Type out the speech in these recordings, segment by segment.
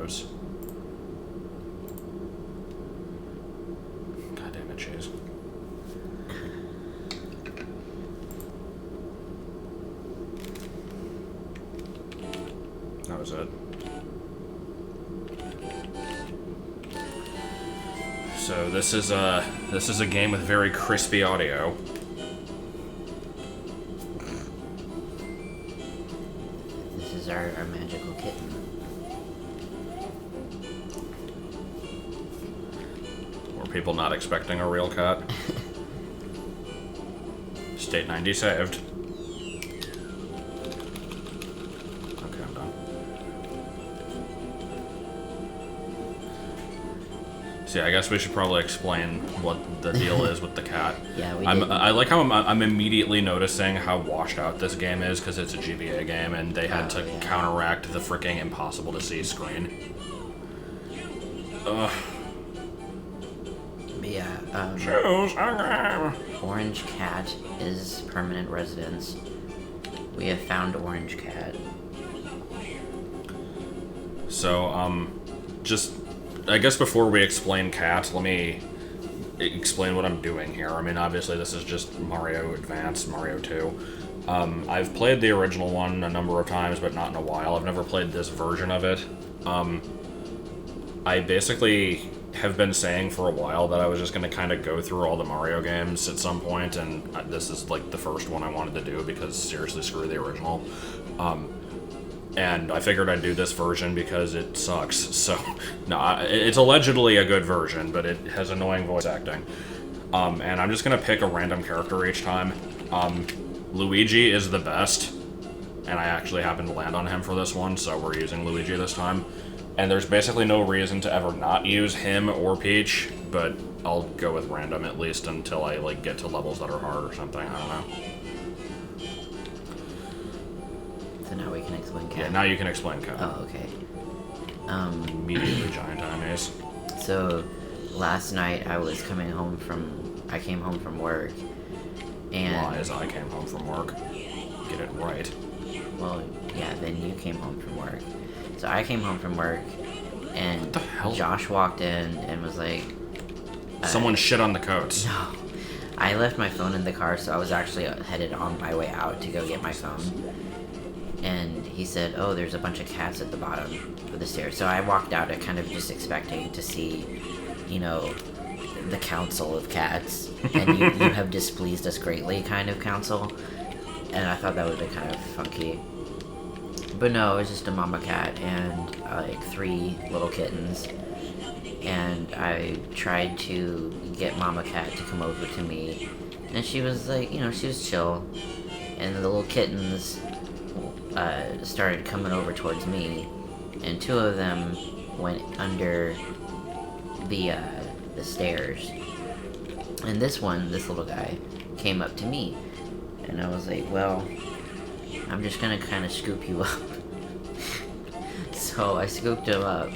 knows? God damn it, Chase. That was it. So this is a game with very crispy audio. This is our magical kitten. Were people not expecting a real cat? State 90 saved. Okay, I'm done. See, I guess we should probably explain what the deal is with the cat. Yeah, we did. did. I like how I'm immediately noticing how washed out this game is because it's a GBA game and they had to counteract the freaking impossible to see screen. Ugh. But yeah, Choose a game. Orange Cat is permanent residence. We have found Orange Cat. So, just, I guess before we explain Cat, let me explain what I'm doing here. I mean, obviously this is just Mario Advance, Mario 2. I've played the original one a number of times, but not in a while. I've never played this version of it. I basically have been saying for a while that I was just going to kind of go through all the Mario games at some point, and this is like the first one I wanted to do because seriously, screw the original. And I figured I'd do this version because it sucks. So, no, it's allegedly a good version, but it has annoying voice acting. And I'm just going to pick a random character each time. Luigi is the best, and I actually happened to land on him for this one, so we're using Luigi this time. And there's basically no reason to ever not use him or Peach, but I'll go with random at least until I like get to levels that are hard or something. I don't know. So now we can explain Cat. Yeah, now you can explain Cat. Oh, okay. Immediately giant enemies. So last night I came home from work, and Lies, I came home from work. Get it right. well, yeah, then you came home from work. So I came home from work, and What the hell? Josh walked in and was like, Someone shit on the coats. no. I left my phone in the car, so I was actually headed on my way out to go get my phone. And he said, oh, there's a bunch of cats at the bottom of the stairs. So I walked out, kind of just expecting to see, you know, the council of cats. And you have displeased us greatly kind of council. And I thought that would have been kind of funky. But no, it was just a mama cat and like 3 little kittens. And I tried to get mama cat to come over to me. And she was like, you know, she was chill. And the little kittens started coming over towards me. And 2 of them went under the stairs. And this little guy, came up to me. And I was like, well, I'm just gonna kind of scoop you up. So I scooped him up,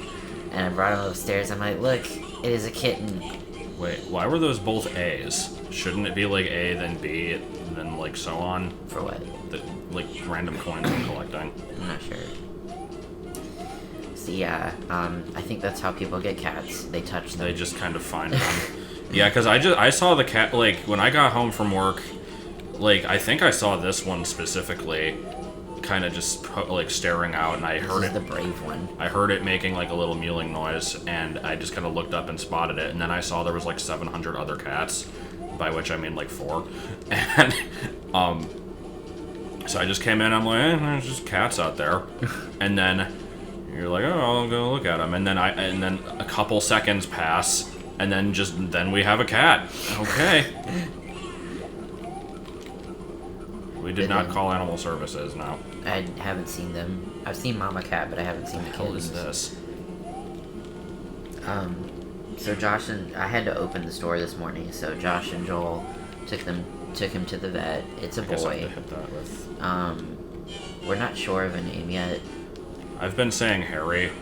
and I brought him upstairs. I'm like, look, it is a kitten. Wait, why were those both A's? Shouldn't it be like A, then B, and then like so on? For what? Like random coins I'm collecting. I'm not sure. So yeah, I think that's how people get cats. They touch them. They just kind of find them. Yeah, because I saw the cat, like, when I got home from work, like, I think I saw this one specifically kind of just, like, staring out, and I heard it. This is the brave one. I heard it making, like, a little mewling noise, and I just kind of looked up and spotted it, and then I saw there was, like, 700 other cats, by which I mean, like, 4. And, so I just came in, I'm like, there's just cats out there. And then you're like, oh, I'll go look at them. And then a couple seconds pass, and then we have a cat. Okay. We did not call animal services, no. I haven't seen them. I've seen mama cat, but I haven't seen the What the hell kittens. is this? So Josh and I had to open the store this morning, so Josh and Joel took him to the vet. It's a I guess I have boy. to hit that with... We're not sure of a name yet. I've been saying Harry.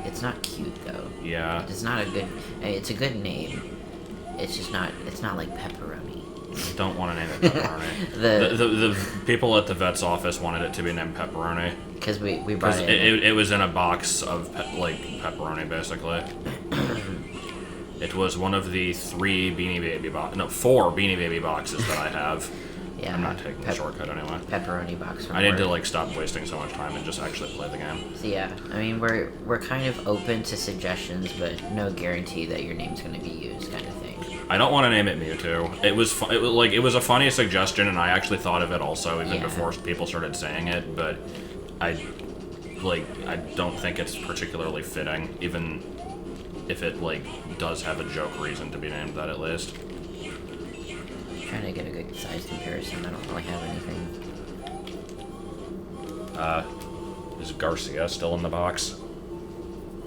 It's not cute though. Yeah. It's not a good. It's a good name. It's just not. It's not like pepperoni. Don't want to name it Pepperoni. The people at the vet's office wanted it to be named Pepperoni. Because we brought it. It was in a box of pepperoni, basically. It was one of the 4 Beanie Baby boxes that I have. Yeah, I'm not taking the shortcut anyway. Pepperoni box. From I need work. to stop wasting so much time and just actually play the game. So yeah, I mean we're kind of open to suggestions, but no guarantee that your name's going to be used, kind of thing. I don't want to name it Mewtwo. It was a funny suggestion, and I actually thought of it also even before people started saying it, but I don't think it's particularly fitting, even if it does have a joke reason to be named that at least. Trying to get a good size comparison. I don't really have anything. Is Garcia still in the box?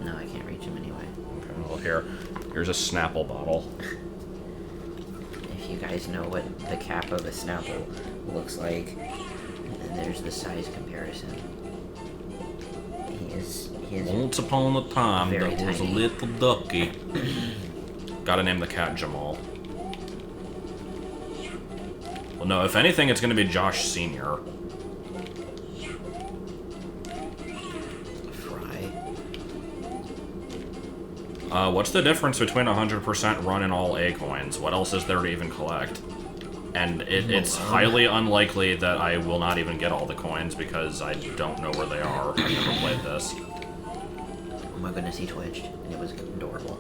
No, I can't reach him anyway. Okay, well here's a Snapple bottle. If you guys know what the cap of a Snapple looks like, then there's the size comparison. He is Once upon a time, there very was a tiny. little ducky. Gotta name the cat Jamal. Well, no, if anything, it's gonna be Josh Sr. Fry. What's the difference between 100% run and all A coins? What else is there to even collect? And it's highly unlikely that I will not even get all the coins because I don't know where they are. I've never played this. Oh my goodness, he twitched, and it was adorable.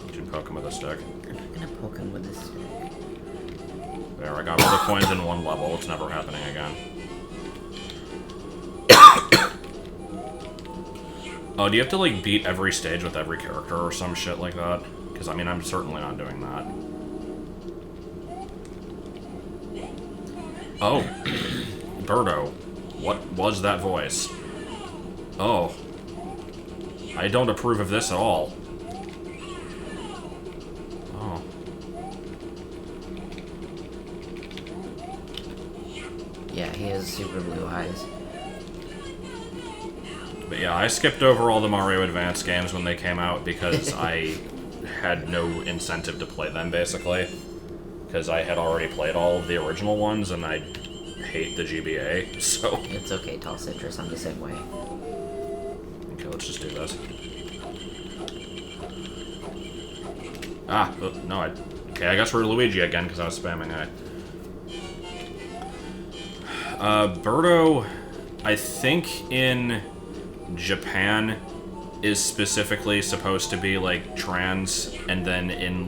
You should poke him with a stick. I'm not gonna poke him with this stick. There, I got all the coins in one level. It's never happening again. Oh, do you have to, beat every stage with every character or some shit like that? Because, I mean, I'm certainly not doing that. Oh. Birdo. What was that voice? Oh. I don't approve of this at all. Oh. Yeah, he has super blue eyes. But yeah, I skipped over all the Mario Advance games when they came out because I had no incentive to play them, basically. Because I had already played all of the original ones, and I hate the GBA, so... It's okay, Tall Citrus, I'm the same way. Okay, let's just do this. Ah, no, okay, I guess we're Luigi again, because I was spamming I. Birdo, I think in Japan is specifically supposed to be, trans, and then in,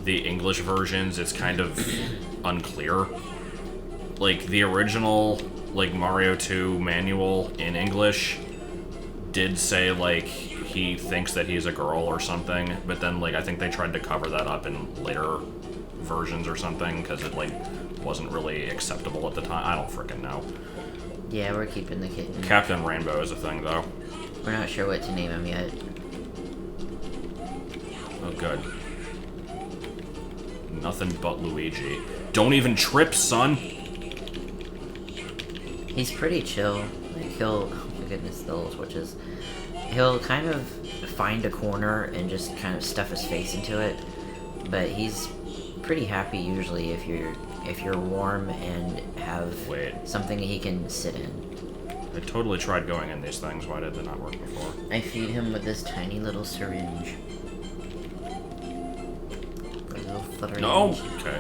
the English versions, it's kind of unclear. The original, Mario 2 manual in English did say, he thinks that he's a girl or something, but then, I think they tried to cover that up in later versions or something, because it, wasn't really acceptable at the time. I don't frickin' know. Yeah, we're keeping the kitten. Captain Rainbow is a thing, though. We're not sure what to name him yet. Oh, good. Nothing but Luigi. Don't even trip, son! He's pretty chill. He'll... Oh my goodness, the little switches. He'll kind of find a corner and just kind of stuff his face into it. But he's pretty happy usually if you're warm and have something he can sit in. I totally tried going in these things. Why did they not work before? I feed him with this tiny little syringe. No! Okay.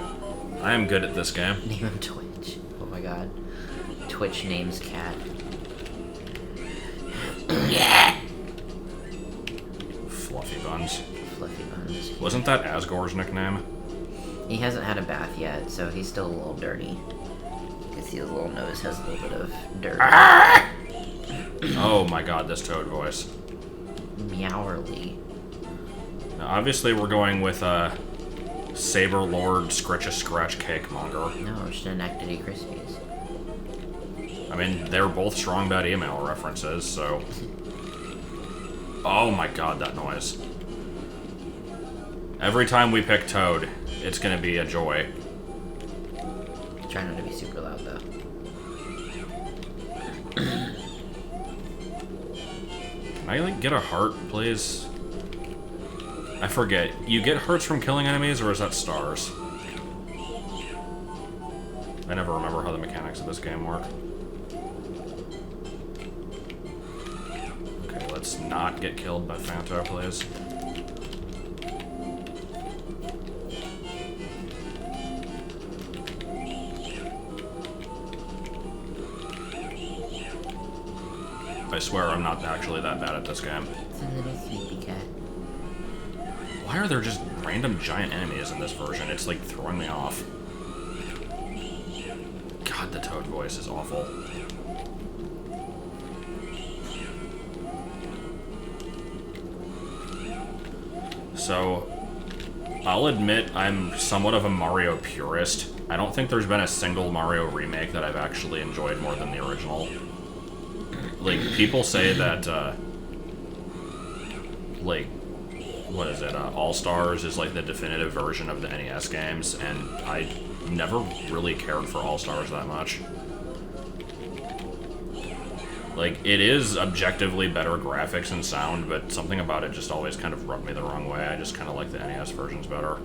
I am good at this game. Name him Twitch. Oh my god. Twitch names cat. Fluffy Buns. Fluffy Buns. Wasn't that Asgore's nickname? He hasn't had a bath yet, so he's still a little dirty. You can see his little nose has a little bit of dirt. Oh my god, this Toad voice. Meowerly. Now, obviously we're going with, Saber Lord Scratch Cake Monger. No, it's Schenectady Krispies. I mean, they're both strong bad email references, so... Oh my god, that noise. Every time we pick Toad, it's gonna be a joy. Try not to be super loud, though. Can I, get a heart, please? I forget. You get hearts from killing enemies, or is that stars? I never remember how the mechanics of this game work. let's not get killed by Fanto, please. I swear I'm not actually that bad at this game. It's a little sleepy cat. Why are there just random giant enemies in this version? It's like throwing me off. God, the Toad voice is awful. So, I'll admit I'm somewhat of a Mario purist. I don't think there's been a single Mario remake that I've actually enjoyed more than the original. Like, people say that, like, what is it, All-Stars is like the definitive version of the NES games, and I never really cared for All-Stars that much. Like, it is objectively better graphics and sound, but something about it just always kind of rubbed me the wrong way. I just kind of like the NES versions better.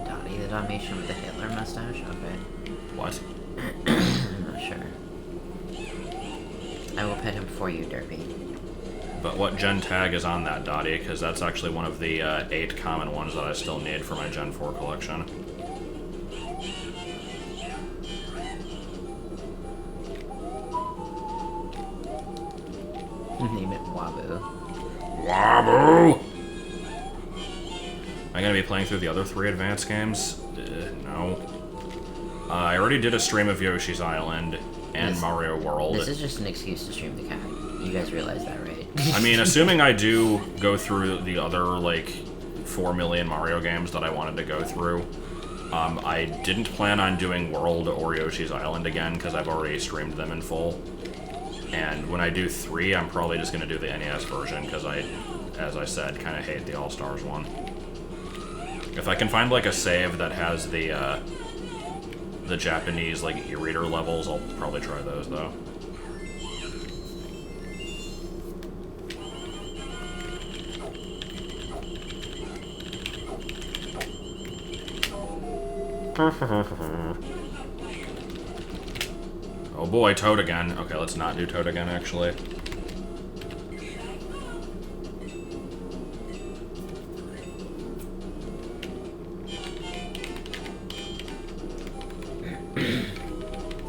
Dottie the Dalmatian with the Hitler mustache? Okay. What? I'm not sure. I will pet him for you, Derpy. But what Gen tag is on that, Dottie? Because that's actually one of the 8 common ones that I still need for my Gen 4 collection. Name it Wabu. Wabu! Am I gonna be playing through the other 3 advanced games? No. I already did a stream of Yoshi's Island and Mario World. This is just an excuse to stream the cat. You guys realize that, right? I mean, assuming I do go through the other, like, 4 million Mario games that I wanted to go through, I didn't plan on doing World or Yoshi's Island again, because I've already streamed them in full. And when I do 3, I'm probably just going to do the NES version, because I, as I said, kind of hate the All-Stars one. If I can find, like, a save that has the Japanese, like, e-reader levels, I'll probably try those, though. Oh boy, Toad again. Okay, let's not do Toad again, actually.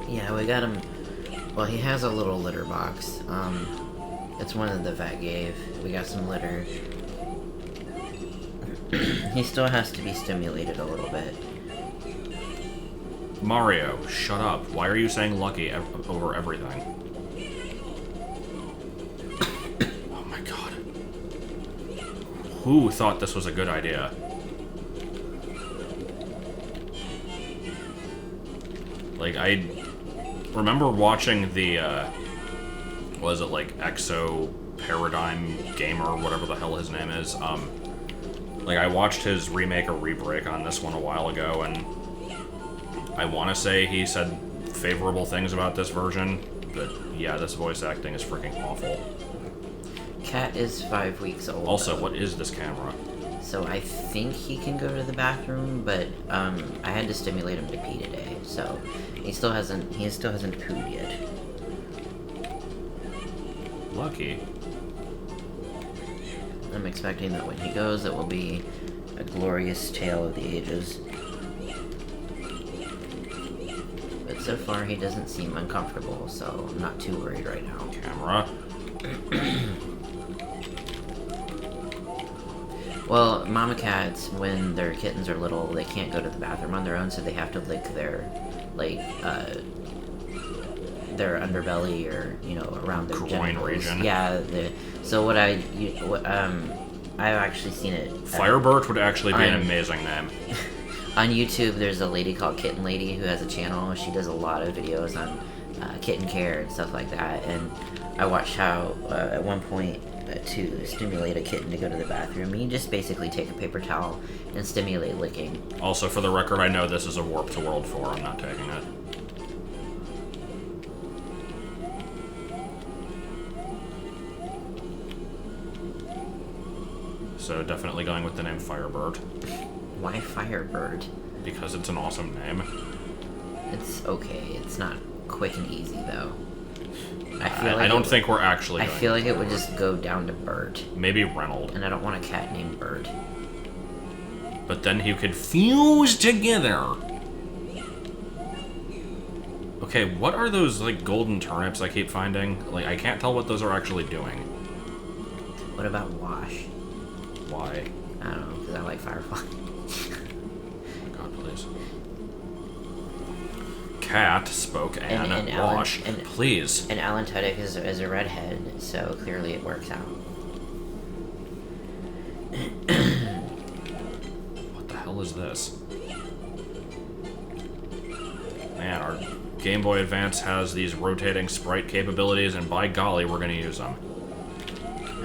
Yeah, we got him. Well, he has a little litter box. It's one that the vet gave. We got some litter. He still has to be stimulated a little bit. Mario, shut up. Why are you saying lucky over everything? Oh my god. Who thought this was a good idea? Like, I remember watching the, was it like Exo Paradigm Gamer, whatever the hell his name is, like, I watched his remake or re-break on this one a while ago, and I want to say he said favorable things about this version, but yeah, this voice acting is freaking awful. Cat is 5 weeks old. Also, what is this camera? So I think he can go to the bathroom, but I had to stimulate him to pee today, so he still hasn't pooed yet. Lucky. I'm expecting that when he goes, it will be a glorious tale of the ages. But so far, he doesn't seem uncomfortable, so I'm not too worried right now. Camera. Well, mama cats, when their kittens are little, they can't go to the bathroom on their own, so they have to lick their, like, their underbelly or, you know, around their groin genitals. region. Yeah, so I've actually seen it. Firebird would actually be an amazing name. On YouTube, there's a lady called Kitten Lady who has a channel. She does a lot of videos on kitten care and stuff like that. And I watched how, at one point, to stimulate a kitten to go to the bathroom, you just basically take a paper towel and stimulate licking. Also, for the record, I know this is a Warp to World 4. I'm not taking it. So definitely going with the name Firebird. Why Firebird? Because it's an awesome name. It's okay. It's not quick and easy, though. I don't think we're actually I going feel like it would just go down to Bert. Maybe Reynold. And I don't want a cat named Bert. But then he could fuse together. Okay, what are those, like, golden turnips I keep finding? Like, I can't tell what those are actually doing. What about Wash? Why? I don't know, because I like Firefly. God, please. Cat spoke and Wash. Please. And Alan Tudyk is a redhead, so clearly it works out. What the hell is this? Man, our Game Boy Advance has these rotating sprite capabilities, and by golly, we're gonna use them.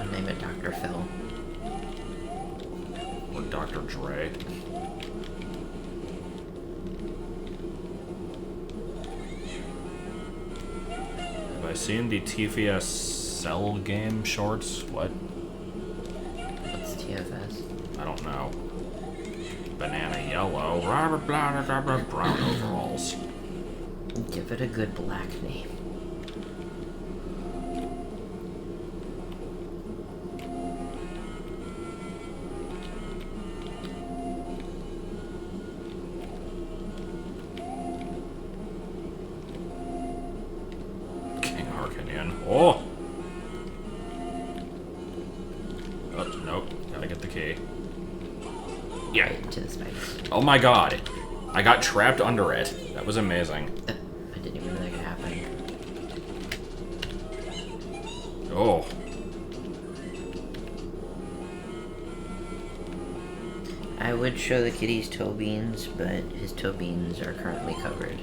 I'll name it Dr. Phil. Or Dr. Dre. Have I seen the TFS Cell game shorts? What? What's TFS? I don't know. Banana yellow, brown overalls. Give it a good black name. King Harkinian. Oh! Oh, nope. Gotta get the key. Yeah. Right into the spikes. Oh my god. I got trapped under it. That was amazing. I didn't even know that could happen. Oh. I would show the kitty's toe beans, but his toe beans are currently covered.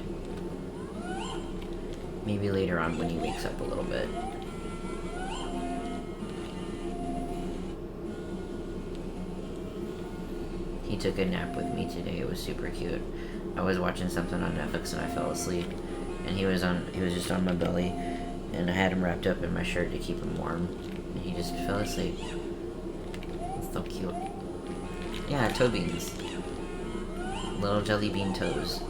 Maybe later on when he wakes up a little bit. He took a nap with me today. It was super cute. I was watching something on Netflix and I fell asleep, and he was just on my belly, and I had him wrapped up in my shirt to keep him warm, and he just fell asleep. It's so cute. Yeah, toe beans. Little jelly bean toes.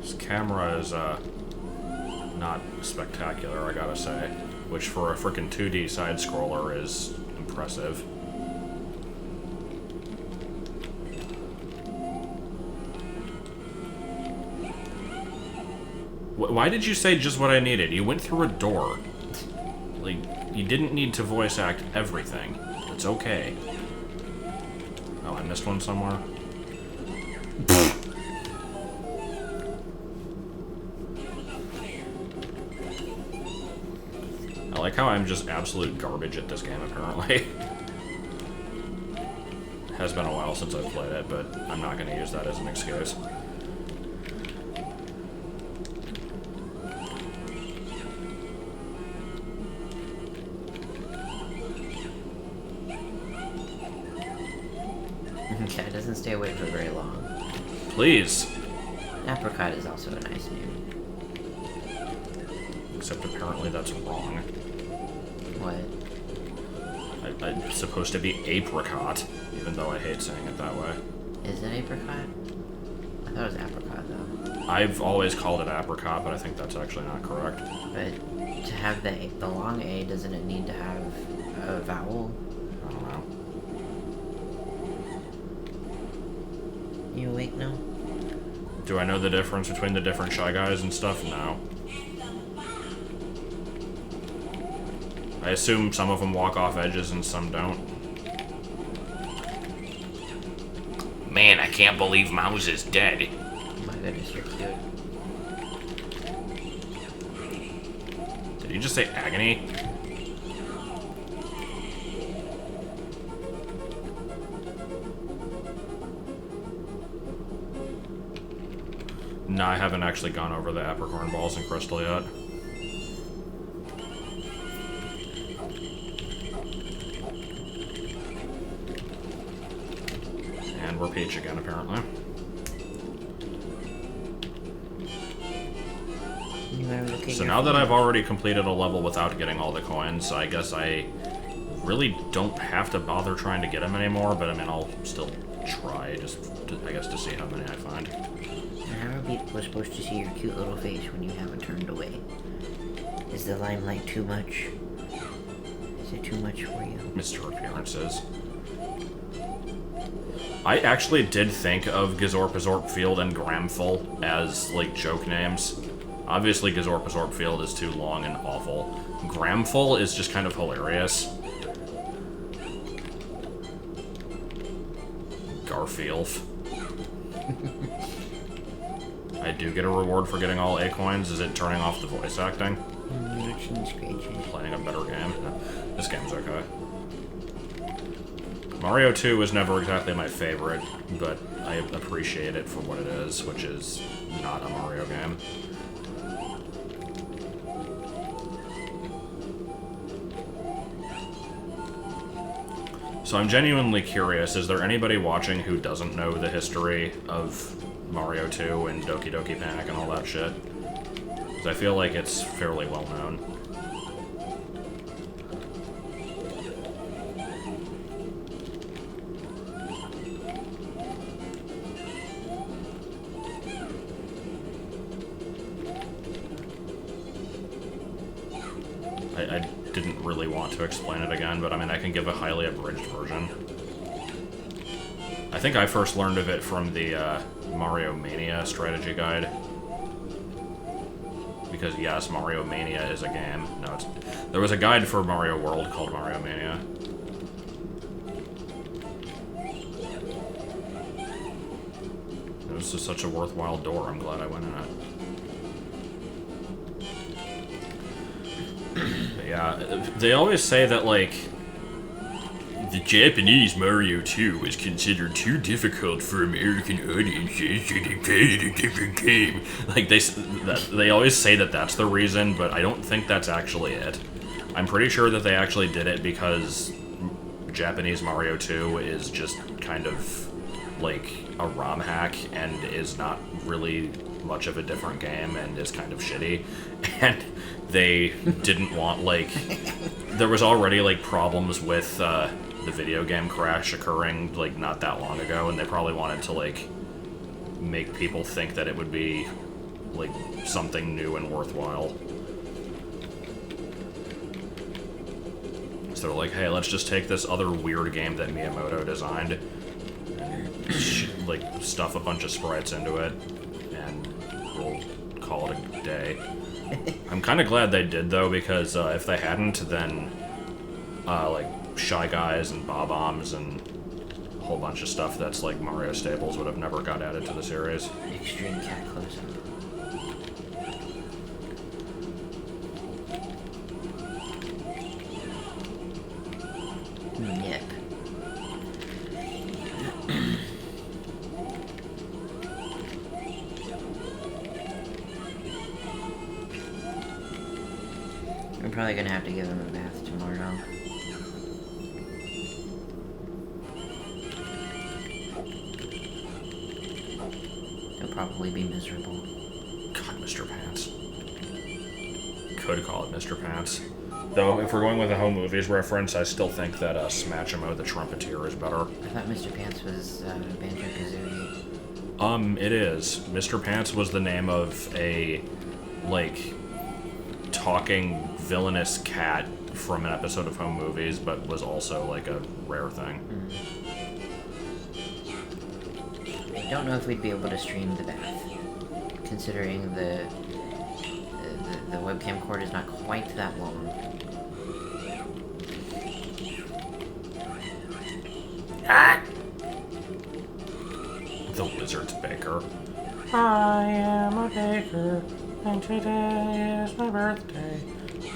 This camera is, not spectacular, I gotta say. Which for a frickin' 2D side-scroller is impressive. Why did you say just what I needed? You went through a door. Like, you didn't need to voice act everything. It's okay. Oh, I missed one somewhere? I like how I'm just absolute garbage at this game, apparently. Has been a while since I've played it, but I'm not gonna use that as an excuse. Cat doesn't stay awake for very long. Please. Apricot is also a nice name. Except apparently that's wrong. What? I'm supposed to be apricot, even though I hate saying it that way. Is it apricot? I thought it was apricot though. I've always called it apricot, but I think that's actually not correct. But to have the long A, doesn't it need to have a vowel? I don't know. You awake now? Do I know the difference between the different Shy Guys and stuff? No. I assume some of them walk off edges and some don't. Man, I can't believe Mouse is dead. Oh my goodness, you're cute. Did you just say agony? No, I haven't actually gone over the apricorn balls and crystal yet. And we're Peach again, apparently. So now that I've already completed a level without getting all the coins, I guess I really don't have to bother trying to get them anymore, but I mean, I'll still try, just to, I guess, to see how many I find. There have people are supposed to see your cute little face when you haven't turned away. Is the limelight too much? Is it too much for you? Mr. Appearances. I actually did think of Gazorp Field and Gramful as, like, joke names. Obviously, Gazorp Field is too long and awful. Gramful is just kind of hilarious. Garfield. I do get a reward for getting all A coins. Is it turning off the voice acting? Playing a better game. No, this game's okay. Mario 2 was never exactly my favorite, but I appreciate it for what it is, which is not a Mario game. So I'm genuinely curious, is there anybody watching who doesn't know the history of Mario 2 and Doki Doki Panic and all that shit? Because I feel like it's fairly well known. I didn't really want to explain it again, but I mean, I can give a highly abridged version. I think I first learned of it from the Mario Mania strategy guide. Because yes, Mario Mania is a game. No, there was a guide for Mario World called Mario Mania. This is such a worthwhile door, I'm glad I went in it. But yeah, they always say that, like, the Japanese Mario 2 was considered too difficult for American audiences, so they played a different game. Like, they always say that that's the reason, but I don't think that's actually it. I'm pretty sure that they actually did it because Japanese Mario 2 is just kind of like a ROM hack and is not really much of a different game and is kind of shitty. And they didn't want, like, there was already, like, problems with the video game crash occurring, like, not that long ago, and they probably wanted to, like, make people think that it would be, like, something new and worthwhile. So they're like, hey, let's just take this other weird game that Miyamoto designed and, like, stuff a bunch of sprites into it, and we'll call it a day. I'm kind of glad they did, though, because if they hadn't, then, like, Shy Guys and Bob-ombs and a whole bunch of stuff that's, like, Mario staples would have never got added to the series. Extreme cat close-up. Yep. I'm probably gonna have to give him a bath tomorrow. He'll probably be miserable. God, Mr. Pants. Could call it Mr. Pants. Though, if we're going with a home movies reference, I still think that Smatchamo the Trumpeteer is better. I thought Mr. Pants was Banjo-Kazooie. It is. Mr. Pants was the name of a, like, talking villainous cat from an episode of Home Movies, but was also, like, a rare thing. I don't know if we'd be able to stream the bath, considering the webcam cord is not quite that long. Ah! The Wizard's Baker. I am a baker, and today is my birthday,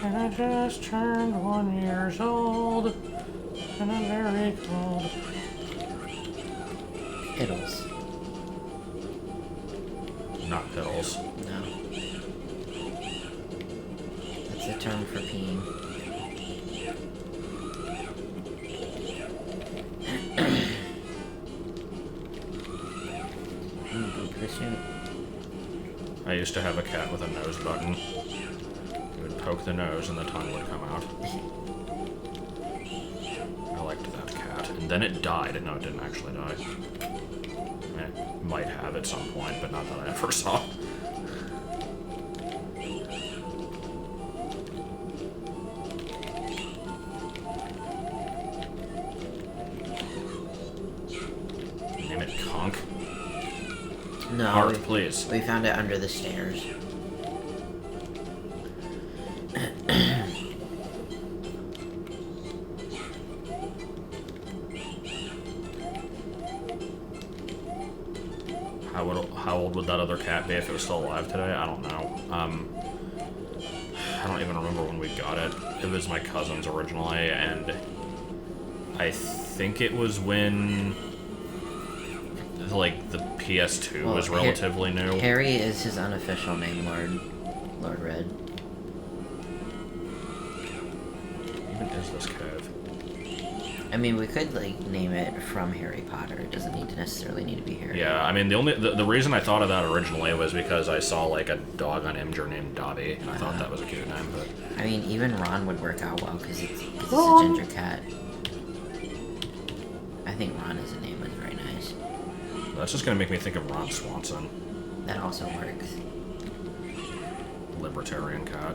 and I just turned 1 year old, and I'm very cold. Piddles. Not piddles. No. That's a term for peeing. I used to have a cat with a nose button. It would poke the nose and the tongue would come out. I liked that cat. And then it died. No, it didn't actually die. Might have at some point, but not that I ever saw. Name it Conk. No, Heart, please. we found it under the stairs. How old would that other cat be if it was still alive today? I don't know. I don't even remember when we got it. It was my cousin's originally, and I think it was when, like, the PS2 was relatively new. Harry is his unofficial name, Lord Red. Even is this cave? I mean, we could, like, name it from Harry Potter. It doesn't necessarily need to be Harry. Yeah, I mean, the reason I thought of that originally was because I saw, like, a dog on Imgur named Dobby, and I thought that was a cute name, but... I mean, even Ron would work out well, because it's a ginger cat. I think Ron as a name is very nice. That's just gonna make me think of Ron Swanson. That also works. Libertarian cat.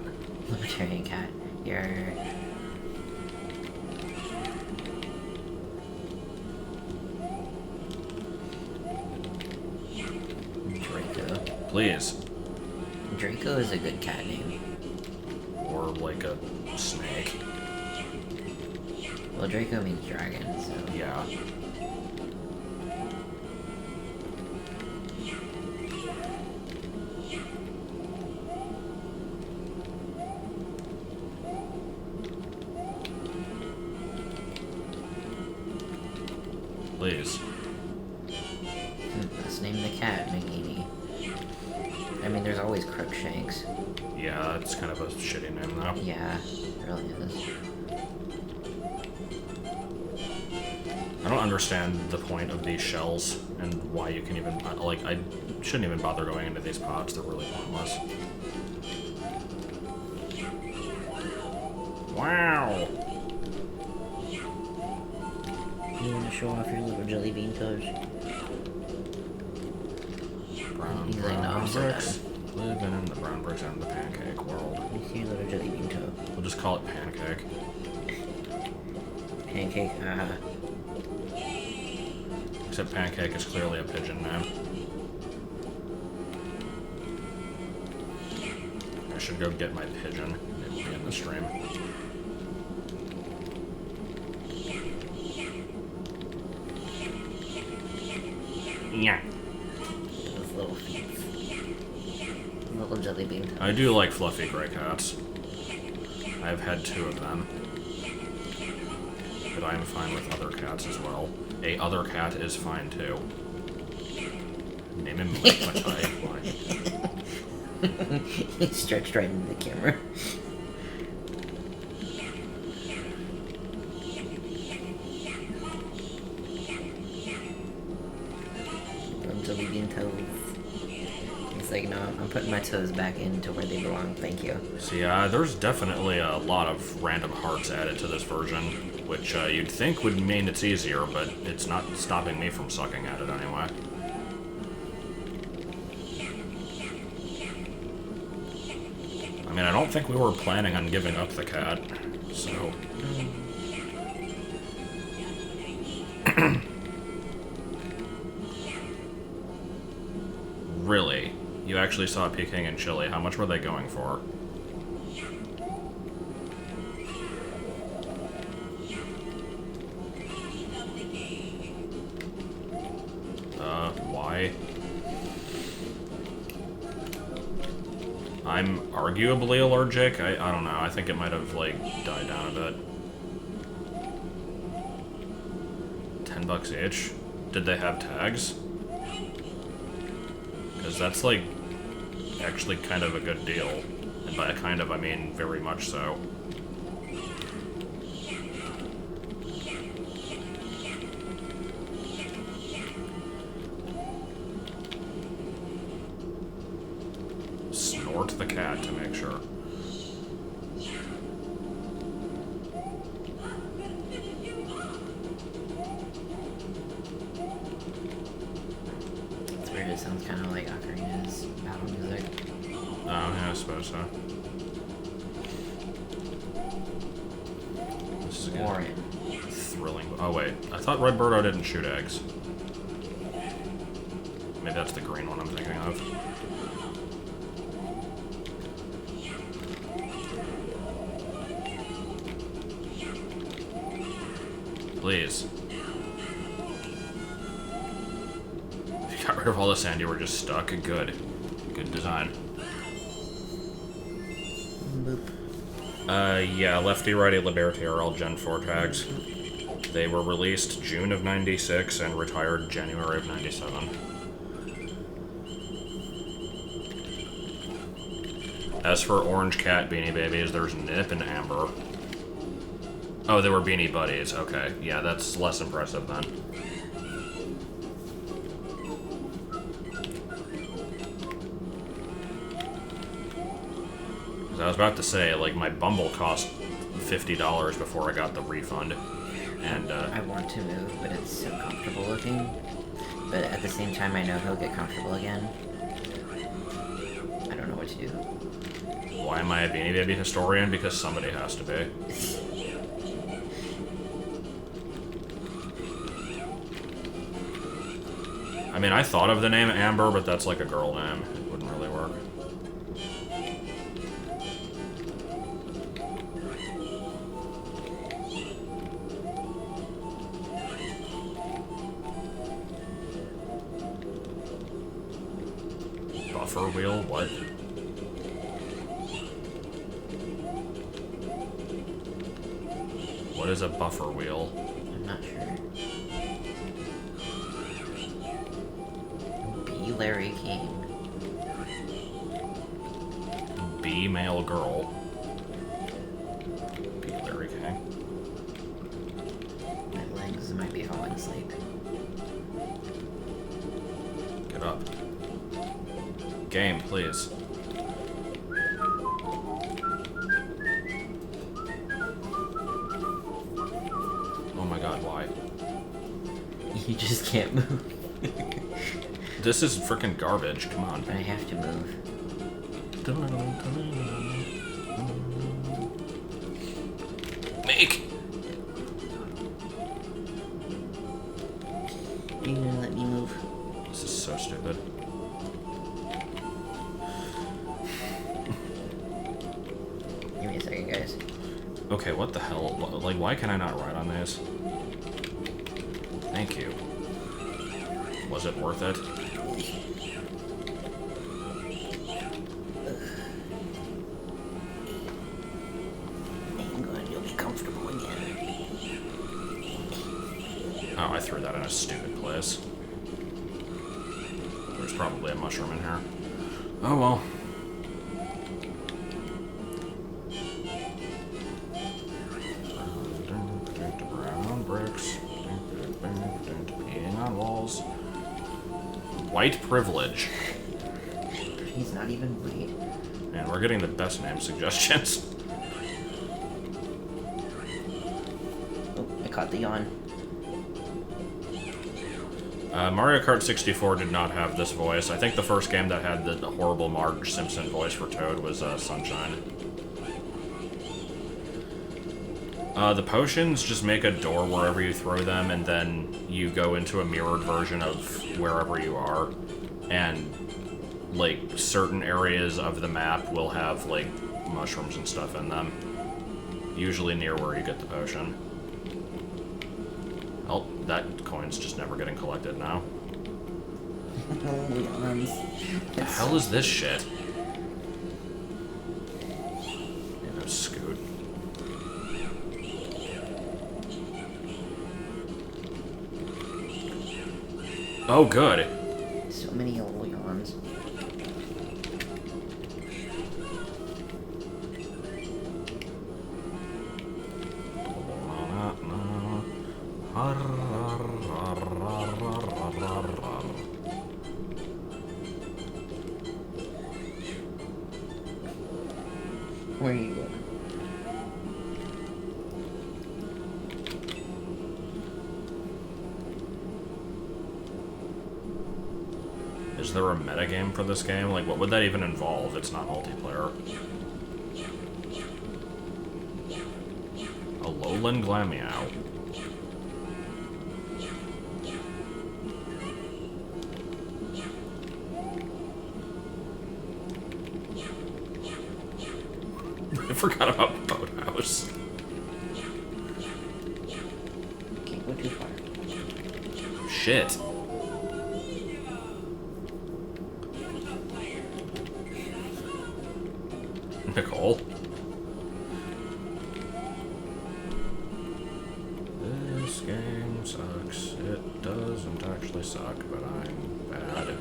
Libertarian cat. You're... Draco. Please. Draco is a good cat name. Or, like, a snake. Well, Draco means dragon, so... Yeah. Please. Let's name the cat Nagini. I mean, there's always Crookshanks. Yeah, it's kind of a shitty name, though. Yeah, it really is. I don't understand the point of these shells and why you can even, like, I shouldn't even bother going into these pots. They're really pointless. Wow! You want to show off your little jelly bean toes? Brown bricks. Living in the brown bricks and the pancake world. You see your little jelly bean toe? We'll just call it pancake. Pancake, Except pancake is clearly a pigeon name. I should go get my pigeon. It will be in the stream. Yeah. Those little feet. Little jelly bean toes. I do like fluffy gray cats. I've had 2 of them. But I am fine with other cats as well. A other cat is fine too. Name him Mike Matai. He stretched right into the camera. Little jelly bean toes. He's like, no, I'm putting my toes back into where they belong, thank you. See, there's definitely a lot of random hearts added to this version, which you'd think would mean it's easier, but it's not stopping me from sucking at it anyway. I mean, I don't think we were planning on giving up the cat, so... Really? You actually saw Peking and Chili. How much were they going for? Why? I'm arguably allergic. I don't know. I think it might have, like, died down a bit. $10 each? Did they have tags? Because that's, like, actually kind of a good deal. And by kind of, I mean very much so. Snort the cat to make sure. this again? Warren. Thrilling. Oh wait, I thought Red Birdo didn't shoot eggs. Maybe that's the green one I'm thinking of. Please. If you got rid of all the sand, you were just stuck. Good. Good design. Boop. Yeah, Lefty, Righty, Liberty are all Gen 4 tags. They were released June of 96 and retired January of 97. As for Orange Cat Beanie Babies, there's Nip and Amber. Oh, they were Beanie Buddies. Okay, yeah, that's less impressive then. I was about to say, like, my Bumble cost $50 before I got the refund. And, I want to move, but it's so comfortable looking. But at the same time, I know he'll get comfortable again. I don't know what to do. why am I a Beanie Baby historian? Because somebody has to be. I mean, I thought of the name Amber, but that's like a girl name. It wouldn't really work. Buffer wheel? What? What is a buffer wheel? I'm not sure. B. Larry King. B male girl. B Larry King. My legs might be falling asleep. Get up. Game, please. Oh my god, why? You just can't move. This is freaking garbage, come on. But I have to move. Make! Are you gonna let me move? This is so stupid. Give me a second, guys. Okay, what the hell? Like, why can I not ride on this? Thank you. Was it worth it? Hang on, you'll be comfortable again. Oh, I threw that in a stupid place. There's probably a mushroom in here. Oh well. Brown bricks. Peeing on walls. White privilege. He's not even white. Man, we're getting the best name suggestions. Oh, I caught the yawn. Mario Kart 64 did not have this voice. I think the first game that had the horrible Marge Simpson voice for Toad was Sunshine. The potions just make a door wherever you throw them, and then you go into a mirrored version of wherever you are. And, like, certain areas of the map will have, like, mushrooms and stuff in them. Usually near where you get the potion. Oh, that coin's just never getting collected now. What the hell is this shit? Yeah, scoot. Oh, good. So many yellow yawns. Where are you going? Is there a metagame for this game? Like, what would that even involve? It's not multiplayer. A low Goblin Glameow. I forgot about Boathouse. Can't go too far. Shit. Nicole. This game sucks. It doesn't actually suck, but I'm bad.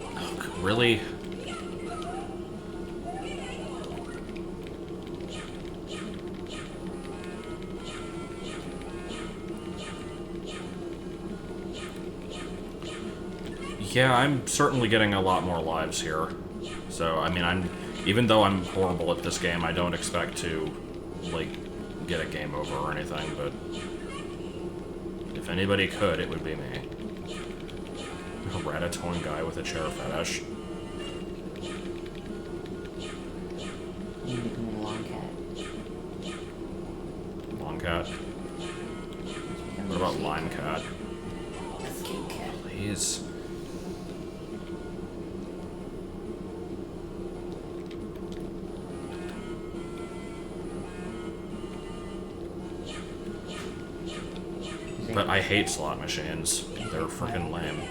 Oh, really? Yeah, I'm certainly getting a lot more lives here. So, I mean, even though I'm horrible at this game, I don't expect to, like, get a game over or anything, but if anybody could, it would be me. A ratatouille guy with a chair fetish. You become a long cat. Long cat? What about line cat? Escape cat. Please. But I hate slot machines. They're freaking lame.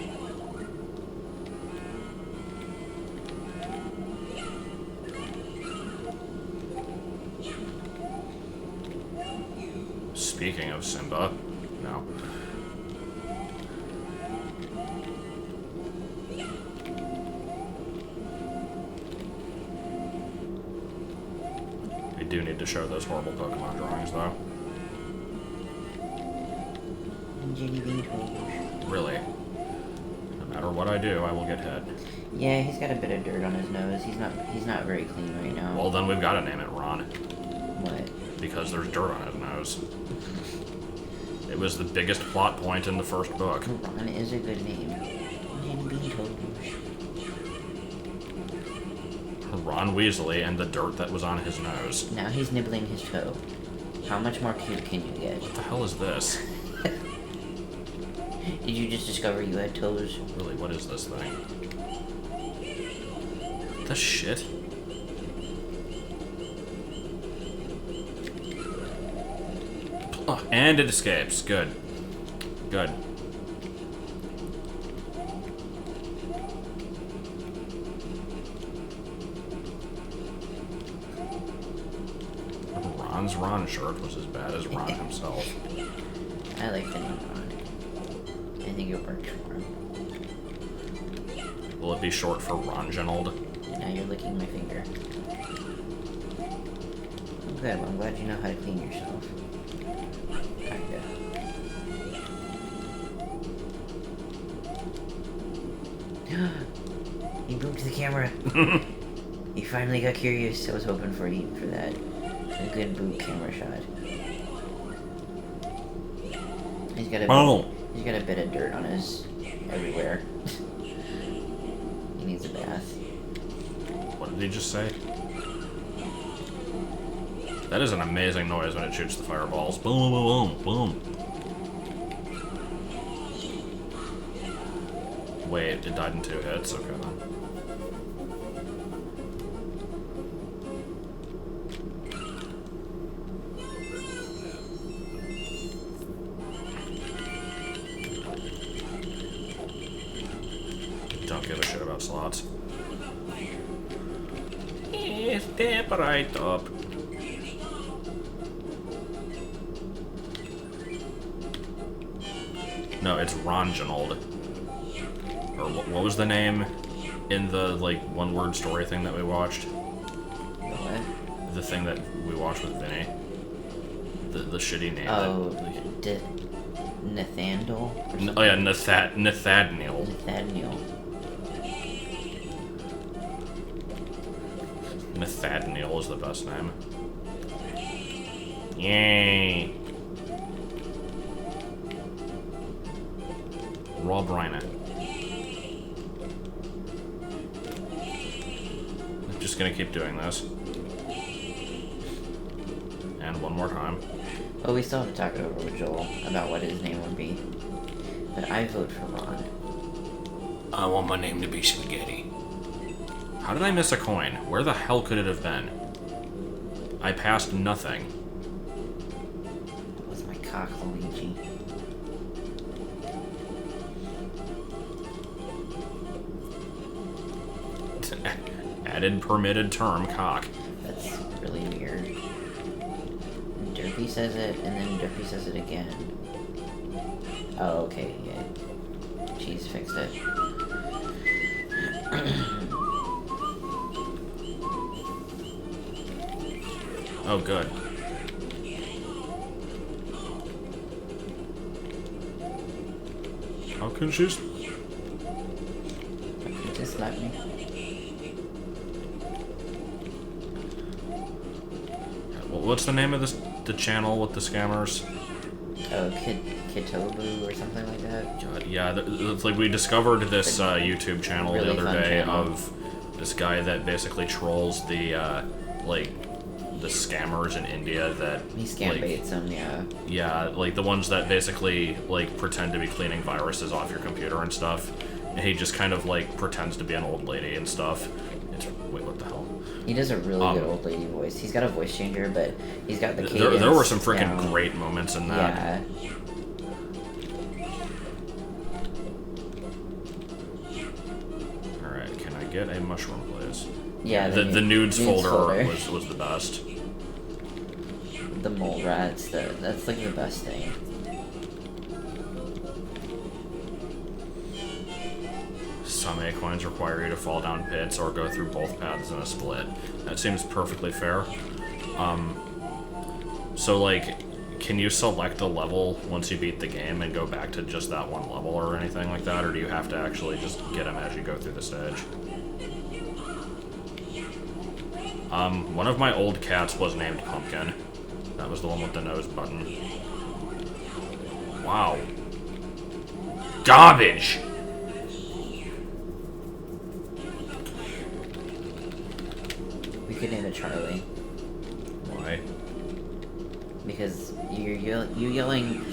Speaking of Simba, no. We do need to show those horrible Pokemon drawings, though. Jenny Bean Toes. Really. No matter what I do, I will get hit. Yeah, he's got a bit of dirt on his nose. He's not very clean right now. Well, then we've got to name it Ron. What? Because there's dirt on his nose. It was the biggest plot point in the first book. Ron is a good name. Jenny Bean Toes. Ron Weasley and the dirt that was on his nose. Now he's nibbling his toe. How much more cute can you get? What the hell is this? Did you just discover you had toes? Really, what is this thing? The shit? Oh, and it escapes. Good. Good. Ron's Ron shirt was as bad as Ron himself. I like the name Ron. I think it works for him. Will it be short for Ronginald? Now you're licking my finger. Good, well, I'm glad you know how to clean yourself. Kinda. You booped the camera. You finally got curious. I was hoping for that. A good boop camera shot. He's got a bit of dirt on his everywhere. He needs a bath. What did he just say? That is an amazing noise when it shoots the fireballs. Boom, boom, boom, boom. Wait, it died in 2 hits? Okay, then. Don't give a shit about slots. Step right up. No, it's Ronginald. Or what was the name in the, like, one-word story thing that we watched? What? The thing that we watched with Vinny. The shitty name. Oh, Nathaniel? Oh yeah, Nathaniel. Nathaniel. Nathaniel is the best name. Yay! Rob Reiner. just gonna keep doing this. And one more time. Well, we still have to talk it over with Joel about what his name would be. But I vote for Ron. I want my name to be Spaghetti. How did I miss a coin? Where the hell could it have been? I passed nothing. That was my cock, Luigi. Added permitted term, cock. That's really weird. Derpy says it, and then Derpy says it again. Oh, okay, yeah. She's fixed it. Oh, good. How can she... Just let me. What's the name of the channel with the scammers? Oh, Kitobu or something like that? God, yeah, it's like we discovered this YouTube channel Really the other fun day channel. of this guy that basically trolls the, like, the scammers in India that... He scam like, baits them, yeah. Yeah, like the ones that basically, like, pretend to be cleaning viruses off your computer and stuff. And he just kind of, like, pretends to be an old lady and stuff. Wait, what the hell? He does a really good old lady voice. He's got a voice changer, but he's got the cadence There were some freaking down. great moments in that. Yeah. Alright, can I get a mushroom, please? Yeah, The nudes folder was the best. The mole rats, that's like the best thing. Some acorns require you to fall down pits or go through both paths in a split. That seems perfectly fair. So, like, can you select a level once you beat the game and go back to just that one level or anything like that? Or do you have to actually just get them as you go through the stage? One of my old cats was named Pumpkin. That was the one with the nose button. Wow. Garbage! We could name it Charlie. Why? Because you yelling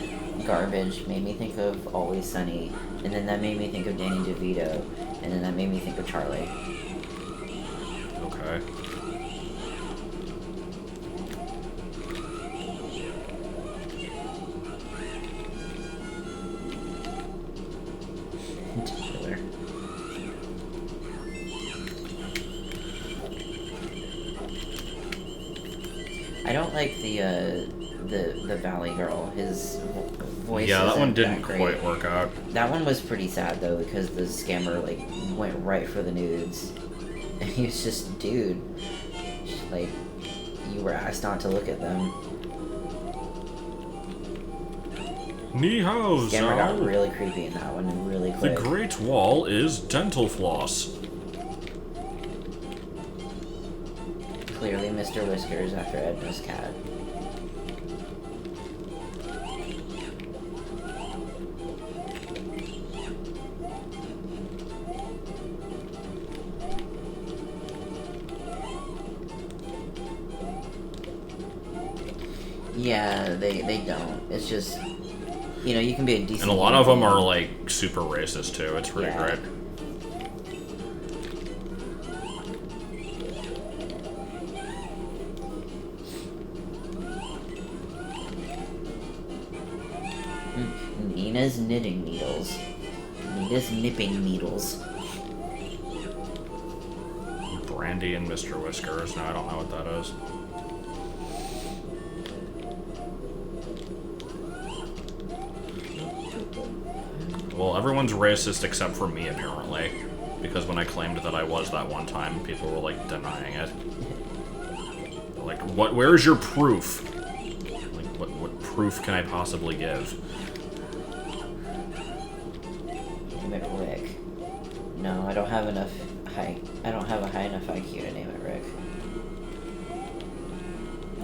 garbage made me think of Always Sunny, and then that made me think of Danny DeVito, and then that made me think of Charlie. Okay. Tyler. I don't like the Valley Girl. His voice. Yeah, that isn't one didn't great. quite work out. That one was pretty sad though, because the scammer like went right for the nudes, and he was just, dude, like, you were asked not to look at them. Ni hao, Scammer got Zhao. really creepy in that one and really The quick. Great Wall is dental floss. Clearly, Mr. Whiskers after Edna's cat. Yeah, they don't. It's just, you know, you can be a decent. And a lot of them are, like, super racist, too. It's pretty Yeah. great. Nina's knitting needles. Nina's nipping needles. Brandy and Mr. Whiskers. No, I don't know what that is. Well, everyone's racist except for me, apparently. Because when I claimed that I was that one time, people were, like, denying it. Like, where's your proof? Like, what proof can I possibly give? Name it Rick. No, I don't have enough I don't have a high enough IQ to name it Rick.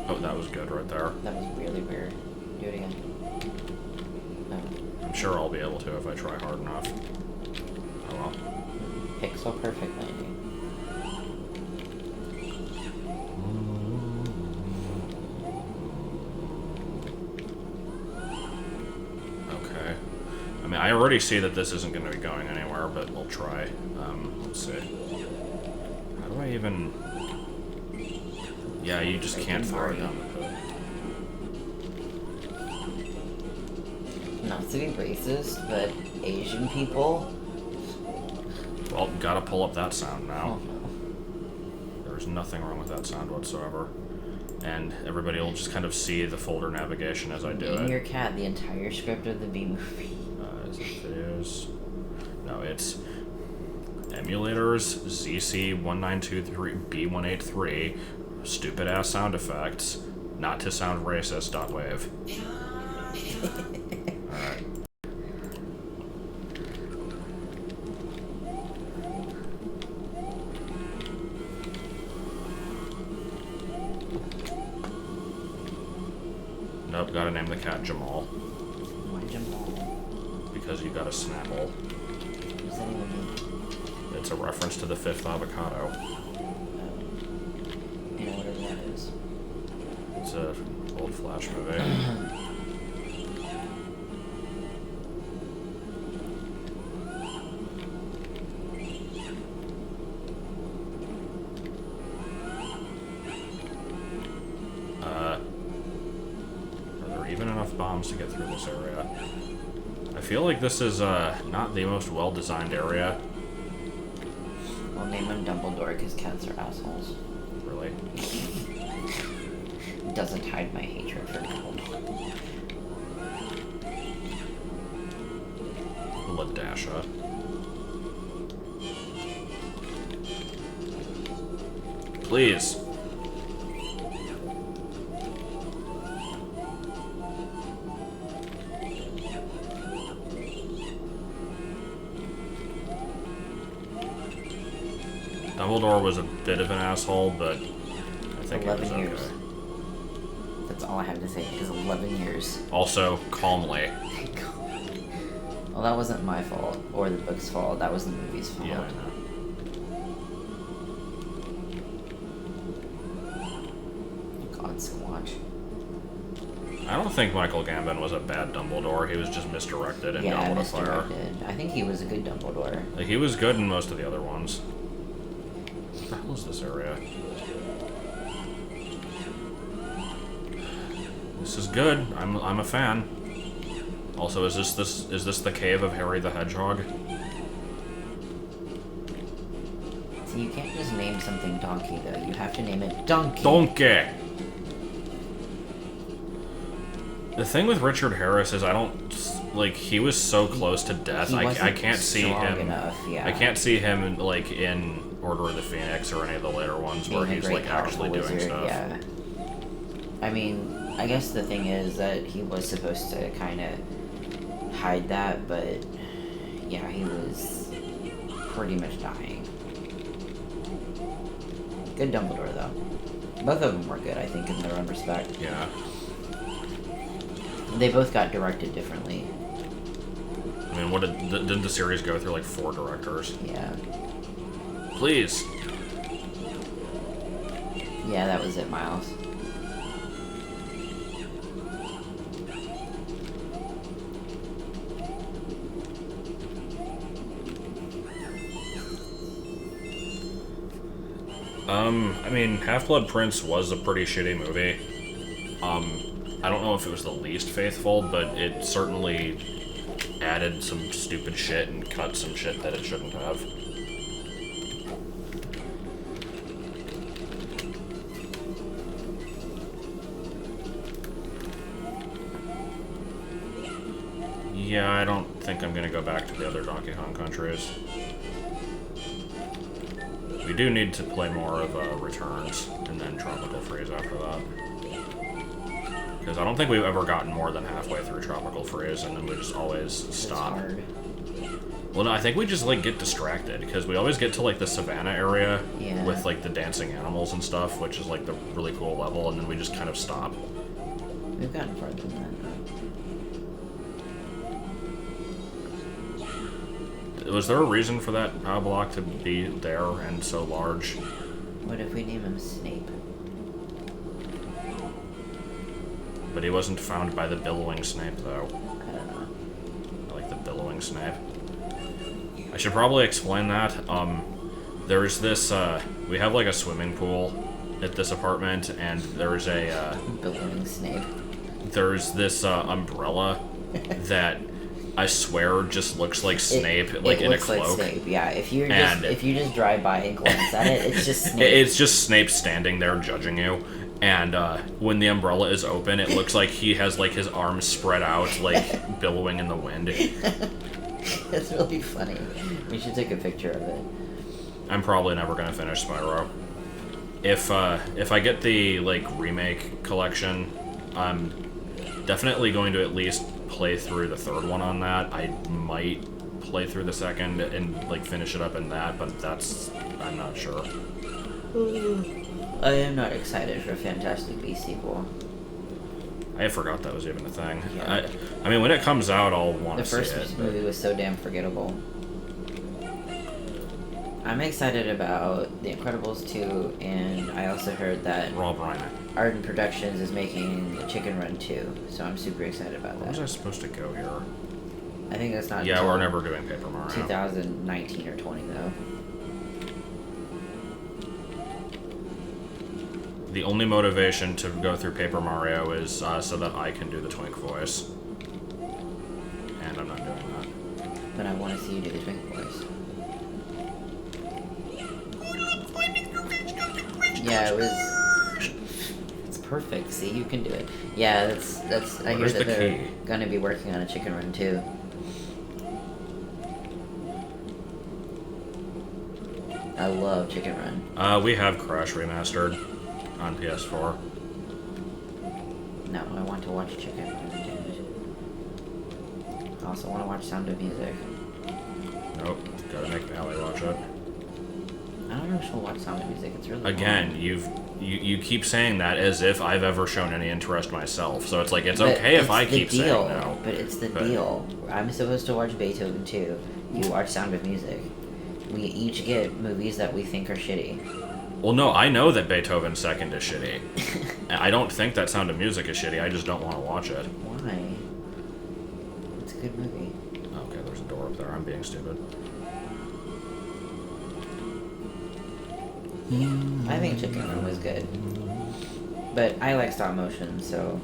Oh, that was good right there. That was really weird. Do it again. Oh. I'm sure I'll be able to if I try hard enough. Oh well. Pixel perfect landing. already see that this isn't going to be going anywhere, but we'll try. Let's see. How do I even... Yeah, you just can't throw it down the pit. Not to be racist, but Asian people... Well, gotta pull up that sound now. Oh, no. There's nothing wrong with that sound whatsoever. And everybody will just kind of see the folder navigation as I do it. Name your cat, the entire script of the B movie. Is it videos? No, it's emulators, ZC1923B183, stupid ass sound effects, not to sound racist, .wave. Alright. Nope, gotta name the cat Jamal. Why Jamal? Because you got a Snapple. What does that even mean? It's a reference to the fifth avocado. You know whatever that is. It's a old Flash movie. Even enough bombs to get through this area. I feel like this is not the most well-designed area. We'll name him Dumbledore because cats are assholes. Really? Doesn't hide my hatred for Dumbledore. Ladasha. Please. Dumbledore was a bit of an asshole, but I think it was 11 okay. years. That's all I have to say, because 11 years. Also, calmly. Well, that wasn't my fault, or the book's fault, that was the movie's fault. Yeah, I know. God, Squatch. I don't think Michael Gambon was a bad Dumbledore. He was just misdirected in Yeah, Goblet of Fire. misdirected. I think he was a good Dumbledore. Like, he was good in most of the other ones. What the hell is this area? This is good. I'm a fan. Also, is this the cave of Harry the Hedgehog? So you can't just name something Donkey, though. You have to name it Donkey. Donkey! The thing with Richard Harris is I don't... Like, he was so close to death. I can't see him... Enough, yeah. I can't see him, like, in Order of the Phoenix or any of the later ones where Being a he's, great, like, actually powerful doing wizard, stuff. Yeah. I mean, I guess the thing is that he was supposed to kind of hide that, but yeah, he was pretty much dying. Good Dumbledore, though. Both of them were good, I think, in their own respect. Yeah. They both got directed differently. I mean, didn't the series go through, like, 4 directors? Yeah. Please! Yeah, that was it, Miles. I mean, Half-Blood Prince was a pretty shitty movie. I don't know if it was the least faithful, but it certainly added some stupid shit and cut some shit that it shouldn't have. Yeah, I don't think I'm gonna go back to the other Donkey Kong countries. We do need to play more of Returns, and then Tropical Freeze after that. Because I don't think we've ever gotten more than halfway through Tropical Freeze, and then we just always stop. It's hard. Well, no, I think we just, like, get distracted, because we always get to, like, the savannah area Yeah. with, like, the dancing animals and stuff, which is, like, the really cool level, and then we just kind of stop. We've gotten farther than that. Was there a reason for that power block to be there and so large? What if we name him Snape? But he wasn't found by the billowing Snape, though. I don't know. I like the billowing billowing Snape. I should probably explain that. There's this, we have like a swimming pool at this apartment, and there's a, Billowing Snape. there's this, umbrella that I swear just looks like Snape, like in a cloak. It looks like Snape, yeah. If you And- just drive by and glance at it, it's just Snape. It's just Snape standing there judging you. And when the umbrella is open, it looks like he has like his arms spread out, like billowing in the wind. It's really funny. We should take a picture of it. I'm probably never gonna finish Spyro. If I get the like remake collection, I'm definitely going to at least play through the third one on that. I might play through the second and like finish it up in that, but I'm not sure. I am not excited for Fantastic Beasts sequel. I forgot that was even a thing. Yeah. I mean, when it comes out, I'll want The to see first it. movie was so damn forgettable. I'm excited about The Incredibles 2, and I also heard that Rob Reiner. Arden Productions is making Chicken Run 2, so I'm super excited about Where was I that. supposed to go here? I think that's not Yeah, until we're never doing Paper Mario. 2019 or 20 though. The only motivation to go through Paper Mario is so that I can do the Twink voice. And I'm not doing that. But I want to see you do the Twink voice. Yeah, it was. It's perfect. See, you can do it. Yeah, that's. I hear Where's that the they're key? gonna be working on a Chicken Run too. I love Chicken Run. We have Crash Remastered on PS4. No, I want to watch Chicken Run. Damn it. I also want to watch Sound of Music. Nope, gotta make Allie watch it. I don't know if she'll watch Sound of Music. It's really Again, long. you keep saying that as if I've ever shown any interest myself. So it's like it's But okay if it's I the keep deal, saying no. But it's the But- deal. I'm supposed to watch Beethoven too. You watch Sound of Music. We each get movies that we think are shitty. Well, no, I know that Beethoven Second is shitty. I don't think that Sound of Music is shitty. I just don't want to watch it. Why? It's a good movie. Okay, there's a door up there. I'm being stupid. I think Chicken Run was good. But I like stop motion, so...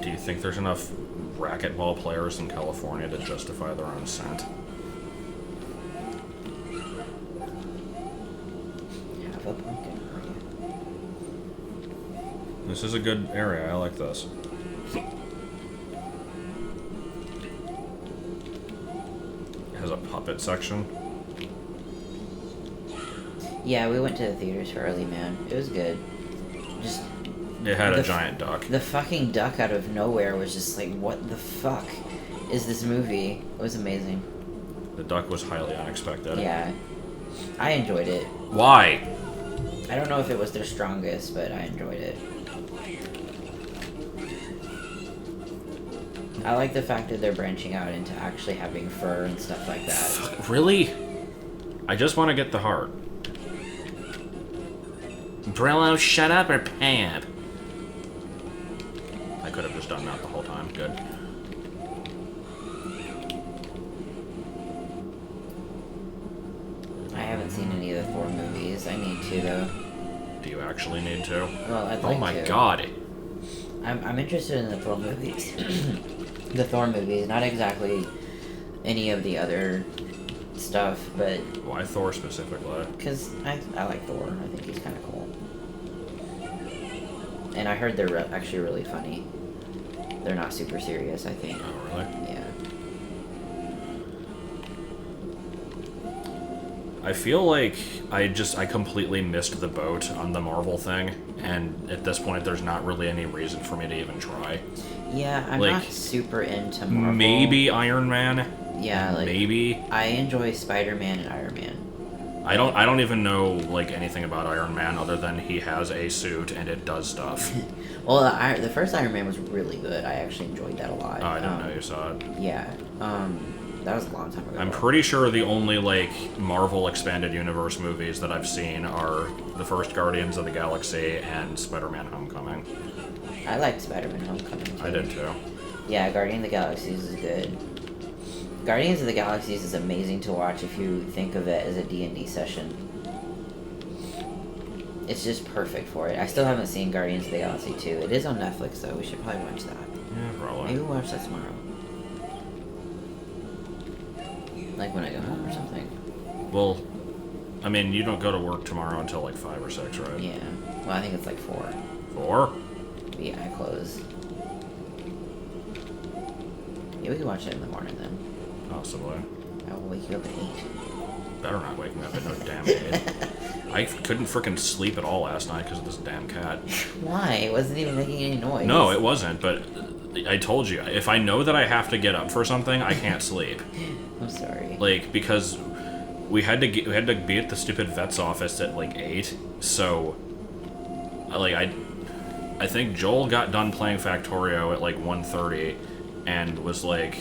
Do you think there's enough racquetball players in California to justify their own scent? Have a pumpkin for you. This is a good area. I like this. It has a puppet section. Yeah, we went to the theaters for Early Man. It was good. Just It had The a f- giant duck. the fucking duck out of nowhere was just like, what the fuck is this movie? It was amazing. The duck was highly unexpected. Yeah. I enjoyed it. Why? I don't know if it was their strongest, but I enjoyed it. I like the fact that they're branching out into actually having fur and stuff like that. Really? I just want to get the heart. Brillo, shut up or pamp. I could have just done that the whole time. Good. I haven't seen any of the Thor movies. I need to, though. Do you actually need to? Well, I'd Oh like my to. god. I'm interested in the Thor movies. The Thor movies, not exactly any of the other stuff, but Why Thor specifically? because I like Thor. I think he's kind of cool. And I heard they're actually really funny. They're not super serious, I think. Oh, really? Yeah. I feel like I completely missed the boat on the Marvel thing, and at this point there's not really any reason for me to even try. Yeah, I'm Like, not super into Marvel. Maybe Iron Man. Yeah, like Maybe. I enjoy Spider-Man and Iron Man. I don't even know like anything about Iron Man other than he has a suit and it does stuff. Well, the first Iron Man was really good. I actually enjoyed that a lot. Oh, I didn't know you saw it. Yeah. That was a long time ago. I'm pretty sure the only, like, Marvel Expanded Universe movies that I've seen are the first Guardians of the Galaxy and Spider-Man Homecoming. I liked Spider-Man Homecoming, too. I did, too. Yeah, Guardians of the Galaxies is good. Guardians of the Galaxies is amazing to watch if you think of it as a D&D session. It's just perfect for it. I still haven't seen Guardians of the Galaxy 2. It is on Netflix, though. We should probably watch that. Yeah, probably. Maybe we'll watch that tomorrow. Like when I go home or something. Well, I mean, you don't go to work tomorrow until like 5 or 6, right? Yeah. Well, I think it's like 4. 4? Yeah, I close. Yeah, we can watch it in the morning then. Possibly. I will wake you up at 8. Better not wake me up at no damn 8. I couldn't frickin' sleep at all last night because of this damn cat. Why? It wasn't even making any noise. No, it wasn't, but I told you, if I know that I have to get up for something, I can't sleep. I'm sorry. Like, because we had to be at the stupid vet's office at like 8, so like I think Joel got done playing Factorio at like 1:30 and was like,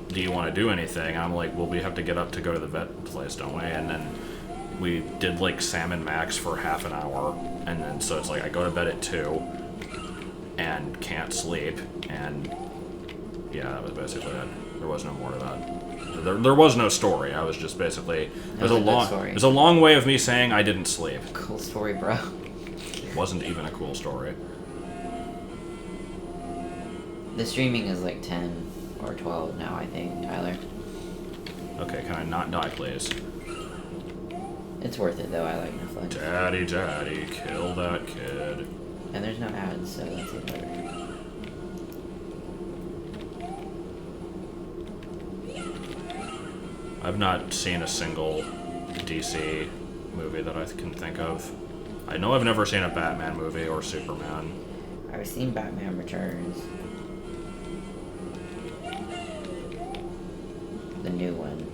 do you want to do anything? I'm like, well, we have to get up to go to the vet place, don't we? And then we did like Sam and Max for half an hour, and then so it's like I go to bed at 2 and can't sleep, and yeah, that was basically it. There was no more to that. There was no story. I was just basically it was a long way of me saying I didn't sleep. Cool story, bro. It wasn't even a cool story. The streaming is like 10 or 12 now, I think, Tyler. Okay, can I not die, please? It's worth it though. I like Netflix. Daddy, kill that kid. And there's no ads, so that's it better. I've not seen a single DC movie that I can think of. I know I've never seen a Batman movie or Superman. I've seen Batman Returns. The new one.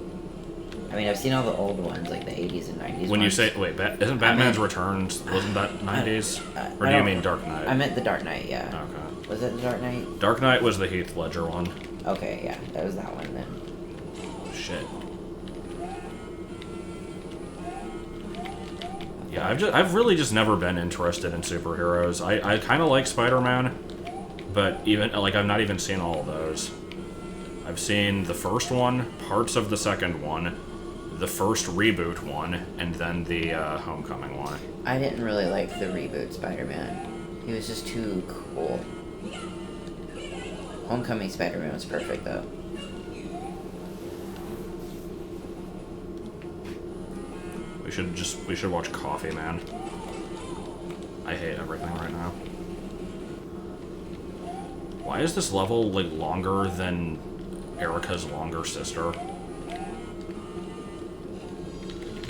I mean, I've seen all the old ones, like the 80s and 90s When ones. you say, wait, isn't Batman's Returns, wasn't that 90s? Or do you mean Dark Knight? I meant The Dark Knight, yeah. Okay. Was it The Dark Knight? Dark Knight was the Heath Ledger one. Okay, yeah, that was that one then. Shit. Yeah, I've really just never been interested in superheroes. I kind of like Spider-Man, but even like I've not even seen all of those. I've seen the first one, parts of the second one, the first reboot one, and then the Homecoming one. I didn't really like the reboot Spider-Man. He was just too cool. Homecoming Spider-Man was perfect though. We should watch Coffee Man. I hate everything right now. Why is this level like longer than Erica's longer sister?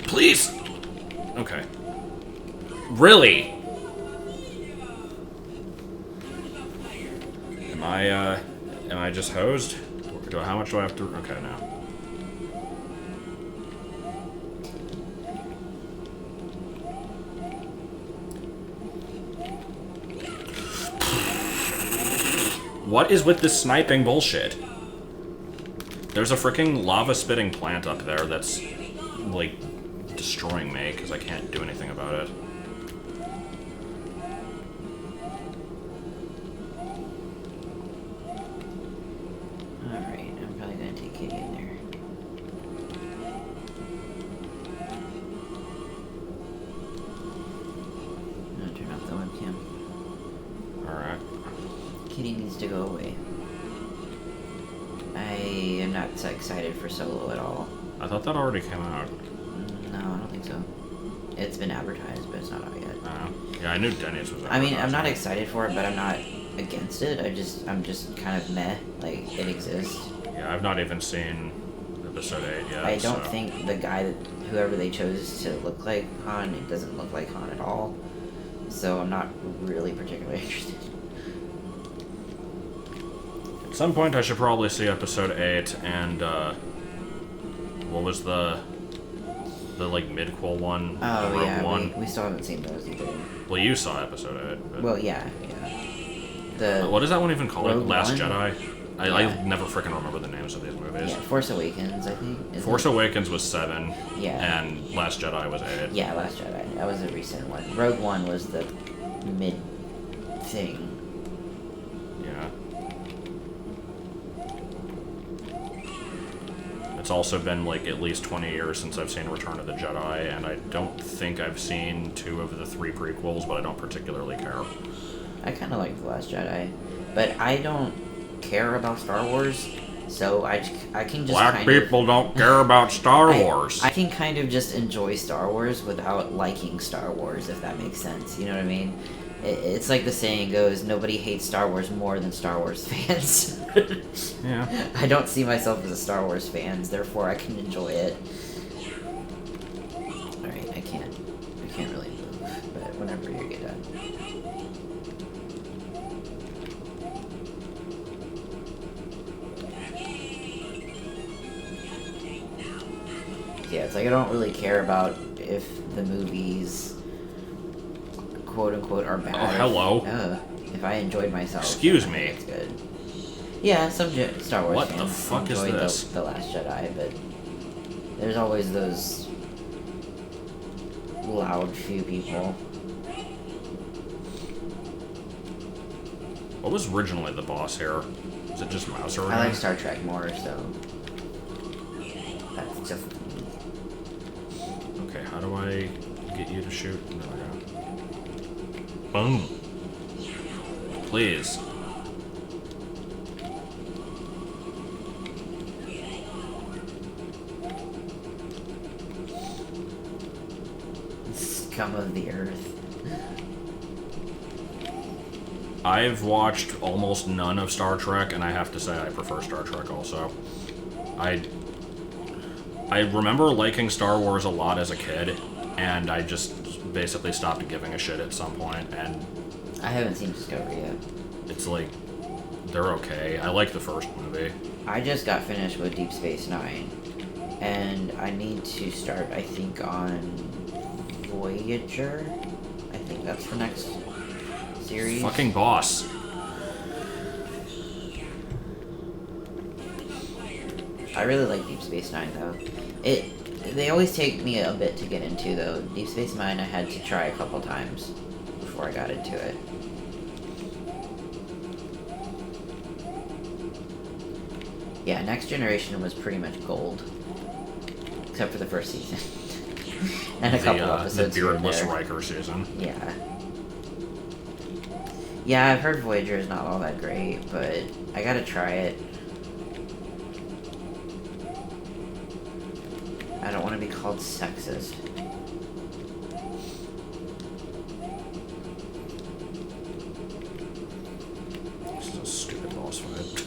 Please! Okay. Really? Am I just hosed? How much do I have to... Okay, now. What is with this sniping bullshit? There's a freaking lava-spitting plant up there that's, like, destroying me because I can't do anything about it. Alright, I'm probably gonna take Kitty in there. I'm gonna turn off the webcam. Alright. Kitty needs to go away. I am not so excited for Solo at all. I thought that already came out. No, I don't think so. It's been advertised, but it's not out yet. Yeah, I knew Denny's was out. I mean, I'm not excited for it, but I'm not against it. I'm just kind of meh. Like, it exists. Yeah, I've not even seen episode 8 yet. I don't think the guy that whoever they chose to look like Han, it doesn't look like Han at all. So I'm not really particularly interested. At some point, I should probably see episode 8 and what was the like midquel one? Oh the Rogue yeah, one? we still haven't seen those either. Well, you saw episode 8. But Well, yeah. The what is that one even called? Rogue Last One? Jedi? I never freaking remember the names of these movies. Yeah, Force Awakens, I think. Force Awakens was 7. Yeah. And Last Jedi was 8. Yeah, Last Jedi. That was a recent one. Rogue One was the mid thing. Yeah. It's also been like at least 20 years since I've seen Return of the Jedi, and I don't think I've seen 2 of the 3 prequels, but I don't particularly care. I kind of like The Last Jedi, but I don't care about Star Wars, so I can just Black people don't care about Star Wars. I can kind of just enjoy Star Wars without liking Star Wars, if that makes sense. You know what I mean? It's like the saying goes, nobody hates Star Wars more than Star Wars fans. Yeah. I don't see myself as a Star Wars fan, therefore I can enjoy it. Alright, I can't really move, but whenever you get done. Yeah, it's like I don't really care about if the movies, quote unquote, are bad. Oh, hello. If I enjoyed myself. Excuse me. It's good. Yeah, some Star Wars What fans the fuck is enjoyed this? The Last Jedi, but there's always those loud few people. What was originally the boss here? Is it just Mouser? I like Star Trek more, so that's just. Okay, how do I get you to shoot? No, I don't. Boom. Please. Scum of the earth. I've watched almost none of Star Trek, and I have to say I prefer Star Trek also. I remember liking Star Wars a lot as a kid, and I just basically stopped giving a shit at some point, and I haven't seen Discovery yet. it's like, they're okay. I like the first movie. I just got finished with Deep Space Nine, and I need to start, I think, on Voyager. I think that's the next series. Fucking boss. I really like Deep Space Nine, though. They always take me a bit to get into, though. Deep Space Nine I had to try a couple times before I got into it. Yeah, Next Generation was pretty much gold. Except for the first season. And a couple episodes The here and beardless there. Riker season. Yeah. Yeah, I've heard Voyager is not all that great, but I gotta try it. I don't want to be called sexist. This is a stupid boss fight.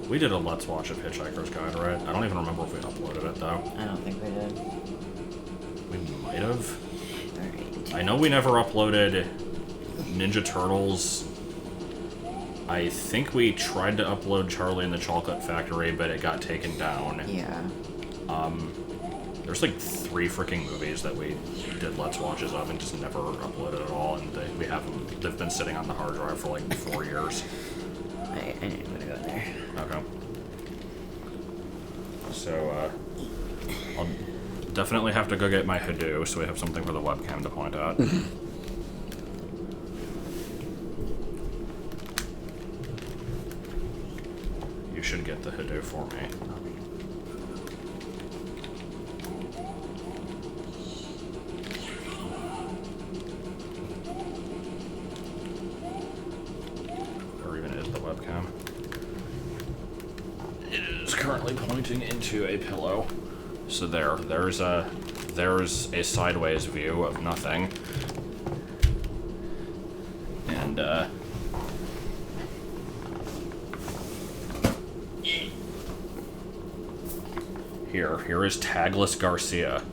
We did a Let's Watch of Hitchhiker's Guide, right? I don't even remember if we uploaded it, though. I don't think we did. We might have. Alright. I know we never uploaded Ninja Turtles. I think we tried to upload Charlie and the Chocolate Factory, but it got taken down. Yeah. There's like 3 freaking movies that we did Let's Watches of and just never uploaded at all, and they've been sitting on the hard drive for like 4 years. I'm gonna go in there. Okay. So, I'll definitely have to go get my Hadoop so we have something for the webcam to point at. You should get the Hadoop for me. Or even is the webcam. It is currently pointing into a pillow. So there's a sideways view of nothing. And here is Tagless Garcia.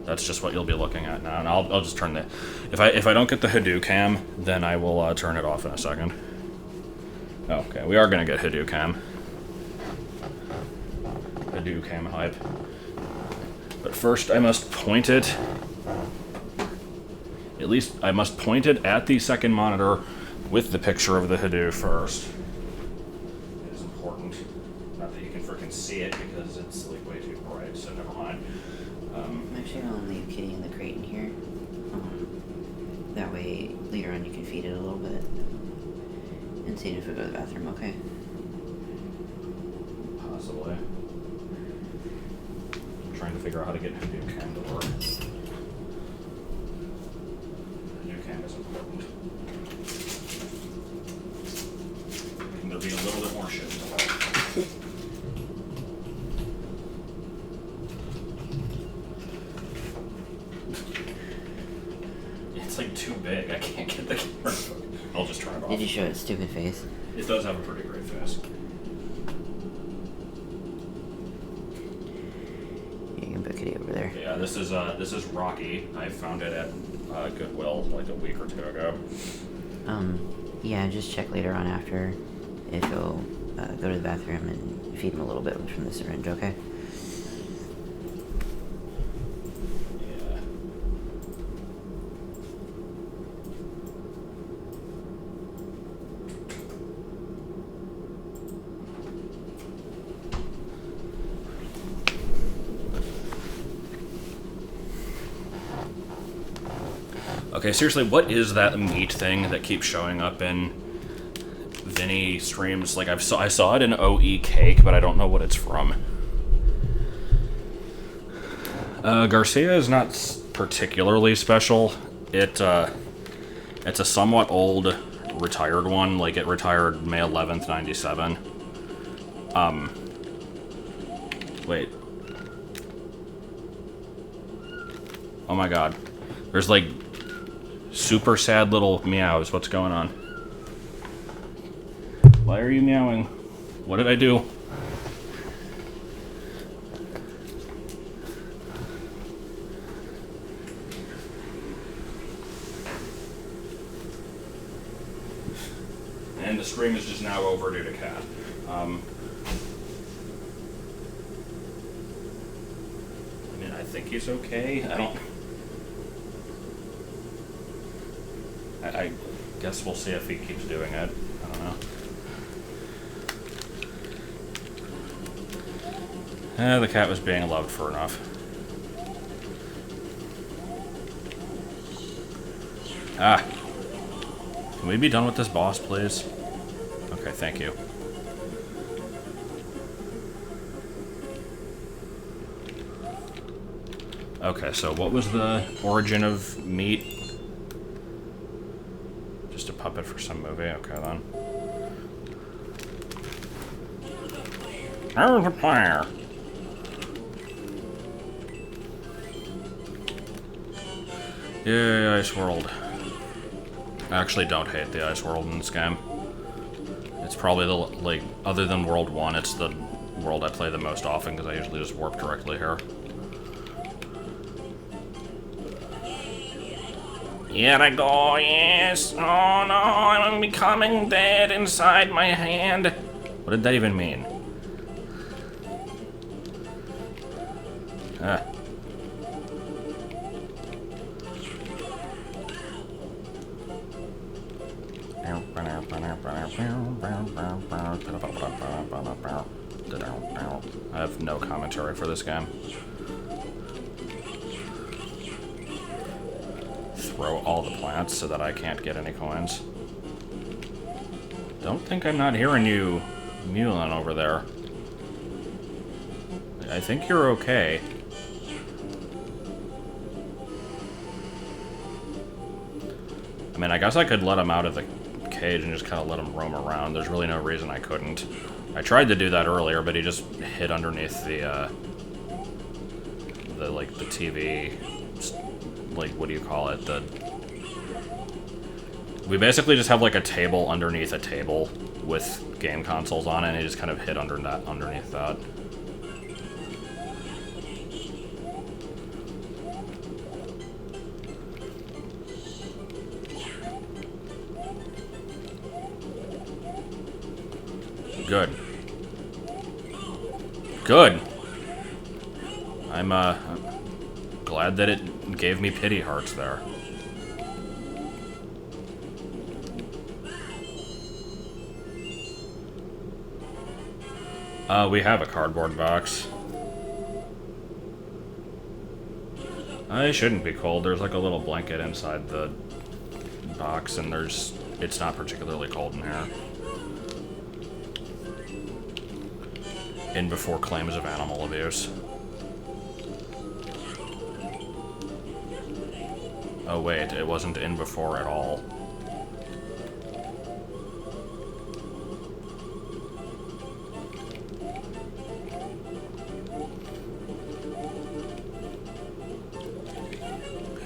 That's just what you'll be looking at now, and I'll just turn the. If I don't get the Hadoop cam, then I will turn it off in a second. Okay, we are gonna get Hadoop cam. Hadoop cam hype. But first I must point it, at least I must point it at the second monitor with the picture of the Hadoop first. It is important. Not that you can frickin' see it because it's like way too bright, so never mind. I'm actually gonna leave Kitty in the crate in here. That way, later on you can feed it a little bit. And see if we go to the bathroom, okay? Possibly. I'm trying to figure out how to get Hadoop Cam to work. Hadoop Cam is important. Can there be a little bit more shit involved? It's like too big. I can't get the camera. I'll just turn it off. Did you show its stupid face? It does have a pretty great face. You can put Kitty over there. Yeah, this is Rocky. I found it at Goodwill like a week or two ago. Yeah, just check later on after if you'll go to the bathroom and feed him a little bit from the syringe, okay? Yeah. Okay, seriously, what is that meat thing that keeps showing up in Vinny streams? Like, I saw it in OE Cake, but I don't know what it's from. Garcia is not particularly special. It's a somewhat old retired one. Like, it retired May 11th, 97. Wait. Oh my god. There's, like, super sad little meows. What's going on? Why are you meowing? What did I do? And the stream is just now over due to Cat. I mean, I think he's okay. I guess we'll see if he keeps doing it. I don't know. The cat was being loved for enough. Can we be done with this boss, please? Okay, thank you. Okay, so what was the origin of meat? Just a puppet for some movie? Okay, then. There's a fire. Yay, Ice World. I actually don't hate the Ice World in this game. It's probably the, like, other than World 1, it's the world I play the most often because I usually just warp directly here. Here I go, yes. Oh no, I'm becoming dead inside my hand. What did that even mean? I have no commentary for this game. Throw all the plants so that I can't get any coins. Don't think I'm not hearing you mewing over there. I think you're okay. I mean, I guess I could let him out of the cage and just kind of let him roam around. There's really no reason I couldn't. I tried to do that earlier, but he just hid underneath the TV, like, what do you call it? We basically just have, like, a table underneath a table with game consoles on it, and he just kind of hid underneath that. Good. Good. glad that it gave me pity hearts there. We have a cardboard box. It shouldn't be cold. There's like a little blanket inside the box, and it's not particularly cold in here. In before claims of animal abuse. Oh wait, it wasn't in before at all.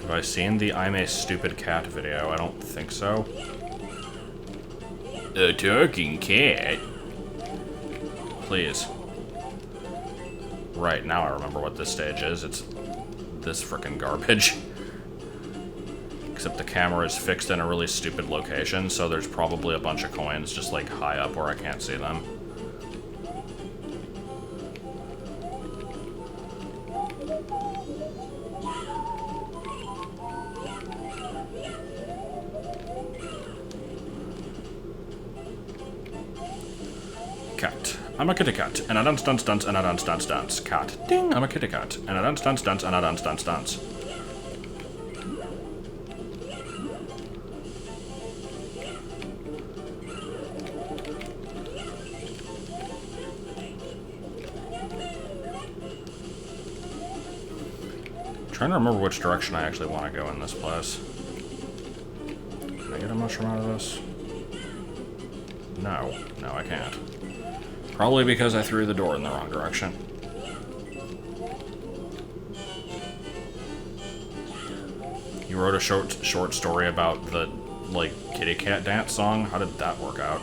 Have I seen the I'm a Stupid Cat video? I don't think so. A talking cat? Please. Right, now I remember what this stage is. It's this frickin' garbage. Except the camera is fixed in a really stupid location, so there's probably a bunch of coins just like high up where I can't see them. Cat. I'm a kitty cat, and I dance, dance, dance, and I dance, dance, dance. Cat. Ding, I'm a kitty cat, and I dance, dance, dance, and I dance, dance, dance. Trying to remember which direction I actually want to go in this place. Can I get a mushroom out of this? No. No, I can't. Probably because I threw the door in the wrong direction. You wrote a short story about the, like, kitty cat dance song? How did that work out?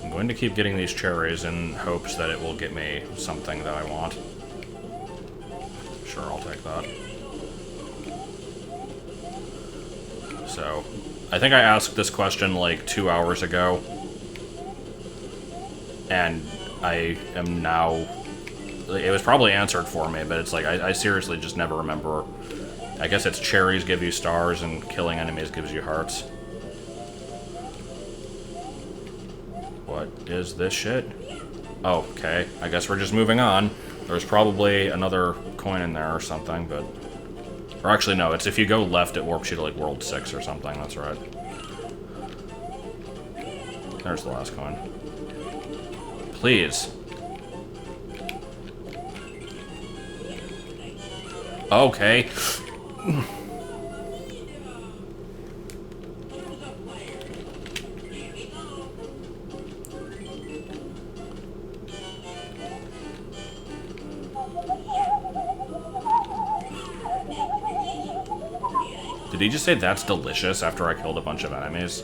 I'm going to keep getting these cherries in hopes that it will get me something that I want. Sure, I'll take that. So, I think I asked this question like 2 hours ago, and I am now... It was probably answered for me, but it's like, I seriously just never remember. I guess it's cherries give you stars, and killing enemies gives you hearts. What is this shit? Oh, okay. I guess we're just moving on. There's probably another coin in there or something, but... Or actually, no, it's if you go left, it warps you to, like, World 6 or something. That's right. There's the last coin. Please. Okay. Did he just say that's delicious after I killed a bunch of enemies?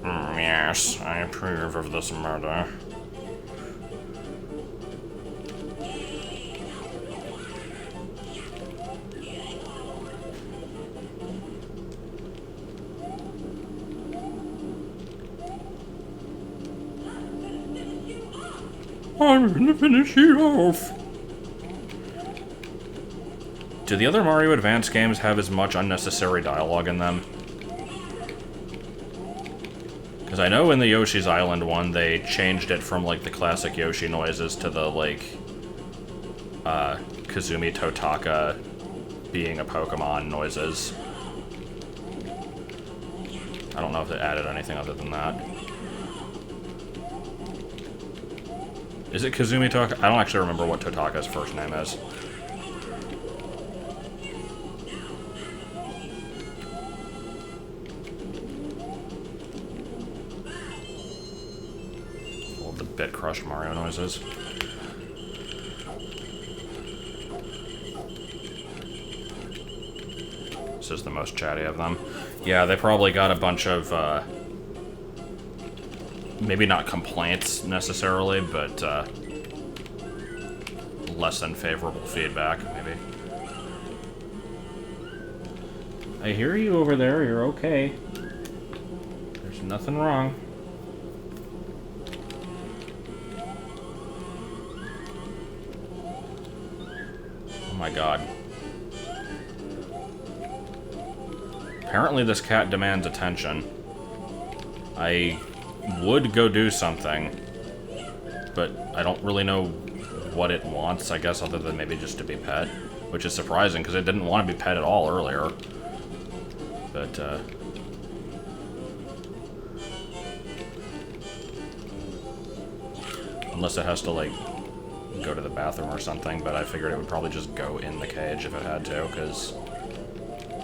Yes, I approve of this murder. I'm gonna finish you off. Do the other Mario Advance games have as much unnecessary dialogue in them? Because I know in the Yoshi's Island one, they changed it from, like, the classic Yoshi noises to the, like, Kazumi Totaka being a Pokemon noises. I don't know if they added anything other than that. Is it Kazumi Totaka? I don't actually remember what Totaka's first name is. All the bit crushed Mario noises. This is the most chatty of them. Yeah, they probably got a bunch of, maybe not complaints necessarily, but less than favorable feedback, maybe. I hear you over there, you're okay. There's nothing wrong. Oh my god. Apparently this cat demands attention. I would go do something, but I don't really know what it wants, I guess, other than maybe just to be pet, which is surprising, because it didn't want to be pet at all earlier. But, unless it has to, like, go to the bathroom or something, but I figured it would probably just go in the cage if it had to, because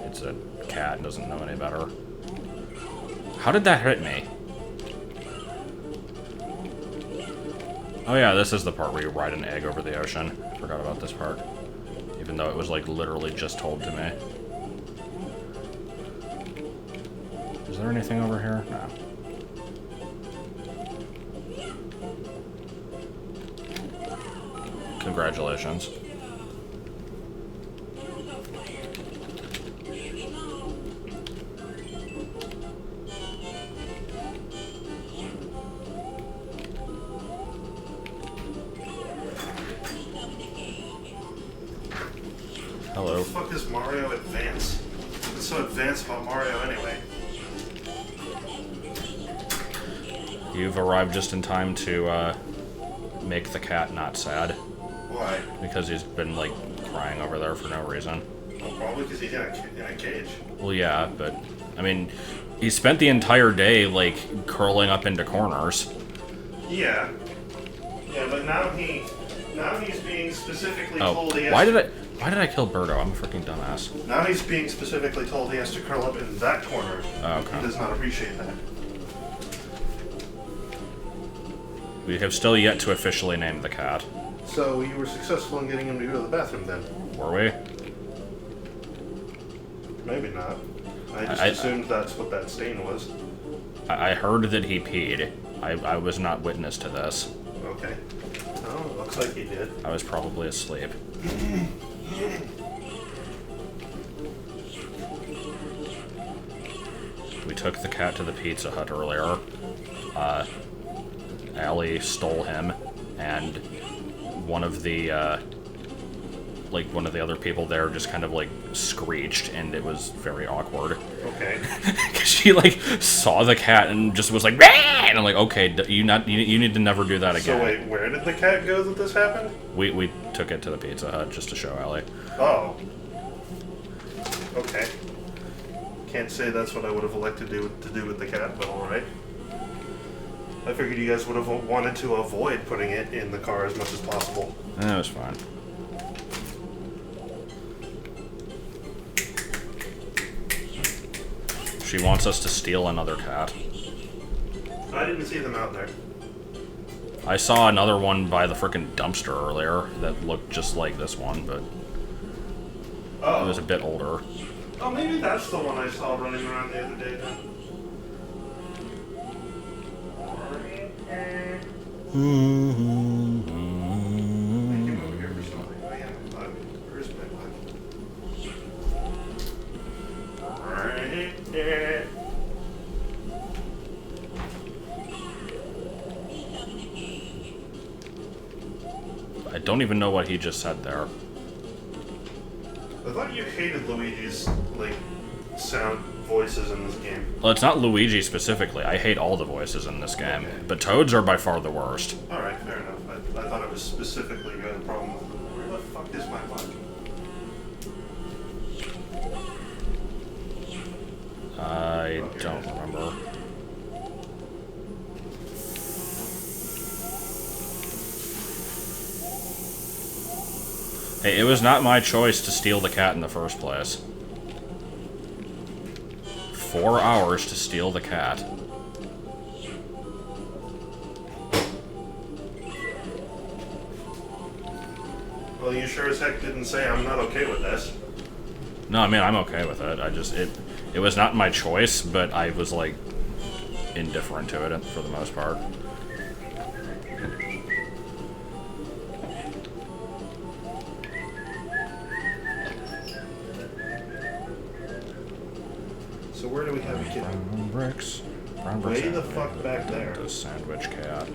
it's a cat and doesn't know any better. How did that hit me? Oh yeah, this is the part where you ride an egg over the ocean. Forgot about this part. Even though it was, like, literally just told to me. Is there anything over here? No. Congratulations. Hello. What the fuck is Mario Advance? What's so advanced about Mario anyway? You've arrived just in time to, make the cat not sad. Why? Because he's been, like, crying over there for no reason. Well, probably because he's in a cage. Well, yeah, but, I mean, he spent the entire day, like, curling up into corners. Yeah. Yeah, but now he's being specifically told he has why did I kill Birdo? I'm a freaking dumbass. Now he's being specifically told he has to curl up in that corner. Oh, okay. He does not appreciate that. We have still yet to officially name the cat. So you were successful in getting him to go to the bathroom then? Were we? Maybe not. I just assumed that's what that stain was. I heard that he peed. I was not witness to this. Okay. Oh, looks like he did. I was probably asleep. We took the cat to the Pizza Hut earlier. Allie stole him, and one of the other people there just kind of, like, screeched, and it was very awkward. Okay. Because she, like, saw the cat and just was like, "Rah!" And I'm like, okay, you need to never do that again. So wait, where did the cat go that this happened? We took it to the Pizza Hut just to show Allie. Oh. Okay. Can't say that's what I would have elected to do with the cat, but alright. I figured you guys would have wanted to avoid putting it in the car as much as possible. That was fine. She wants us to steal another cat. I didn't see them out there. I saw another one by the frickin' dumpster earlier that looked just like this one, but it was a bit older. Oh, maybe that's the one I saw running around the other day then. Make him over here for something. Oh yeah, my bug. Where's my bug? Right there. I don't even know what he just said there. I thought you hated Luigi's, like, sound voices in this game. Well, it's not Luigi specifically. I hate all the voices in this game, Okay. but Toad's are by far the worst. Alright, fair enough. I thought it was specifically you had a problem with them. Where the fuck is my bug? I don't remember. Hey, it was not my choice to steal the cat in the first place. 4 hours to steal the cat. Well, you sure as heck didn't say I'm not okay with this. No, I mean, I'm okay with it. It was not my choice, but I was, like, indifferent to it for the most part. So where do we have a kitten? Brown bricks. Brown Way bricks. the fuck back there. The sandwich cat.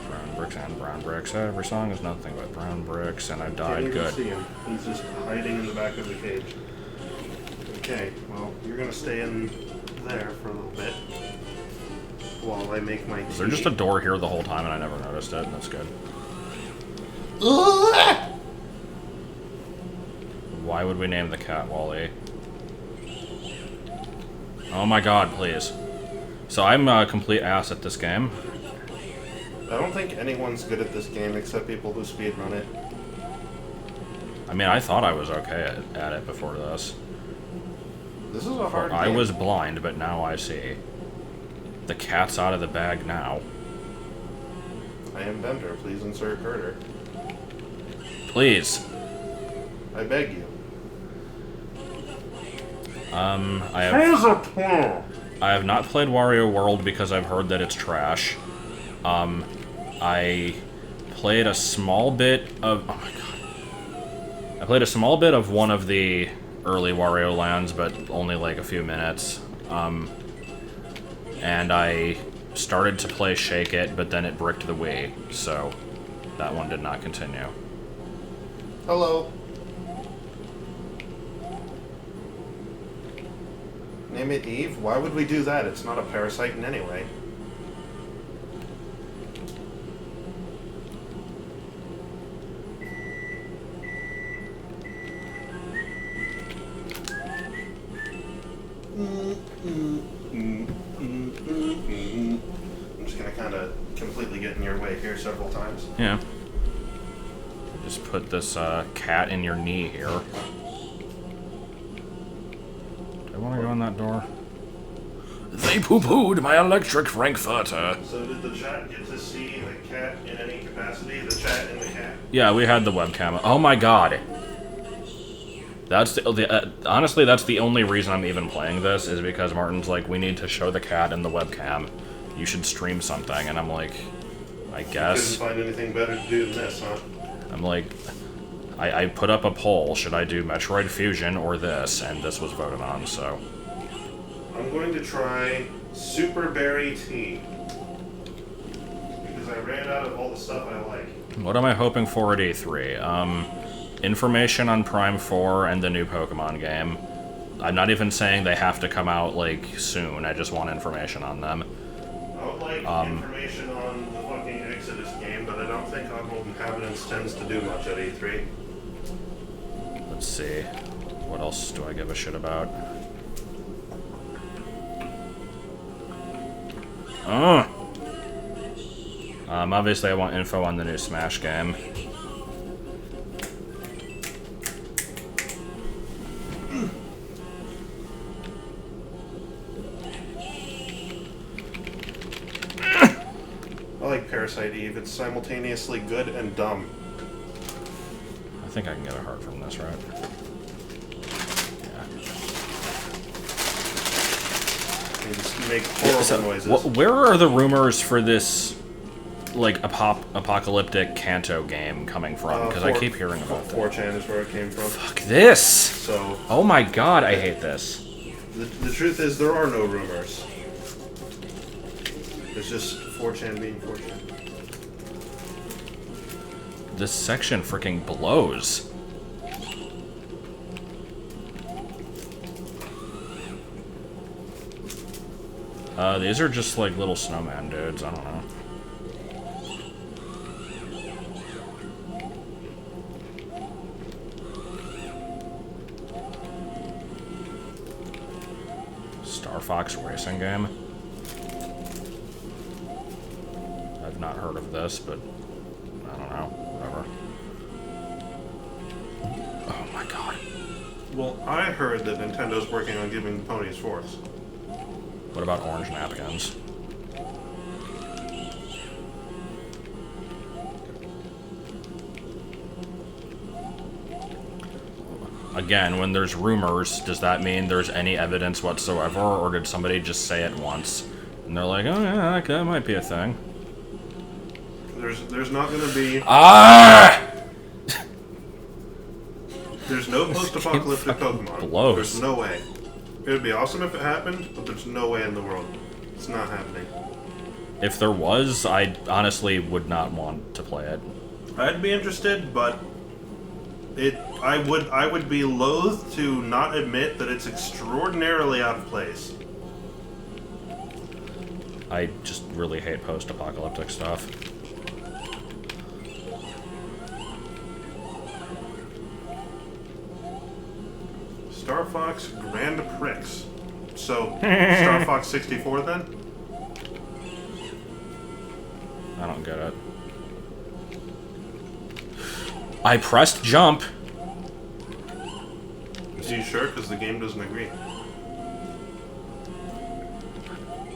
Brown bricks and brown bricks. Every song is nothing but brown bricks, and I Can't died even good. see him. He's just hiding in the back of the cage. Okay, well, you're gonna stay in there for a little bit while I make my tea. Is there just a door here the whole time and I never noticed it? That's good. Why would we name the cat Wally? Oh my god, please. So I'm a complete ass at this game. I don't think anyone's good at this game except people who speedrun it. I mean, I thought I was okay at it before this. This is a hard game. I was blind, but now I see. The cat's out of the bag now. I am Bender. Please insert Carter. Please. I beg you. I I have not played Wario World because I've heard that it's trash. I played a small bit of... Oh my god. I played a small bit of one of the early Wario lands, but only like a few minutes. And I started to play Shake It, but then it bricked the Wii, so that one did not continue. Hello. Name it Eve? Why would we do that? It's not a parasite in any way. I'm just gonna kind of completely get in your way here several times. Yeah. Just put this cat in your knee here. Do I want to go in that door? They poo-pooed my electric frankfurter. So did the chat get to see the cat in any capacity? The chat and the cat? Yeah, we had the webcam. Oh my god. That's honestly, that's the only reason I'm even playing this, is because Martin's like, we need to show the cat in the webcam. You should stream something, and I'm like, I guess. Couldn't find anything better to do than this, huh? I'm like, I put up a poll, should I do Metroid Fusion or this, and this was voted on, so. I'm going to try Super Berry Tea. Because I ran out of all the stuff I like. What am I hoping for at E3? Information on Prime 4 and the new Pokemon game. I'm not even saying they have to come out, like, soon, I just want information on them. I would like information on the fucking Exodus game, but I don't think Oddworld Inhabitants tends to do much at E3. Let's see. What else do I give a shit about? Obviously I want info on the new Smash game. I like Parasite Eve. It's simultaneously good and dumb. I think I can get a heart from this, right? Yeah. They just make horrible noises. Where are the rumors for this, like, apocalyptic Kanto game coming from? Because I keep hearing about that. 4chan is where it came from. Fuck this! So, Oh my god, I hate this. the truth is, there are no rumors. It's just 4chan being 4chan. This section freaking blows. These are just like little snowman dudes, I don't know. Star Fox racing game? I've not heard of this, but I don't know, whatever. Oh my god. Well, I heard that Nintendo's working on giving ponies fourths. What about orange napkins? Again, when there's rumors, does that mean there's any evidence whatsoever, or did somebody just say it once? And they're like, oh yeah, that might be a thing. There's not gonna be... Ah! There's no post-apocalyptic Pokemon. blows. There's no way. It would be awesome if it happened, but there's no way in the world. It's not happening. If there was, I honestly would not want to play it. I'd be interested, but I would be loath to not admit that it's extraordinarily out of place. I just really hate post-apocalyptic stuff. Star Fox Grand Prix. So, Star Fox 64 then? I don't get it. I pressed jump. Are you sure? Because the game doesn't agree.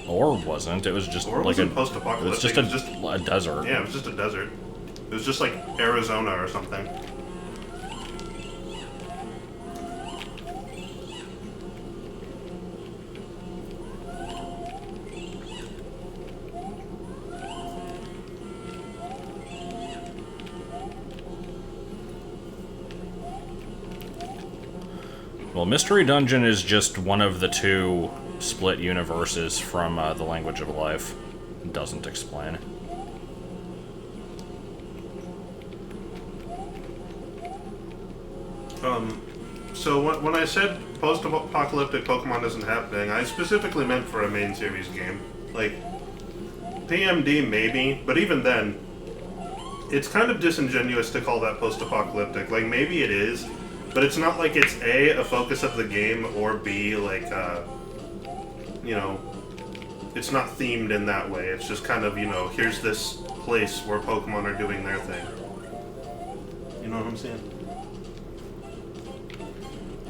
Or wasn't. It was just Or it like wasn't post-apocalyptic. It was just a desert. Yeah, it was just a desert. It was just like Arizona or something. Well, Mystery Dungeon is just one of the two split universes from The Language of Life. It doesn't explain. So when I said post-apocalyptic Pokemon isn't happening, I specifically meant for a main series game. Like, PMD maybe, but even then, it's kind of disingenuous to call that post-apocalyptic. Like, maybe it is, but it's not like it's A, a focus of the game, or B, like, you know, it's not themed in that way. It's just kind of, you know, here's this place where Pokemon are doing their thing. You know what I'm saying?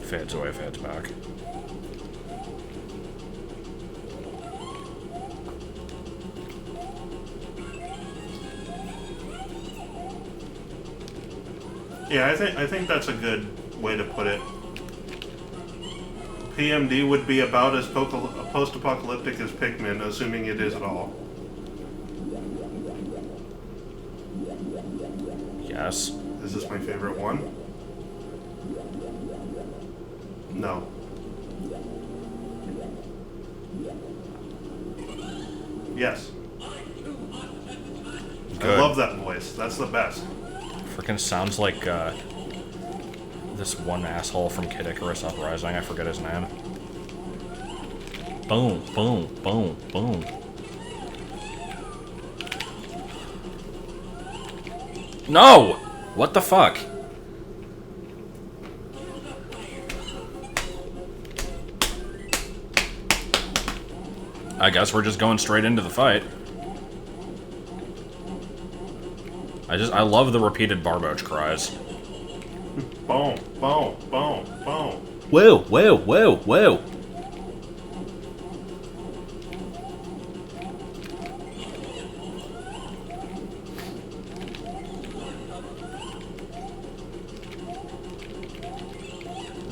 Fades away, fades back. Yeah, I think that's a good way to put it. PMD would be about as post-apocalyptic as Pikmin, assuming it is at all. Yes. Is this my favorite one? No. Yes. Good. I love that voice. That's the best. Freaking sounds like this one asshole from Kid Icarus Uprising. I forget his name. Boom, boom, boom, boom. No! What the fuck? I guess we're just going straight into the fight. I love the repeated Barboach cries. Boom, boom, boom, boom. Whoa, whoa, whoa, whoa.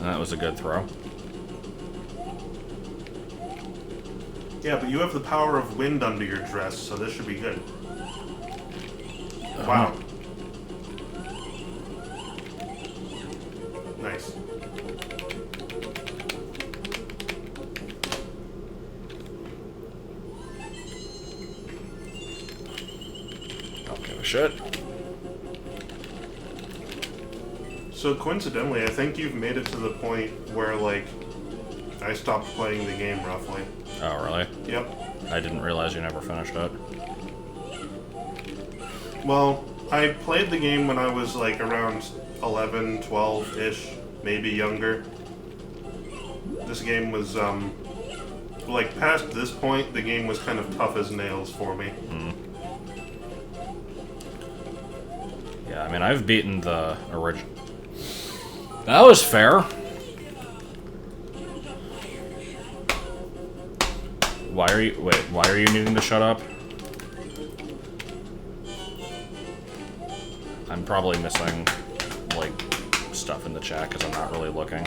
That was a good throw. Yeah, but you have the power of wind under your dress, so this should be good. Wow. Nice. Don't give a shit. So coincidentally, I think you've made it to the point where, like, I stopped playing the game roughly. Oh, really? Yep. I didn't realize you never finished it. Well, I played the game when I was, like, around 11, 12-ish, maybe younger. This game was, like, past this point, the game was kind of tough as nails for me. Mm. Yeah, I mean, I've beaten the original. That was fair. Why are you needing to shut up? I'm probably missing, like, stuff in the chat because I'm not really looking.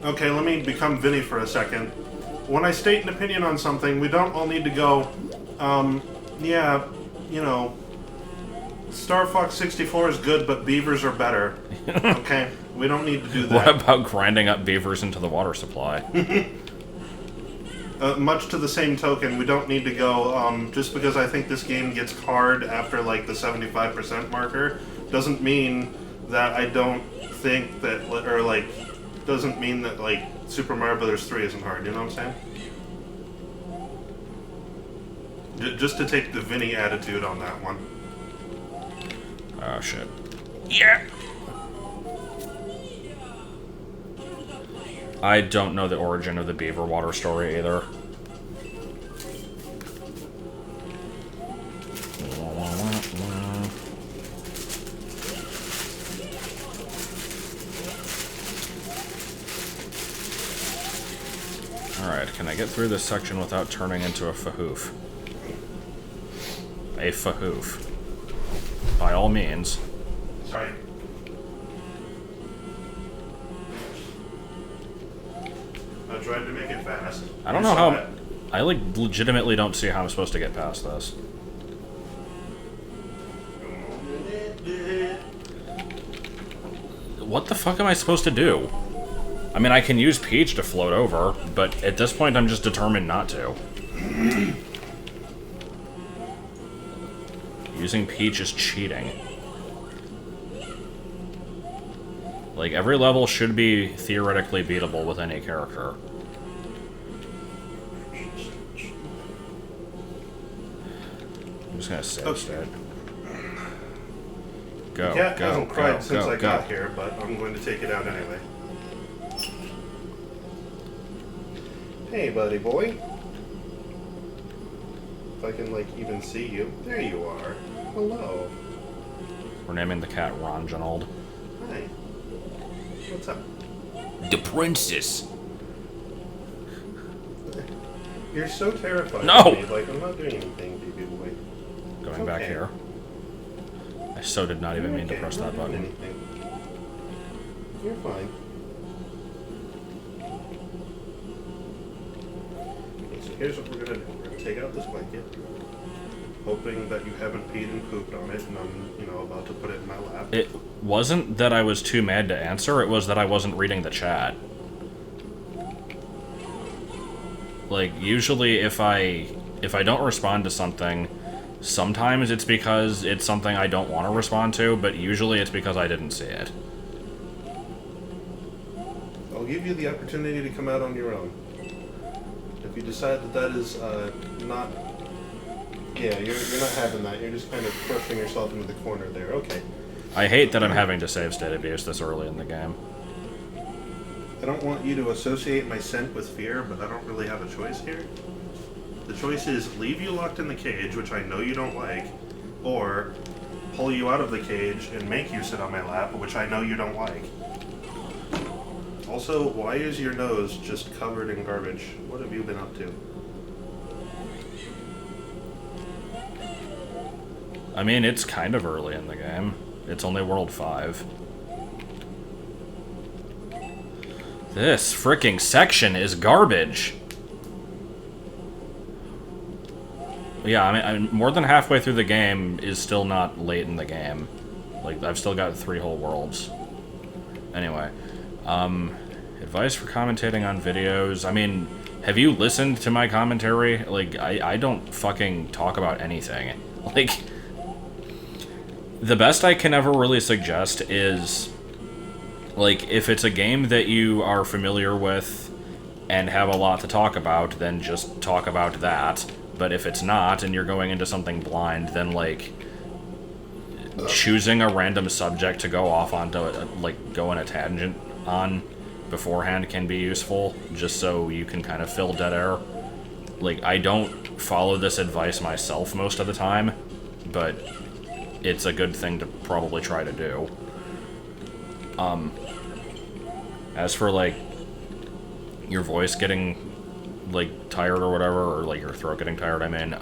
Okay, let me become Vinny for a second. When I state an opinion on something, we don't all need to go, yeah, you know, Star Fox 64 is good, but beavers are better. Okay? We don't need to do that. What about grinding up beavers into the water supply? Much to the same token, we don't need to go, just because I think this game gets hard after, like, the 75% marker, doesn't mean that I don't think that, or, like, doesn't mean that, like, Super Mario Bros. 3 isn't hard, you know what I'm saying? Just to take the Vinny attitude on that one. Oh, shit. Yeah! I don't know the origin of the beaver water story either. Alright, can I get through this section without turning into a fahoof? A fahoof. By all means. Sorry. I tried to make it fast. I don't know how... I, like, legitimately don't see how I'm supposed to get past this. What the fuck am I supposed to do? I mean, I can use Peach to float over, but at this point I'm just determined not to. Using Peach is cheating. Like, every level should be theoretically beatable with any character. I'm just gonna save state. Go, The cat go, hasn't go, cried since go, I go. got here, but I'm going to take it out anyway. Hey, buddy boy. If I can, like, even see you. There you are. Hello. We're naming the cat Ronginald. Hi. What's up? The princess. You're so terrified No! of me. Like, I'm not doing anything, baby boy. Going back here. I so did not even mean to Okay, press I'm that not doing button. anything. You're fine. Okay, so here's what we're gonna do. We're gonna take out this blanket, hoping that you haven't peed and pooped on it, and I'm, you know, about to put it in my lap. It wasn't that I was too mad to answer, it was that I wasn't reading the chat. Like, usually if I don't respond to something, sometimes it's because it's something I don't want to respond to, but usually it's because I didn't see it. I'll give you the opportunity to come out on your own. If you decide that that is not... Yeah, you're not having that. You're just kind of crushing yourself into the corner there. Okay. I hate that I'm having to save state abuse this early in the game. I don't want you to associate my scent with fear, but I don't really have a choice here. The choice is leave you locked in the cage, which I know you don't like, or pull you out of the cage and make you sit on my lap, which I know you don't like. Also, why is your nose just covered in garbage? What have you been up to? I mean, it's kind of early in the game. It's only World 5. This fricking section is garbage! Yeah, I mean, more than halfway through the game is still not late in the game. Like, I've still got 3 whole worlds. Anyway, advice for commentating on videos. I mean, have you listened to my commentary? Like, I don't fucking talk about anything. Like, the best I can ever really suggest is, like, if it's a game that you are familiar with and have a lot to talk about, then just talk about that. But if it's not, and you're going into something blind, then, like, choosing a random subject to go off onto, like, go on a tangent on beforehand can be useful, just so you can kind of fill dead air. Like, I don't follow this advice myself most of the time, but it's a good thing to probably try to do. As for, like, your voice getting, like, tired or whatever, or, like, your throat getting tired, I mean,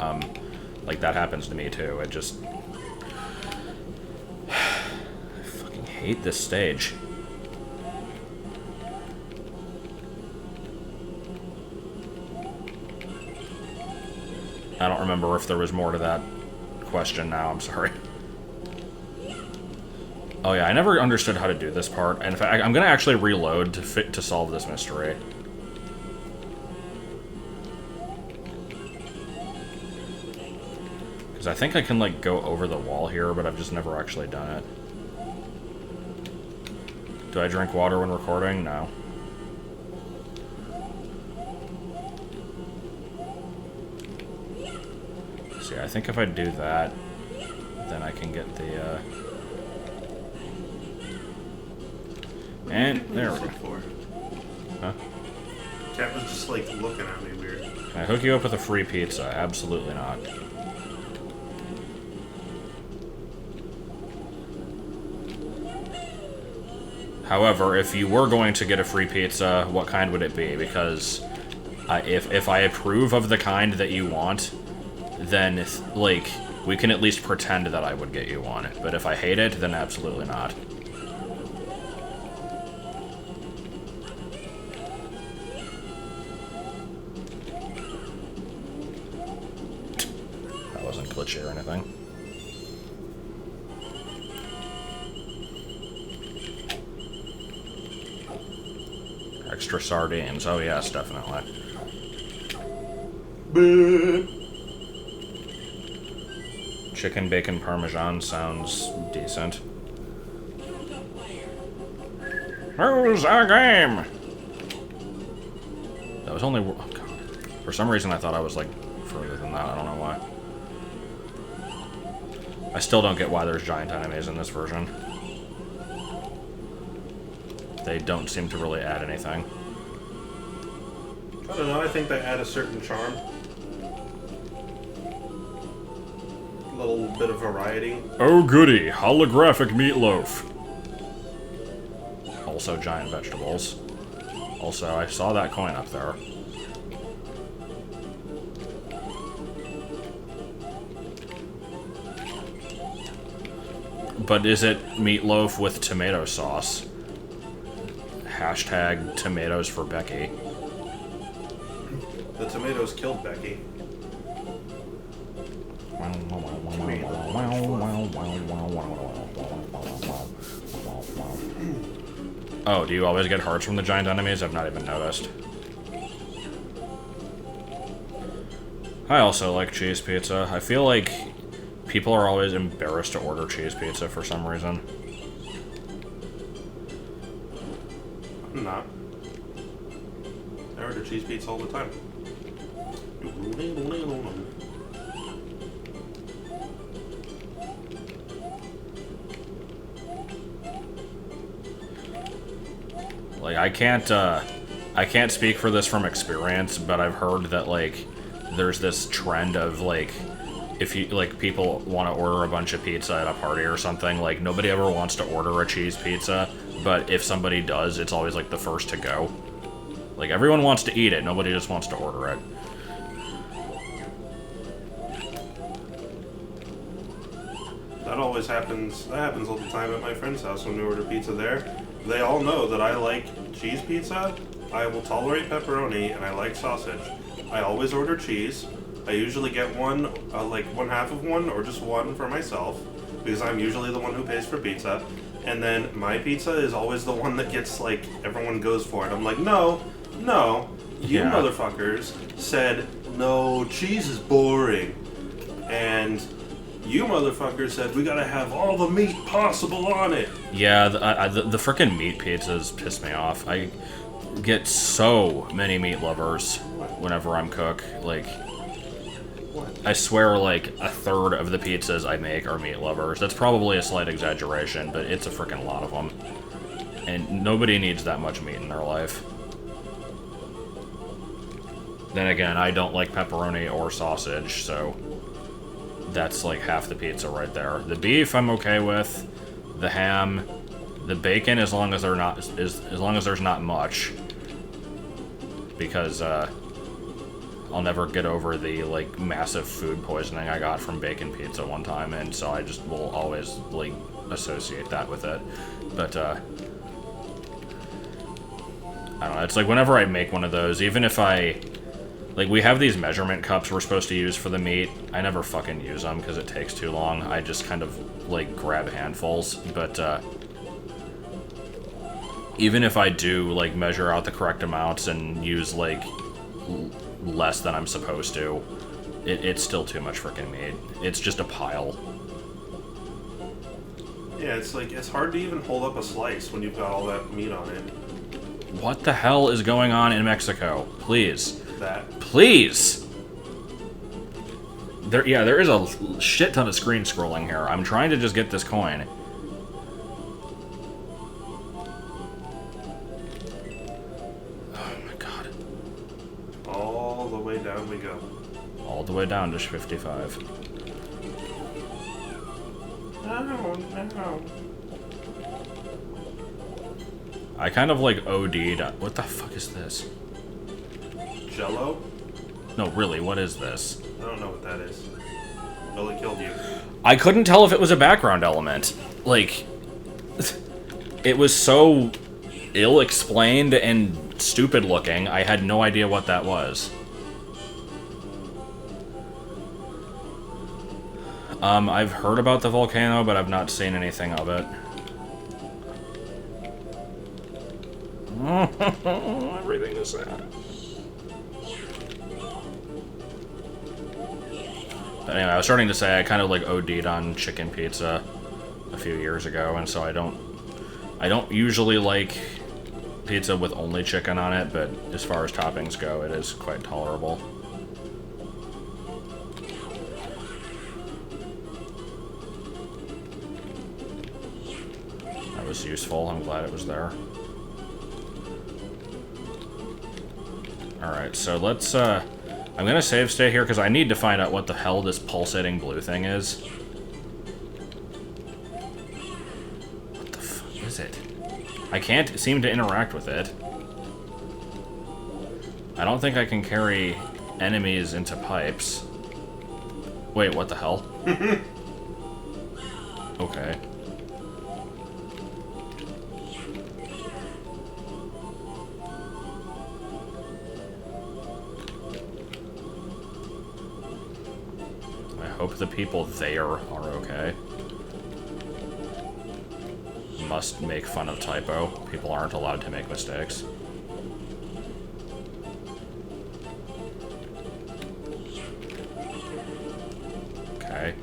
like, that happens to me, too. It just... I fucking hate this stage. I don't remember if there was more to that question now, I'm sorry. Oh yeah, I never understood how to do this part, and in fact, I'm gonna actually reload to solve this mystery. Because I think I can, like, go over the wall here, but I've just never actually done it. Do I drink water when recording? No. See, I think if I do that, then I can get the, and there we go. Huh? Cat was just, like, looking at me weird. Can I hook you up with a free pizza? Absolutely not. However, if you were going to get a free pizza, what kind would it be? Because if I approve of the kind that you want, then, like, we can at least pretend that I would get you one. But if I hate it, then absolutely not. That wasn't glitchy or anything. Extra sardines. Oh yes, definitely. Chicken bacon parmesan sounds decent. Who's our game? That was only... Oh god. For some reason I thought I was, like, further than that. I don't know why. I still don't get why there's giant enemies in this version. They don't seem to really add anything. I don't know, I think they add a certain charm. A little bit of variety. Oh goody, holographic meatloaf. Also giant vegetables. Also, I saw that coin up there. But is it meatloaf with tomato sauce? Hashtag tomatoes for Becky. The tomatoes killed Becky. Oh, do you always get hearts from the giant enemies? I've not even noticed. I also like cheese pizza. I feel like people are always embarrassed to order cheese pizza for some reason. I'm not. I order cheese pizza all the time. Like, I can't speak for this from experience, but I've heard that, like, there's this trend of, like, if you, like, people want to order a bunch of pizza at a party or something, like, nobody ever wants to order a cheese pizza, but if somebody does, it's always, like, the first to go. Like, everyone wants to eat it, nobody just wants to order it. That always happens. That happens all the time at my friend's house when we order pizza there. They all know that I like cheese pizza, I will tolerate pepperoni, and I like sausage. I always order cheese. I usually get one, like one half of one, or just one for myself, because I'm usually the one who pays for pizza. And then my pizza is always the one that gets, like, everyone goes for it. I'm like, no, you motherfuckers said, no, cheese is boring. And you motherfuckers said, we gotta have all the meat possible on it. Yeah, the frickin' meat pizzas piss me off. I get so many meat lovers whenever I'm cook. Like, I swear, like, a third of the pizzas I make are meat lovers. That's probably a slight exaggeration, but it's a frickin' lot of them. And nobody needs that much meat in their life. Then again, I don't like pepperoni or sausage, so that's like half the pizza right there. The beef I'm okay with, the ham, the bacon as long as there's not much, because I'll never get over the, like, massive food poisoning I got from bacon pizza one time, and so I just will always, like, associate that with it. But I don't know, it's like whenever I make one of those, even if I Like, we have these measurement cups we're supposed to use for the meat. I never fucking use them because it takes too long. I just kind of, like, grab handfuls. But, even if I do, like, measure out the correct amounts and use, like, less than I'm supposed to, it's still too much freaking meat. It's just a pile. Yeah, it's like, it's hard to even hold up a slice when you've got all that meat on it. What the hell is going on in Mexico? Please. That. Please! There is a shit ton of screen scrolling here. I'm trying to just get this coin. Oh my god. All the way down we go. All the way down to 55. No. I kind of like OD'd. What the fuck is this? Jello? No, really, what is this? I don't know what that is. Well, it killed you. I couldn't tell if it was a background element. Like, it was so ill-explained and stupid looking, I had no idea what that was. I've heard about the volcano, but I've not seen anything of it. Everything is sad. But anyway, I was starting to say I kind of like OD'd on chicken pizza a few years ago, and so I don't usually like pizza with only chicken on it, but as far as toppings go, it is quite tolerable. That was useful. I'm glad it was there. Alright, so let's, I'm gonna save stay here because I need to find out what the hell this pulsating blue thing is. What the fuck is it? I can't seem to interact with it. I don't think I can carry enemies into pipes. Wait, what the hell? Okay. I hope the people there are okay. Must make fun of typo. People aren't allowed to make mistakes. Okay.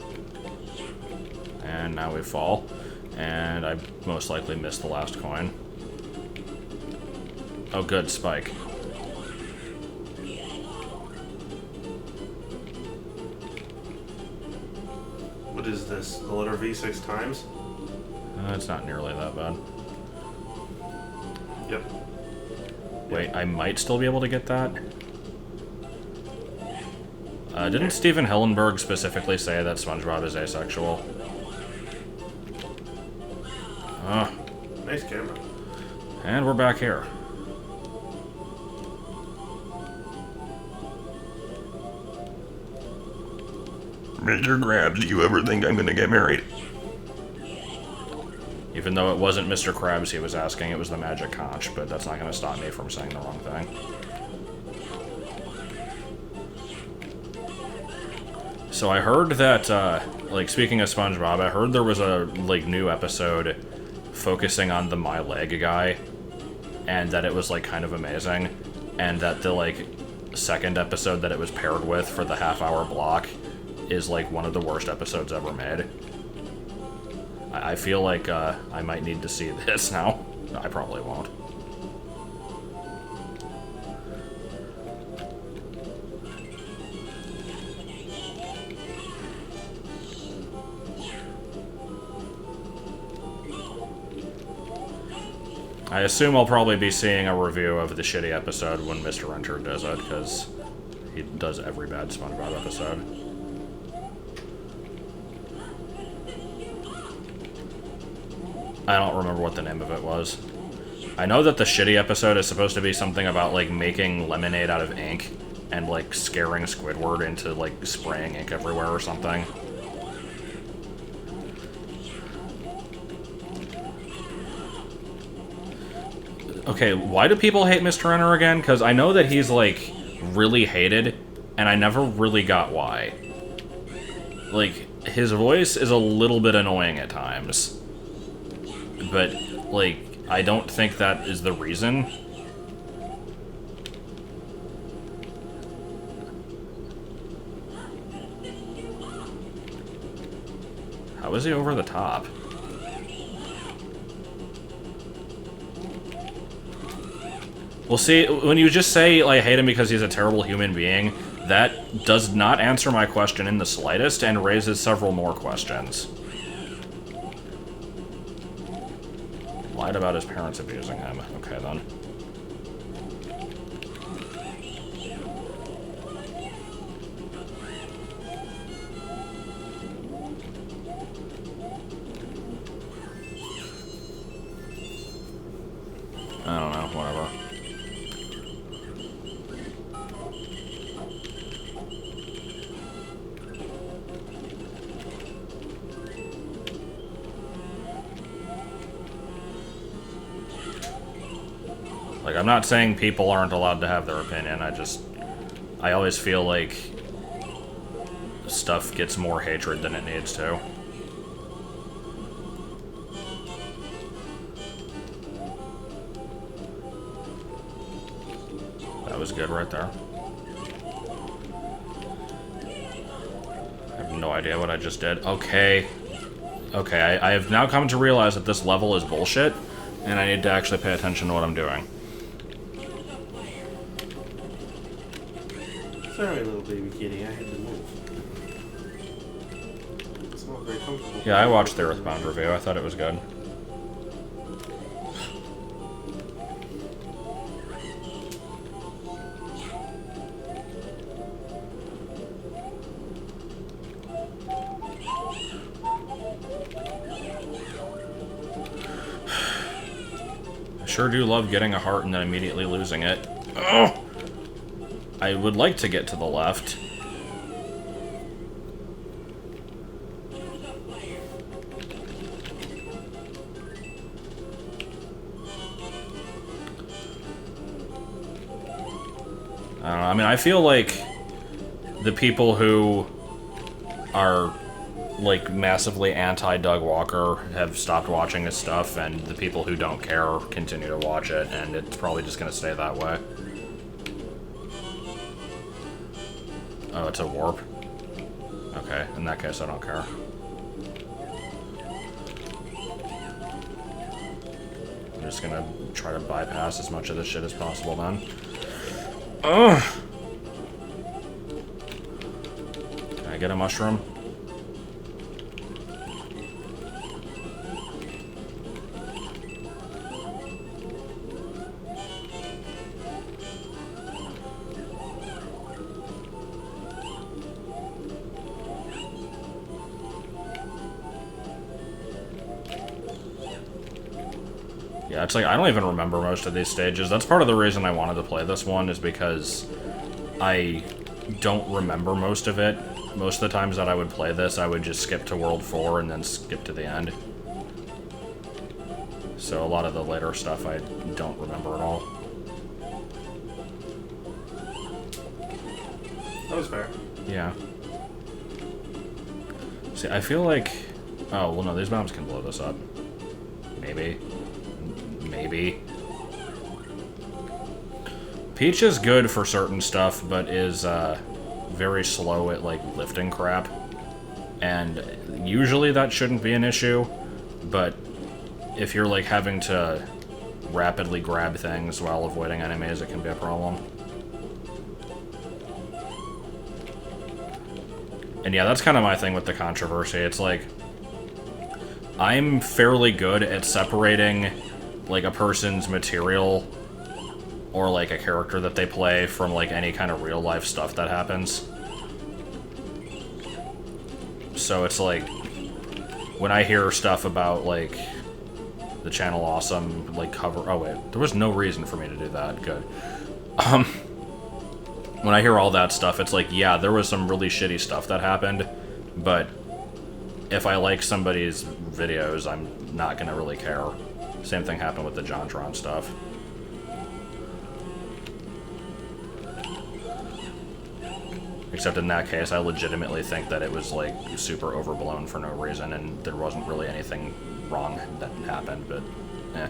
And now we fall. And I most likely missed the last coin. Oh good, spike. What is this? The letter V 6 times? It's not nearly that bad. Yep. Wait, I might still be able to get that? Didn't Steven Hillenburg specifically say that SpongeBob is asexual? Nice camera. And we're back here. Mr. Krabs, do you ever think I'm gonna get married? Even though it wasn't Mr. Krabs he was asking, it was the magic conch, but that's not going to stop me from saying the wrong thing. So I heard that, like, speaking of SpongeBob, I heard there was a, like, new episode focusing on the My Leg guy, and that it was, like, kind of amazing, and that the, like, second episode that it was paired with for the half-hour block is, like, one of the worst episodes ever made. I feel like I might need to see this now. I probably won't. I assume I'll probably be seeing a review of the shitty episode when Mr. Renter does it, because he does every bad SpongeBob episode. I don't remember what the name of it was. I know that the shitty episode is supposed to be something about, like, making lemonade out of ink and, like, scaring Squidward into, like, spraying ink everywhere or something. Okay, why do people hate Mr. Renner again? Because I know that he's, like, really hated, and I never really got why. Like, his voice is a little bit annoying at times. But, like, I don't think that is the reason. How is he over the top? Well, see, when you just say, like, I hate him because he's a terrible human being, that does not answer my question in the slightest and raises several more questions. Lied about his parents abusing him. Okay, then. I don't know, whatever. Like, I'm not saying people aren't allowed to have their opinion, I always feel like stuff gets more hatred than it needs to. That was good right there. I have no idea what I just did. Okay. Okay, I have now come to realize that this level is bullshit, and I need to actually pay attention to what I'm doing. Sorry, little baby kitty, I had to move. It's not very comfortable. Yeah, I watched the Earthbound review. I thought it was good. I sure do love getting a heart and then immediately losing it. Ugh! I would like to get to the left. I don't know, I mean, I feel like the people who are, like, massively anti-Doug Walker have stopped watching his stuff, and the people who don't care continue to watch it, and it's probably just gonna stay that way. Oh, it's a warp? Okay, in that case, I don't care. I'm just gonna try to bypass as much of this shit as possible then. Ugh! Can I get a mushroom? Yeah, it's like, I don't even remember most of these stages. That's part of the reason I wanted to play this one, is because I don't remember most of it. Most of the times that I would play this, I would just skip to World 4 and then skip to the end. So a lot of the later stuff I don't remember at all. That was fair. Yeah. See, I feel like... Oh, well no, these bombs can blow this up. Maybe. Maybe. Peach is good for certain stuff, but is very slow at, like, lifting crap. And usually that shouldn't be an issue, but if you're, like, having to rapidly grab things while avoiding enemies, it can be a problem. And yeah, that's kind of my thing with the controversy. It's like, I'm fairly good at separating, like, a person's material or, like, a character that they play from, like, any kind of real-life stuff that happens. So it's like, when I hear stuff about, like, the Channel Awesome, like, cover... Oh, wait. There was no reason for me to do that. Good. When I hear all that stuff, it's like, yeah, there was some really shitty stuff that happened, but if I like somebody's videos, I'm not gonna really care. Same thing happened with the JonTron stuff. Except in that case, I legitimately think that it was, like, super overblown for no reason, and there wasn't really anything wrong that happened, but, eh.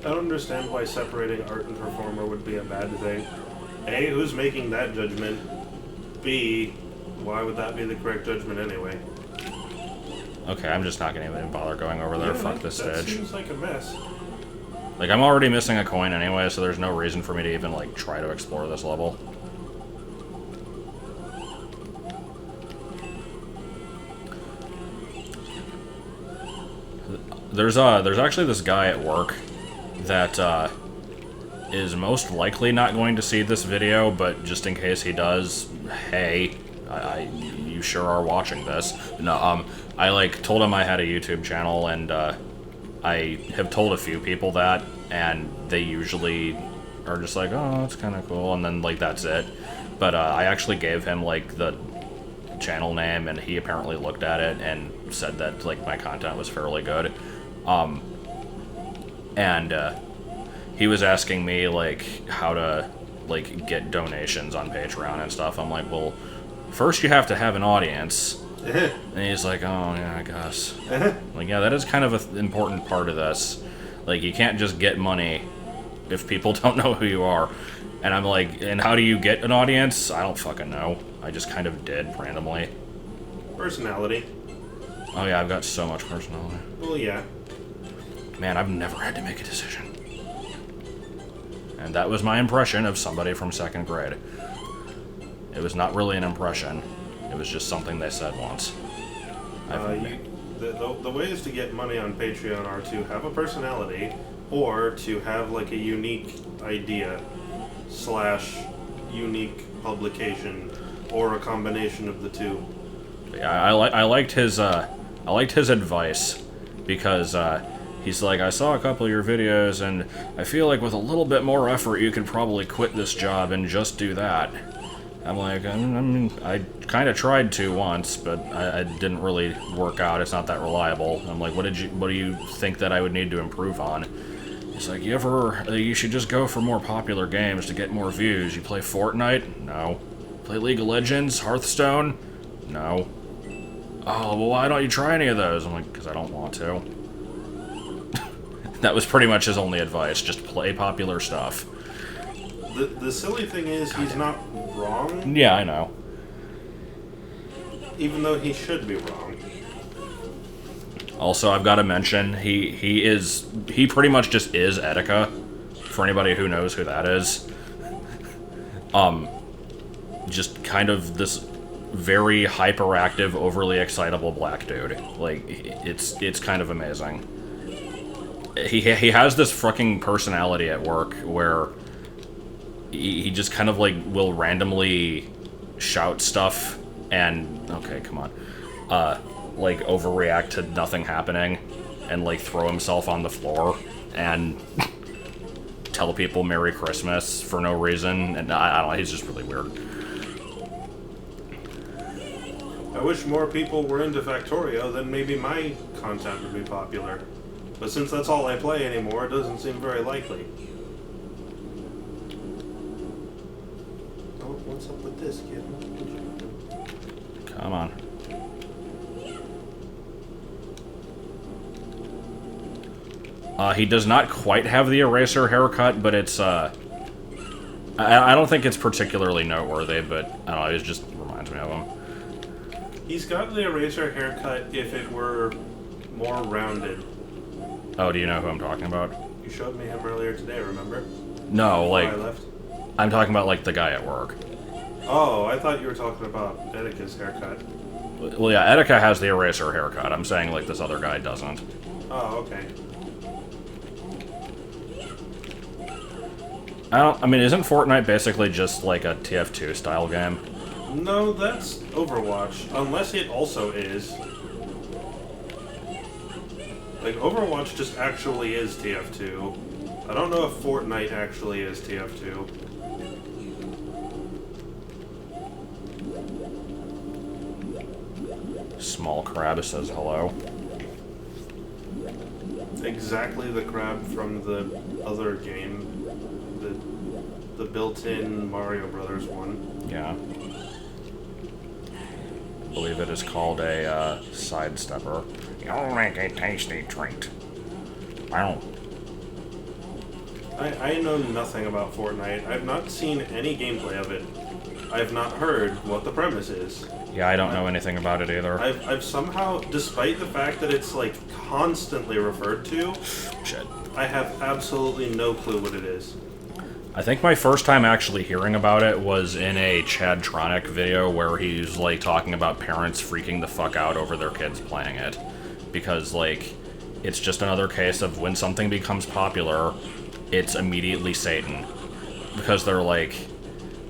I don't understand why separating art and performer would be a bad thing. A, who's making that judgment? B, why would that be the correct judgment anyway? Okay, I'm just not gonna even bother going over there. Fuck this that stage. seems like a mess. Like, I'm already missing a coin anyway, so there's no reason for me to even, like, try to explore this level. There's actually this guy at work that, is most likely not going to see this video, but just in case he does, hey, you sure are watching this. No, I, like, told him I had a YouTube channel, and, I have told a few people that, and they usually are just like, oh, that's kind of cool, and then, like, that's it. But, I actually gave him, like, the channel name, and he apparently looked at it and said that, like, my content was fairly good. He was asking me, like, how to, like, get donations on Patreon and stuff. I'm like, well, first you have to have an audience. And he's like, oh, yeah, I guess. Like, yeah, that is kind of an important part of this. Like, you can't just get money if people don't know who you are. And I'm like, and how do you get an audience? I don't fucking know. I just kind of did, randomly. Personality. Oh, yeah, I've got so much personality. Well, yeah. Man, I've never had to make a decision. And that was my impression of somebody from 2nd grade. It was not really an impression. It was just something they said once. The ways to get money on Patreon are to have a personality, or to have, like, a unique idea / unique publication, or a combination of the two. Yeah, I liked his advice, because he's like, I saw a couple of your videos, and I feel like with a little bit more effort, you could probably quit this job and just do that. I'm like, I mean, I kind of tried to once, but I didn't really work out. It's not that reliable. I'm like, what do you think that I would need to improve on? He's like, you should just go for more popular games to get more views. You play Fortnite? No. Play League of Legends? Hearthstone? No. Oh, well, why don't you try any of those? I'm like, because I don't want to. That was pretty much his only advice. Just play popular stuff. The silly thing is, he's not wrong. Yeah, I know. Even though he should be wrong. Also, I've got to mention, he pretty much just is Etika, for anybody who knows who that is. Just kind of this very hyperactive, overly excitable black dude. Like, it's kind of amazing. He has this fucking personality at work where he just kind of, like, will randomly shout stuff and, okay, come on, like, overreact to nothing happening and, like, throw himself on the floor and tell people Merry Christmas for no reason, and I don't know, he's just really weird. I wish more people were into Factorio, then maybe my content would be popular. But since that's all I play anymore, it doesn't seem very likely. Oh, what's up with this, kid? Come on. He does not quite have the eraser haircut, but it's, I don't think it's particularly noteworthy, but, I don't know, it just reminds me of him. He's got the eraser haircut if it were more rounded. Oh, do you know who I'm talking about? You showed me him earlier today, remember? No, Before like, I left? I'm talking about, like, the guy at work. Oh, I thought you were talking about Etika's haircut. Well, yeah, Etika has the eraser haircut. I'm saying, like, this other guy doesn't. Oh, okay. I mean, isn't Fortnite basically just, like, a TF2 style game? No, that's Overwatch. Unless it also is. Like, Overwatch just actually is TF2. I don't know if Fortnite actually is TF2. Small Crab says hello. Exactly the crab from the other game. The built-in Mario Brothers one. Yeah. I believe it is called a sidestepper. You'll make a tasty treat. Wow. I know nothing about Fortnite. I've not seen any gameplay of it. I've not heard what the premise is. Yeah, I don't know anything about it either. I've somehow, despite the fact that it's like constantly referred to, Shit. I have absolutely no clue what it is. I think my first time actually hearing about it was in a Chad Tronic video where he's like talking about parents freaking the fuck out over their kids playing it. Because like, it's just another case of when something becomes popular, it's immediately Satan. Because they're like,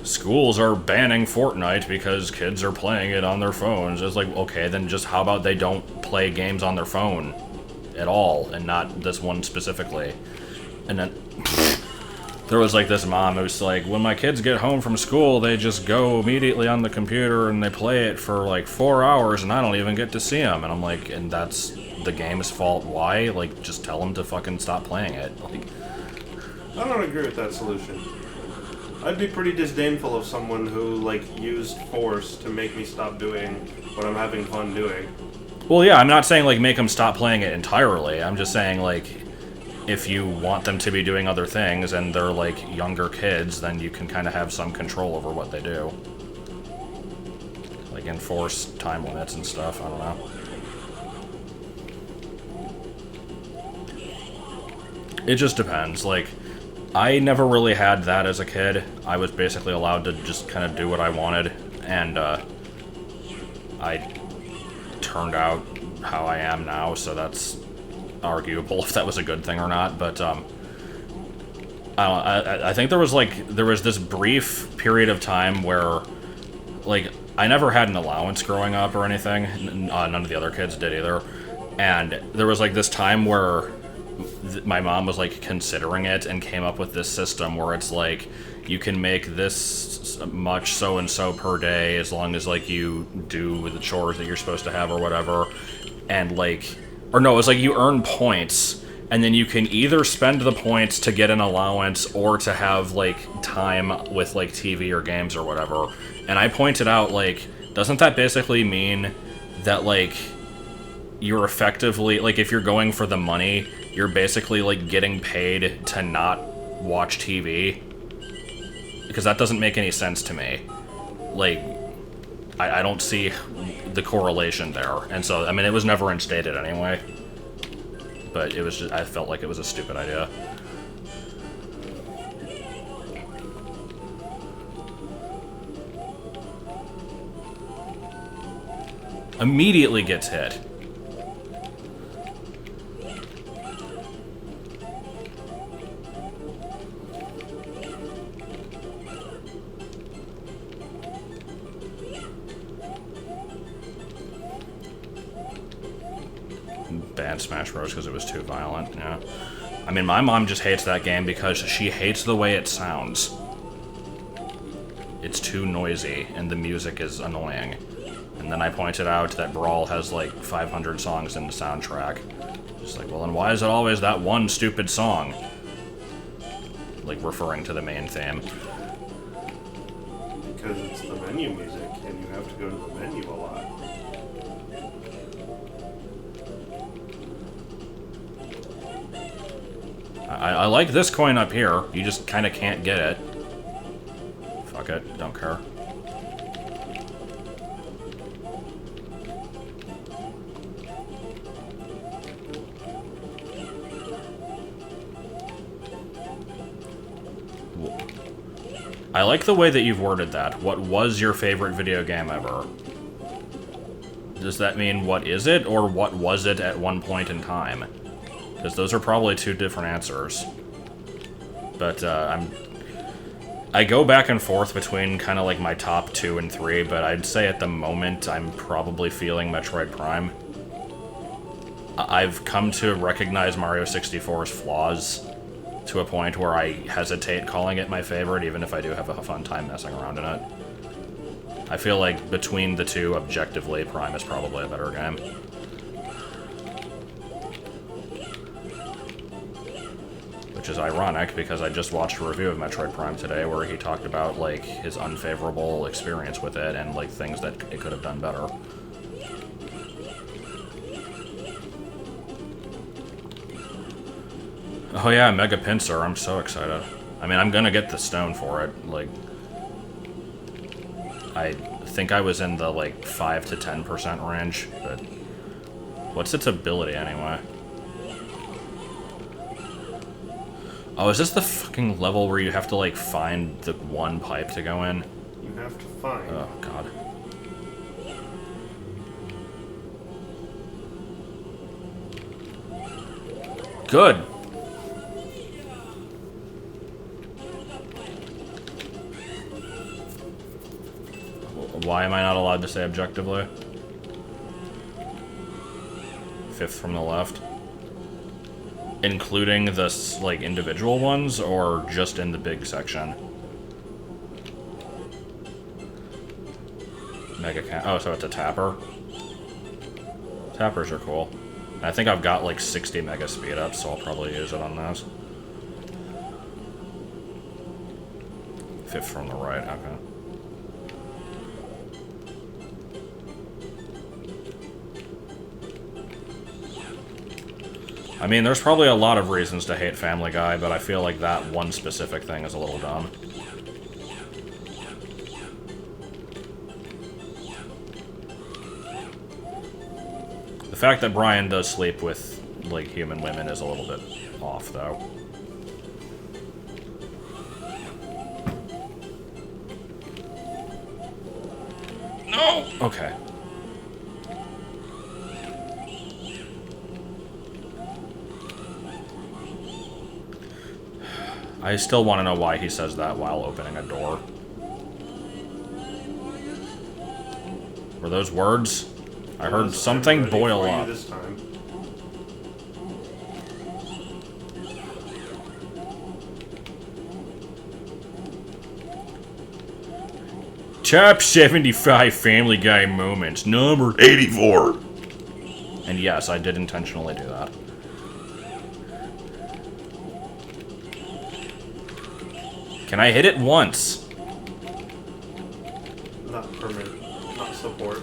schools are banning Fortnite because kids are playing it on their phones. It's like, okay, then just how about they don't play games on their phone at all, and not this one specifically. And then there was like this mom who's like, when my kids get home from school, they just go immediately on the computer and they play it for like 4 hours and I don't even get to see them. And I'm like, and that's the game's fault. Why? Like, just tell them to fucking stop playing it. Like, I don't agree with that solution. I'd be pretty disdainful of someone who, like, used force to make me stop doing what I'm having fun doing. well, yeah, I'm not saying like make them stop playing it entirely. I'm just saying like, if you want them to be doing other things and they're like younger kids, then you can kind of have some control over what they do. Like enforce time limits and stuff, I don't know. It just depends. Like, I never really had that as a kid. I was basically allowed to just kind of do what I wanted, and I turned out how I am now, so that's arguable if that was a good thing or not, but I think there was this brief period of time where, like, I never had an allowance growing up or anything. None of the other kids did either, and there was like this time where my mom was like considering it and came up with this system where it's like you can make this much so and so per day as long as like you do the chores that you're supposed to have or whatever, and like, or no, it's like you earn points and then you can either spend the points to get an allowance or to have like time with like TV or games or whatever. And I pointed out, like, doesn't that basically mean that like you're effectively, like, if you're going for the money, you're basically like getting paid to not watch TV? Because that doesn't make any sense to me. Like, I don't see the correlation there. And so, I mean, it was never instated anyway. But it was just, I felt like it was a stupid idea. Immediately gets hit. Banned Smash Bros. Because it was too violent, yeah. I mean, my mom just hates that game because she hates the way it sounds. It's too noisy, and the music is annoying. And then I pointed out that Brawl has like 500 songs in the soundtrack. Just like, well, then why is it always that one stupid song? Like, referring to the main theme. Because it's the menu music, and you have to go to the menu a lot. I like this coin up here. You just kind of can't get it. Fuck it, don't care. I like the way that you've worded that. What was your favorite video game ever? Does that mean what is it, or what was it at one point in time? Because those are probably two different answers. But I go back and forth between kind of like my top 2 and 3, but I'd say at the moment I'm probably feeling Metroid Prime. I've come to recognize Mario 64's flaws to a point where I hesitate calling it my favorite, even if I do have a fun time messing around in it. I feel like between the two, objectively, Prime is probably a better game. Which is ironic, because I just watched a review of Metroid Prime today where he talked about, like, his unfavorable experience with it and, like, things that it could have done better. Oh yeah, Mega Pincer, I'm so excited. I mean, I'm gonna get the stone for it, like... I think I was in the, like, 5 to 10% range, but... What's its ability, anyway? Oh, is this the fucking level where you have to, like, find the one pipe to go in? You have to find. Oh, God. Good! Why am I not allowed to say objectively? 5th from the left. Including the, like, individual ones, or just in the big section? Mega Cat. Oh, so it's a tapper? Tappers are cool. And I think I've got, like, 60 mega speed up, so I'll probably use it on those. 5th from the right, okay. I mean, there's probably a lot of reasons to hate Family Guy, but I feel like that one specific thing is a little dumb. The fact that Brian does sleep with, like, human women is a little bit off, though. No! Okay. I still want to know why he says that while opening a door. Were those words? I heard something boil up. This time. Top 75 Family Guy moments, number 84. And yes, I did intentionally do that. Can I hit it once? Not permit. Not support.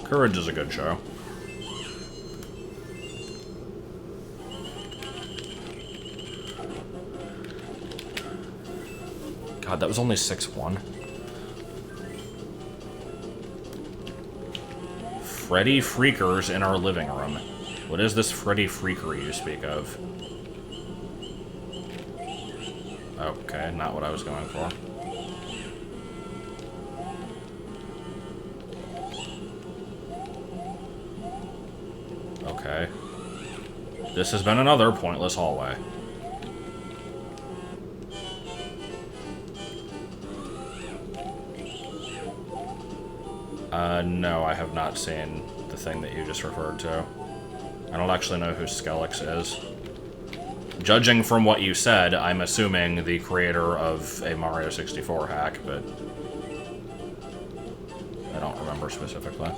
Courage is a good show. God, that was only 6-1. Freddy Freakers in our living room. What is this Freddy Freaker you speak of? Okay, not what I was going for. Okay. This has been another pointless hallway. No, I have not seen the thing that you just referred to. I don't actually know who Skelix is. Judging from what you said, I'm assuming the creator of a Mario 64 hack, but I don't remember specifically.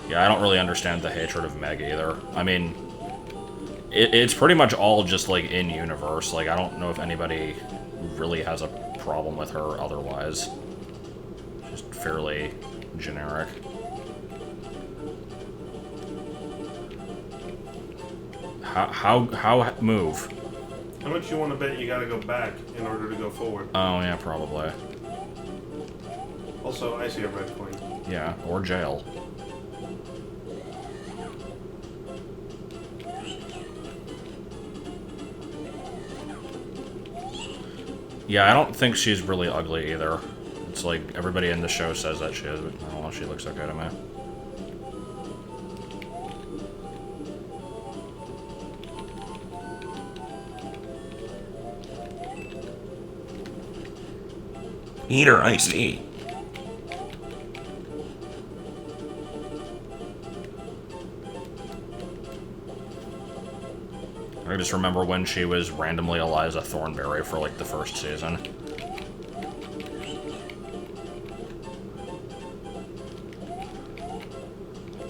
Yeah, I don't really understand the hatred of Meg either. I mean, it's pretty much all just, like, in-universe. Like, I don't know if anybody really has a problem with her otherwise. Just fairly generic. How move? How much you want to bet you gotta go back in order to go forward? Oh, yeah, probably. Also, I see a red coin. Yeah, or jail. Yeah, I don't think she's really ugly either. It's like everybody in the show says that she is, but I don't know, she looks okay to me. Eater, I see. I just remember when she was randomly Eliza Thornberry for like the first season.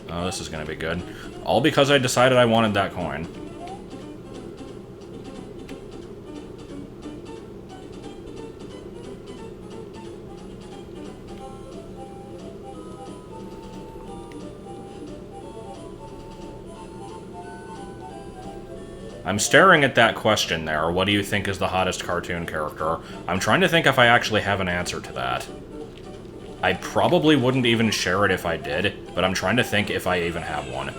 Oh, this is gonna be good. All because I decided I wanted that coin. I'm staring at that question there. What do you think is the hottest cartoon character? I'm trying to think if I actually have an answer to that. I probably wouldn't even share it if I did, but I'm trying to think if I even have one.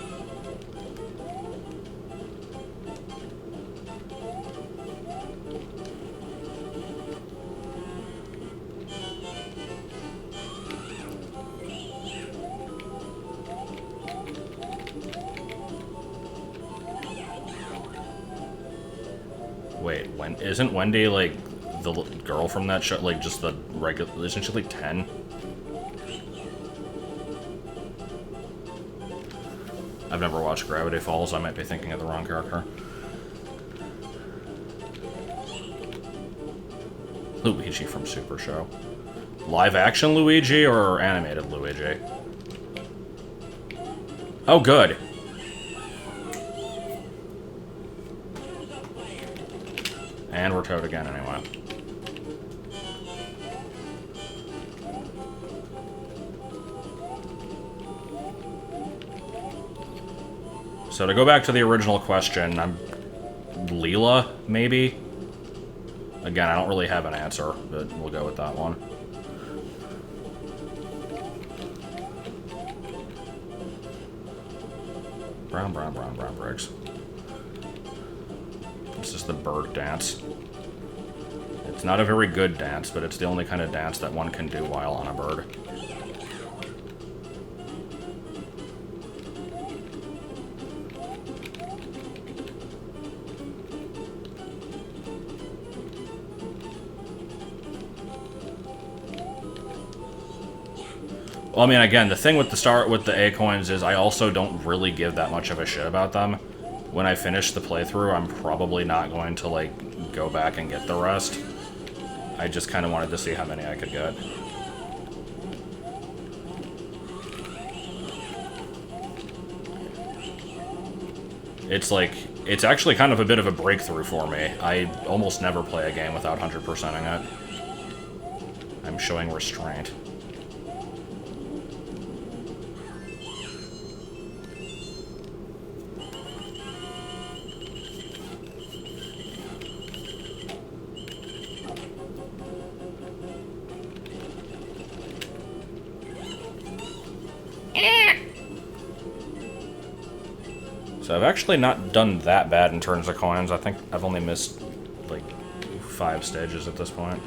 Wait, isn't Wendy, like, the girl from that show? Like, just the regular... Isn't she, like, 10? I've never watched Gravity Falls. I might be thinking of the wrong character. Luigi from Super Show. Live-action Luigi or animated Luigi? Oh, good. And we're Toad again, anyway. So to go back to the original question, I'm... Leela, maybe? Again, I don't really have an answer, but we'll go with that one. Brown, brown, brown, brown bricks. This is the bird dance. It's not a very good dance, but it's the only kind of dance that one can do while on a bird. Well, I mean, again, the thing with the A coins is I also don't really give that much of a shit about them. When I finish the playthrough, I'm probably not going to, like, go back and get the rest. I just kind of wanted to see how many I could get. It's like, it's actually kind of a bit of a breakthrough for me. I almost never play a game without 100%ing it. I'm showing restraint. So I've actually not done that bad in terms of coins. I think I've only missed, like, 5 stages at this point.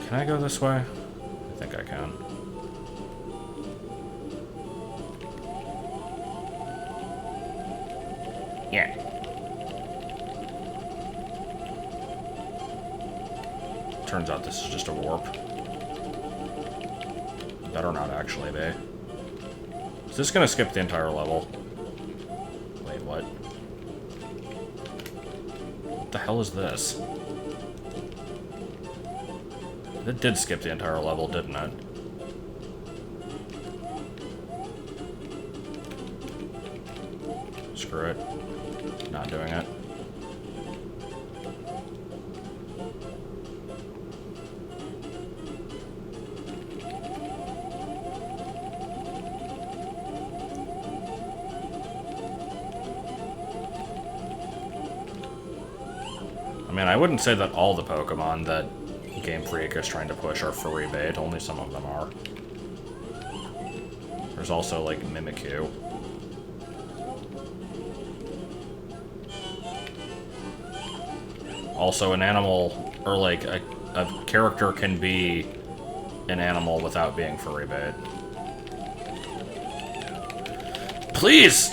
Can I go this way? I think I can. Yeah. Turns out this is just a warp. Better not actually be. Is this gonna skip the entire level? Wait, what? What the hell is this? It did skip the entire level, didn't it? Screw it. Not doing it. I mean, I wouldn't say that all the Pokemon that Game Freak is trying to push are furry bait, only some of them are. There's also, like, Mimikyu. Also, an animal, or like a character can be an animal without being furry bait. Please!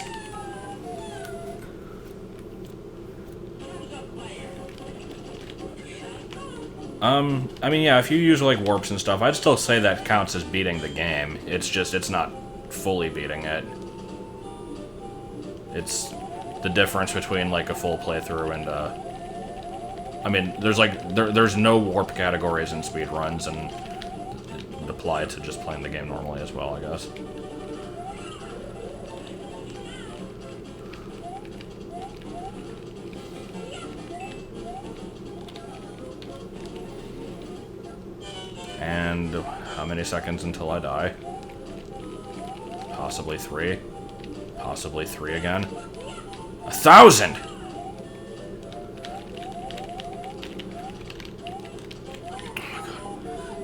I mean, yeah, if you use, like, warps and stuff, I'd still say that counts as beating the game. It's just, it's not fully beating it. It's the difference between, like, a full playthrough and, I mean, there's, like, there's no warp categories in speedruns, and it apply to just playing the game normally as well, I guess. And how many seconds until I die? Possibly 3. Possibly 3 again. 1,000!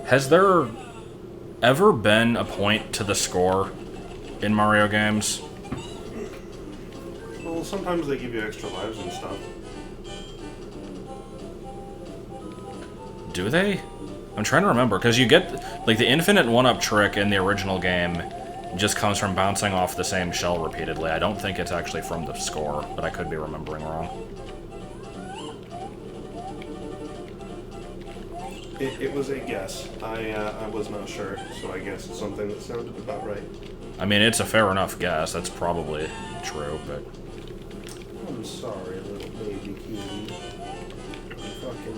Has there ever been a point to the score in Mario games? Well, sometimes they give you extra lives and stuff. Do they? I'm trying to remember, because you get, like, the infinite one-up trick in the original game just comes from bouncing off the same shell repeatedly. I don't think it's actually from the score, but I could be remembering wrong. It was a guess. I was not sure, so I guessed something that sounded about right. I mean, it's a fair enough guess. That's probably true, but... I'm sorry, little baby cutie.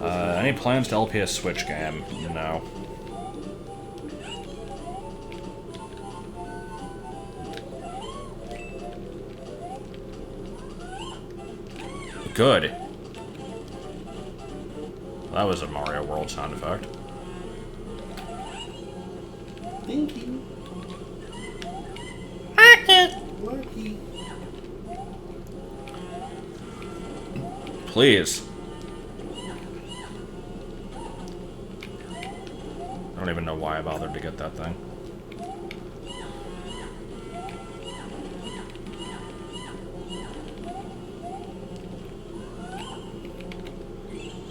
Any plans to LP a Switch game? No. Good. That was a Mario World sound effect. Thank you. Lucky. Please. I don't even know why I bothered to get that thing.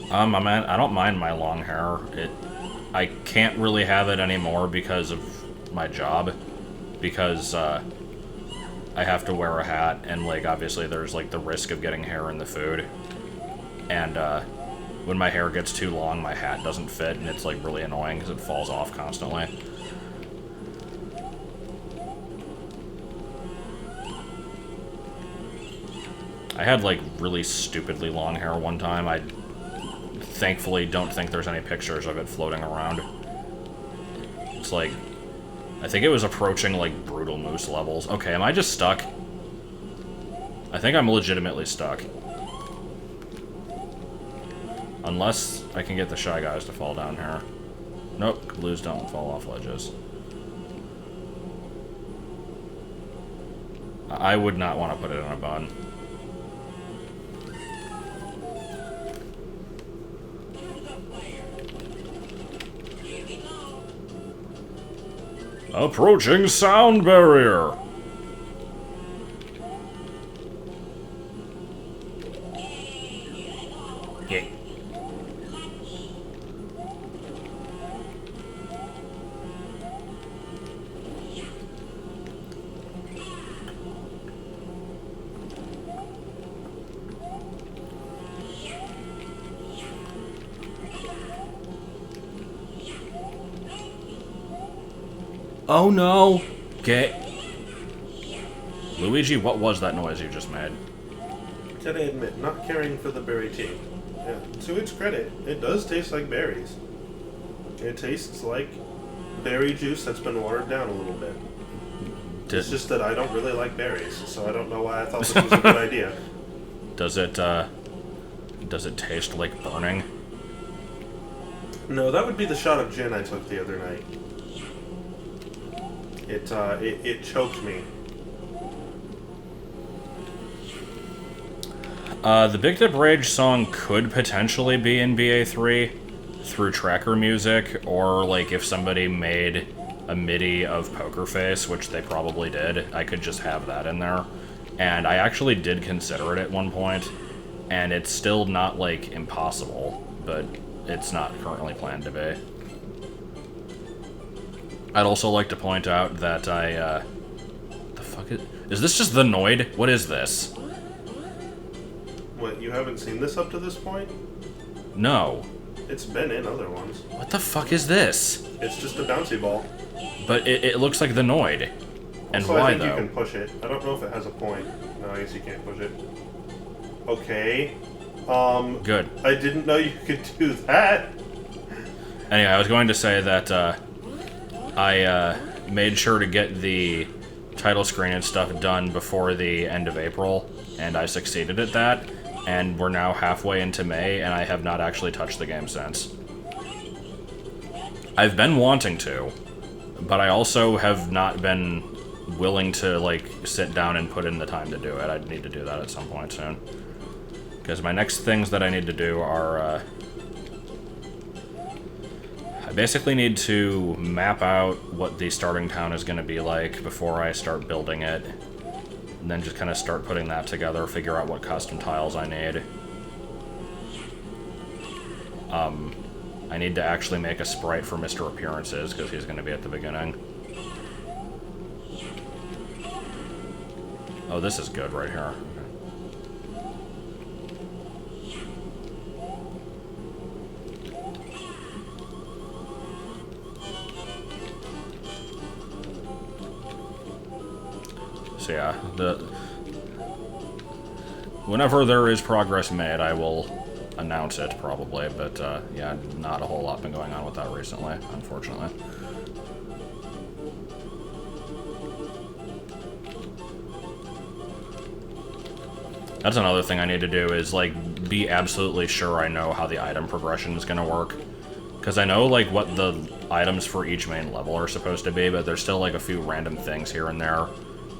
I don't mind my long hair. I can't really have it anymore because of my job. Because, I have to wear a hat, and, like, obviously there's, like, the risk of getting hair in the food. And, when my hair gets too long, my hat doesn't fit, and it's, like, really annoying because it falls off constantly. I had, like, really stupidly long hair one time. I thankfully don't think there's any pictures of it floating around. It's like... I think it was approaching, like, Brutal Moose levels. Okay, am I just stuck? I think I'm legitimately stuck. Unless I can get the Shy Guys to fall down here. Nope, blues don't fall off ledges. I would not want to put it in a bun. Approaching sound barrier! Yeah. Oh no! Okay. Luigi, what was that noise you just made? Can I admit, not caring for the berry tea. Yeah, to its credit, it does taste like berries. It tastes like berry juice that's been watered down a little bit. It's just that I don't really like berries, so I don't know why I thought this was a good idea. Does it taste like burning? No, that would be the shot of gin I took the other night. It choked me. The Big Dip Rage song could potentially be in BA3 through tracker music, or like if somebody made a MIDI of Poker Face, which they probably did, I could just have that in there. And I actually did consider it at one point, and it's still not, like, impossible, but it's not currently planned to be. I'd also like to point out that the fuck is this just the Noid? What is this? What, you haven't seen this up to this point? No. It's been in other ones. What the fuck is this? It's just a bouncy ball. But it looks like the Noid. And So why, I think though? you can push it. I don't know if it has a point. No, I guess you can't push it. Okay. Good. I didn't know you could do that. Anyway, I was going to say that I made sure to get the title screen and stuff done before the end of April, and I succeeded at that, and we're now halfway into May, and I have not actually touched the game since. I've been wanting to, but I also have not been willing to, like, sit down and put in the time to do it. I'd need to do that at some point soon. Because my next things that I need to do are, I basically need to map out what the starting town is going to be like before I start building it. And then just kind of start putting that together, figure out what custom tiles I need. I need to actually make a sprite for Mr. Appearances, because he's going to be at the beginning. Oh, this is good right here. So yeah, whenever there is progress made, I will announce it, probably, but yeah, not a whole lot been going on with that recently, unfortunately. That's another thing I need to do, is, like, be absolutely sure I know how the item progression is gonna work. Because I know, like, what the items for each main level are supposed to be, but there's still, like, a few random things here and there.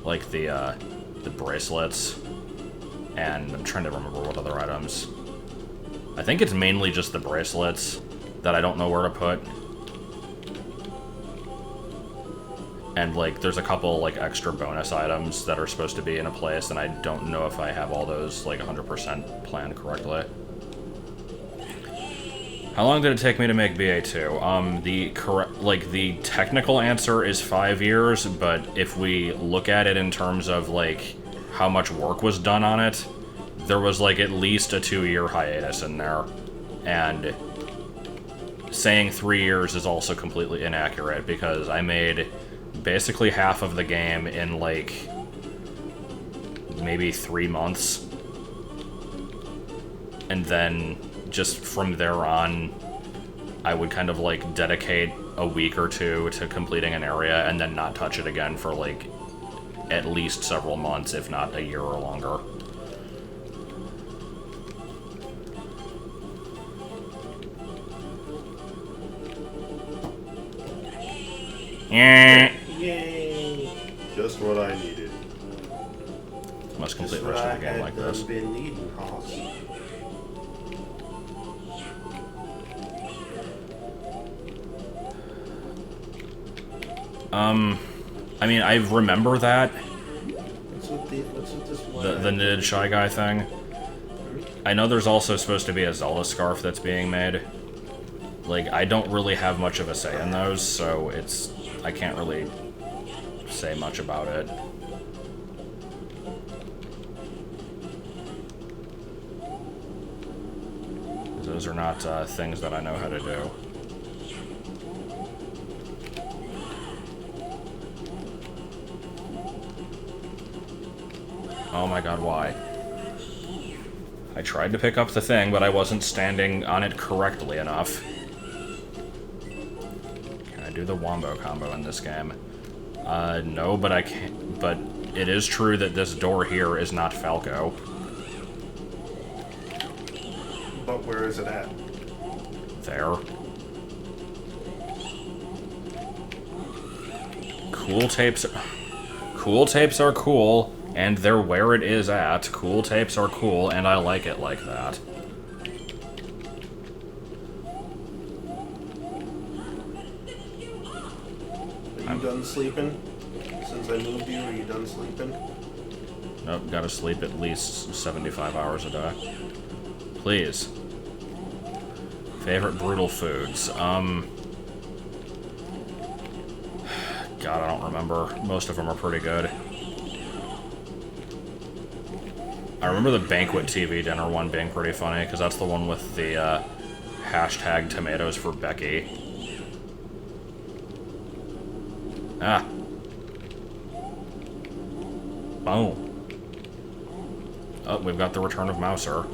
Like the bracelets. And I'm trying to remember what other items. I think it's mainly just the bracelets that I don't know where to put. And, like, there's a couple, like, extra bonus items that are supposed to be in a place, and I don't know if I have all those, like, 100% planned correctly. How long did it take me to make BA2? The technical answer is 5 years, but if we look at it in terms of, like, how much work was done on it, there was, like, at least a 2-year hiatus in there. And saying 3 years is also completely inaccurate, because I made basically half of the game in, like, maybe 3 months. And then just from there on, I would kind of, like, dedicate a week or two to completing an area and then not touch it again for, like, at least several months, if not a year or longer. Yay! Just what I needed. Must complete the rest of the game like this. Been needing, Hoss. I mean, I remember that. What's with this one? The knitted Shy Guy thing. I know there's also supposed to be a Zelda scarf that's being made. Like, I don't really have much of a say in those, so I can't really say much about it. Those are not things that I know how to do. Oh my god, why? I tried to pick up the thing, but I wasn't standing on it correctly enough. Can I do the wombo combo in this game? No, but I can't. But it is true that this door here is not Falco. But where is it at? There. Cool tapes are cool, and they're where it is at. Cool tapes are cool, and I like it like that. Are you done sleeping? Since I moved you, are you done sleeping? Nope, gotta sleep at least 75 hours a day. Please. Favorite brutal foods. God, I don't remember. Most of them are pretty good. I remember the banquet TV dinner one being pretty funny, because that's the one with the hashtag tomatoes for Becky. Ah. Boom. Oh, we've got the return of Mouser.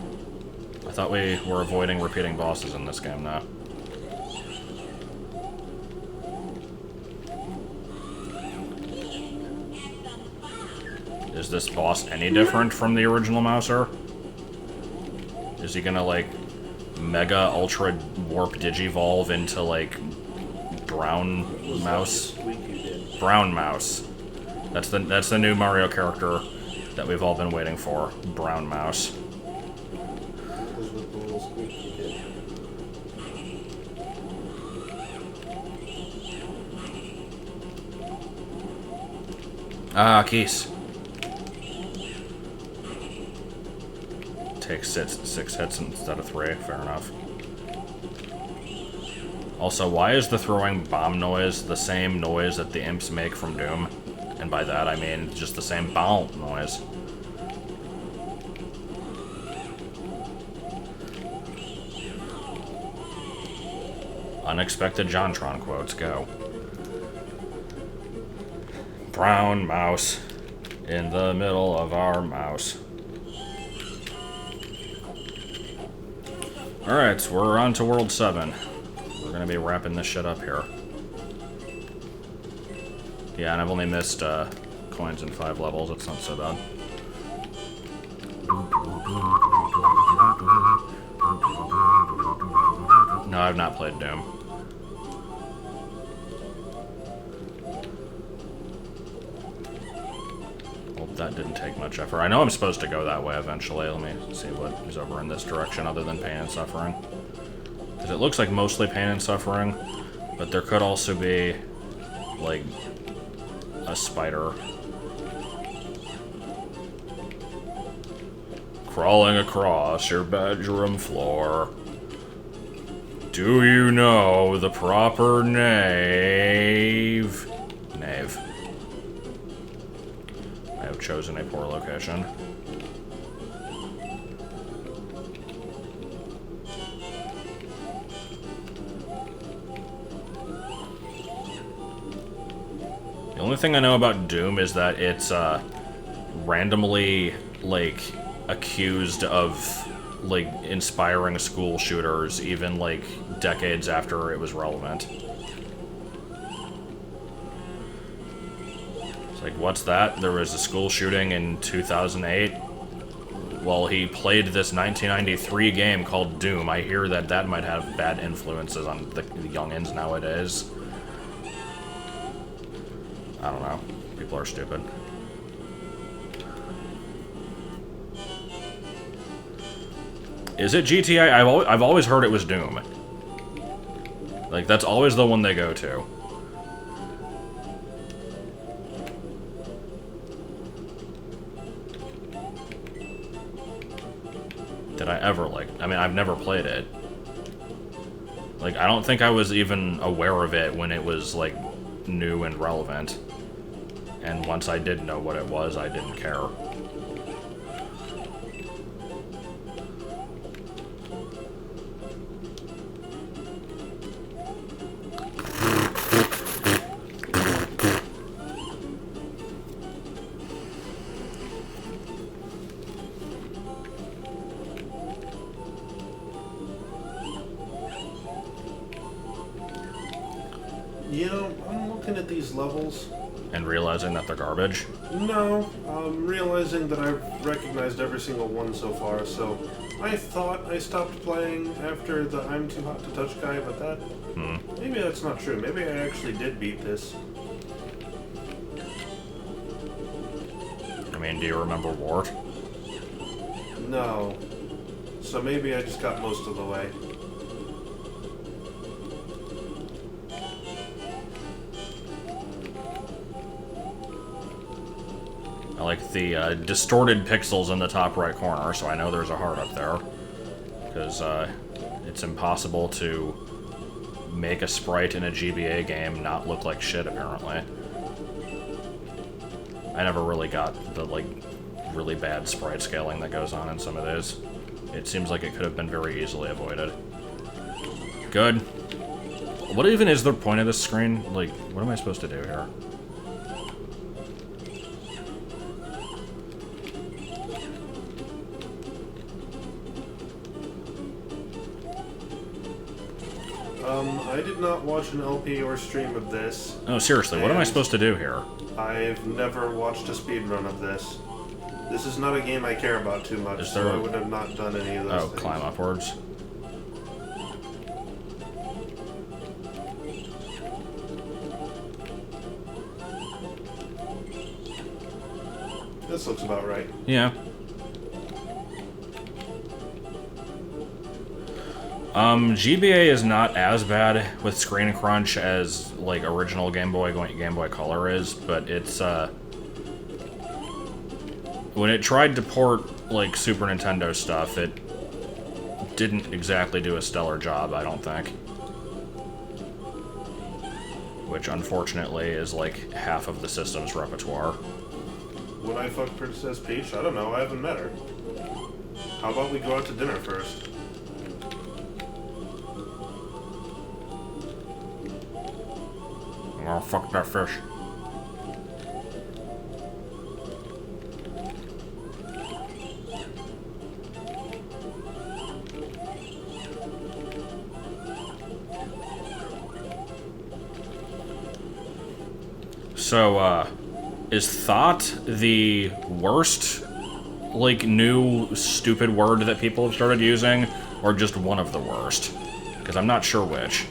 I thought we were avoiding repeating bosses in this game now. Is this boss any different from the original Mouser? Is he gonna, like, mega ultra warp digivolve into, like, brown mouse? Brown mouse. That's the new Mario character that we've all been waiting for. Brown mouse. Ah, keys. Takes six hits instead of 3. Fair enough. Also, why is the throwing bomb noise the same noise that the imps make from Doom? And by that, I mean just the same bomb noise. Unexpected JonTron quotes, go. Brown mouse in the middle of our mouse. Alright, we're on to World 7. We're gonna be wrapping this shit up here. Yeah, and I've only missed coins in 5 levels. It's not so bad. No, I've not played Doom. Well, that didn't take much effort. I know I'm supposed to go that way eventually. Let me see what is over in this direction other than pain and suffering. Because it looks like mostly pain and suffering, but there could also be, like, a spider crawling across your bedroom floor. Do you know the proper knave? Knave. I have chosen a poor location. The only thing I know about Doom is that it's randomly, like, accused of, like, inspiring school shooters even, like, decades after it was relevant. It's like, what's that? There was a school shooting in 2008? Well, he played this 1993 game called Doom. I hear that that might have bad influences on the youngins nowadays. I don't know. People are stupid. Is it GTA? I've always heard it was Doom. Like, that's always the one they go to. Did I ever, like... I mean, I've never played it. Like, I don't think I was even aware of it when it was, like, new and relevant. And once I did know what it was, I didn't care. You know, I'm looking at these levels. And realizing that they're garbage? No, I'm realizing that I've recognized every single one so far, so I thought I stopped playing after the I'm Too Hot to Touch guy, but that... Maybe that's not true. Maybe I actually did beat this. I mean, do you remember Wart? No. So maybe I just got most of the way. I like the distorted pixels in the top right corner, so I know there's a heart up there. Because it's impossible to make a sprite in a GBA game not look like shit, apparently. I never really got the, like, really bad sprite scaling that goes on in some of these. It seems like it could have been very easily avoided. Good. What even is the point of this screen? Like, what am I supposed to do here? I did not watch an LP or stream of this. Oh, seriously, what am I supposed to do here? I've never watched a speedrun of this. This is not a game I care about too much, so I would have not done any of those things. Climb upwards. This looks about right. Yeah. GBA is not as bad with screen crunch as, like, original Game Boy Color is, but it's, when it tried to port, like, Super Nintendo stuff, it didn't exactly do a stellar job, I don't think. Which, unfortunately, is, like, half of the system's repertoire. Would I fuck Princess Peach? I don't know, I haven't met her. How about we go out to dinner first? I'm gonna fuck that fish. So, is thought the worst, like, new stupid word that people have started using, or just one of the worst? Because I'm not sure which.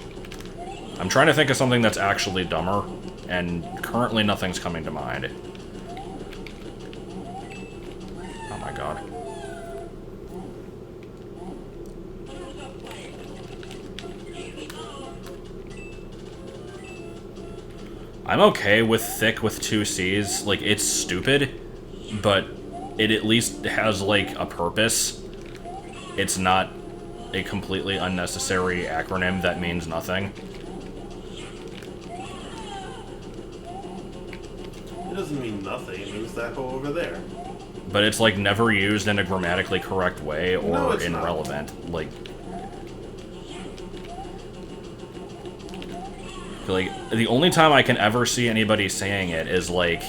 I'm trying to think of something that's actually dumber, and currently nothing's coming to mind. Oh my god. I'm okay with thick with 2 C's. Like, it's stupid, but it at least has, like, a purpose. It's not a completely unnecessary acronym that means nothing. It doesn't mean nothing, it means that hoe over there. But it's, like, never used in a grammatically correct way or No, it's irrelevant. Like, the only time I can ever see anybody saying it is, like,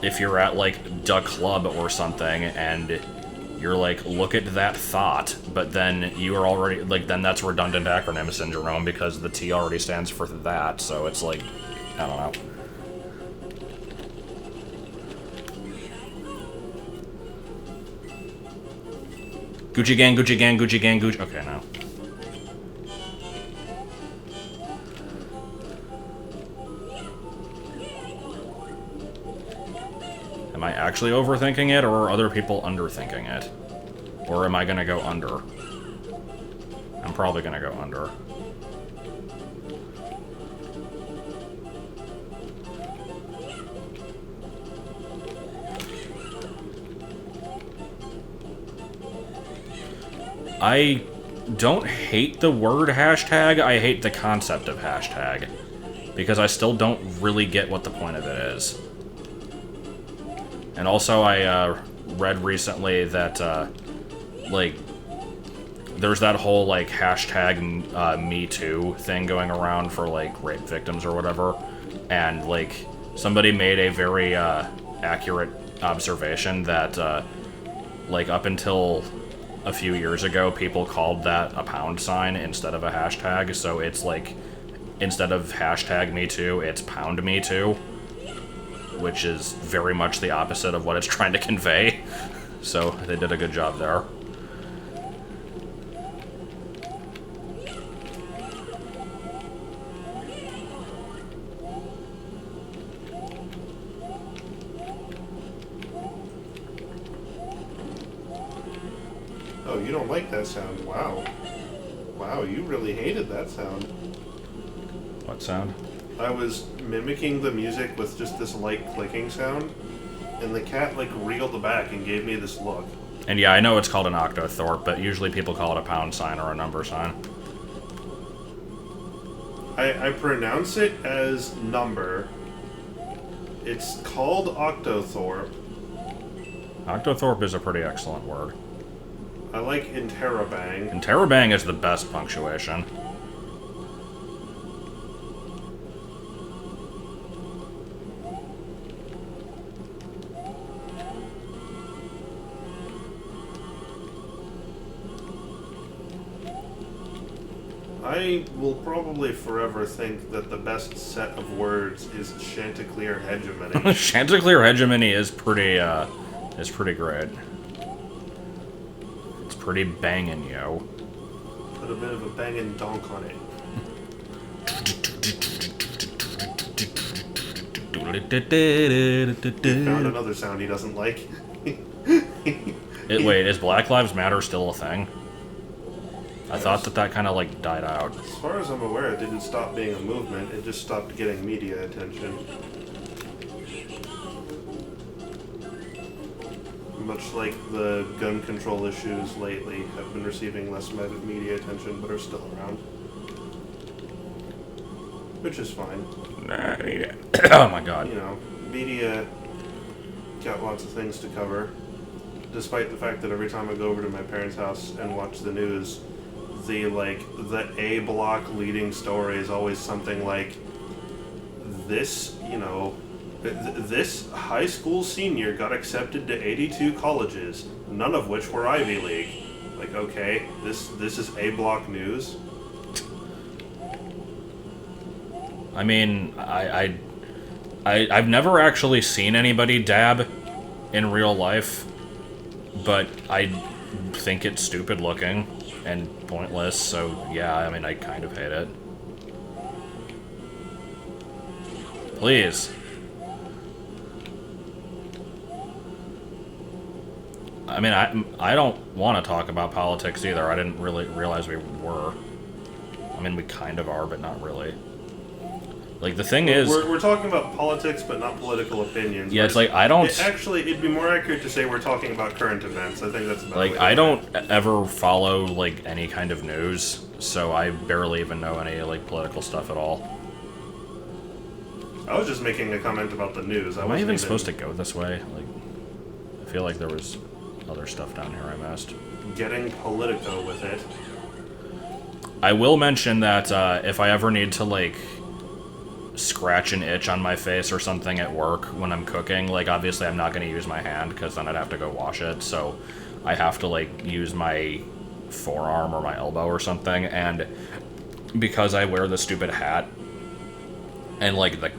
if you're at, like, the club or something, and you're like, look at that thought, but then you are already, like, then that's redundant acronym syndrome, because the T already stands for that, so it's like, I don't know. Gucci gang, Gucci gang, Gucci gang, Gucci... Okay, now. Am I actually overthinking it, or are other people underthinking it? Or am I gonna go under? I'm probably gonna go under. I don't hate the word hashtag, I hate the concept of hashtag. Because I still don't really get what the point of it is. And also, I read recently that, like, there's that whole, like, hashtag Me Too thing going around for, like, rape victims or whatever. And, like, somebody made a very accurate observation that, like, up until a few years ago, people called that a pound sign instead of a hashtag, so it's like, instead of hashtag Me Too, it's pound Me Too, which is very much the opposite of what it's trying to convey, so they did a good job there. Oh, you don't like that sound. Wow. Wow, you really hated that sound. What sound? I was mimicking the music with just this light clicking sound, and the cat, like, reeled back and gave me this look. And yeah, I know it's called an octothorpe, but usually people call it a pound sign or a number sign. I pronounce it as number. It's called octothorpe. Octothorpe is a pretty excellent word. I like interrobang. Interrobang is the best punctuation. I will probably forever think that the best set of words is Chanticleer hegemony. Chanticleer hegemony is pretty great. It's pretty banging, yo. Put a bit of a banging donk on it. He found another sound he doesn't like. Wait, is Black Lives Matter still a thing? I thought that kind of like died out. As far as I'm aware, it didn't stop being a movement, it just stopped getting media attention. Much like the gun control issues lately have been receiving less media attention, but are still around. Which is fine. Oh my god. You know, media got lots of things to cover. Despite the fact that every time I go over to my parents' house and watch the news, the A block leading story is always something like, this, you know, this high school senior got accepted to 82 colleges, none of which were Ivy League. Like, okay, this is A block news. I mean, I've never actually seen anybody dab in real life, but I think it's stupid looking and pointless, so yeah, I mean, I kind of hate it. Please. I mean, I don't want to talk about politics either. I didn't really realize we were. I mean, we kind of are, but not really. Like, the thing is... We're talking about politics, but not political opinions. Yeah, it's like, I don't... It'd be more accurate to say we're talking about current events. I think that's about like, I don't ever follow, like, any kind of news, so I barely even know any, like, political stuff at all. I was just making a comment about the news. Am I even supposed to go this way? Like, I feel like there was other stuff down here I missed. Getting politico with it. I will mention that, if I ever need to, like... scratch an itch on my face or something at work when I'm cooking, like, obviously I'm not going to use my hand because then I'd have to go wash it, so I have to, like, use my forearm or my elbow or something, and because I wear the stupid hat and, like, the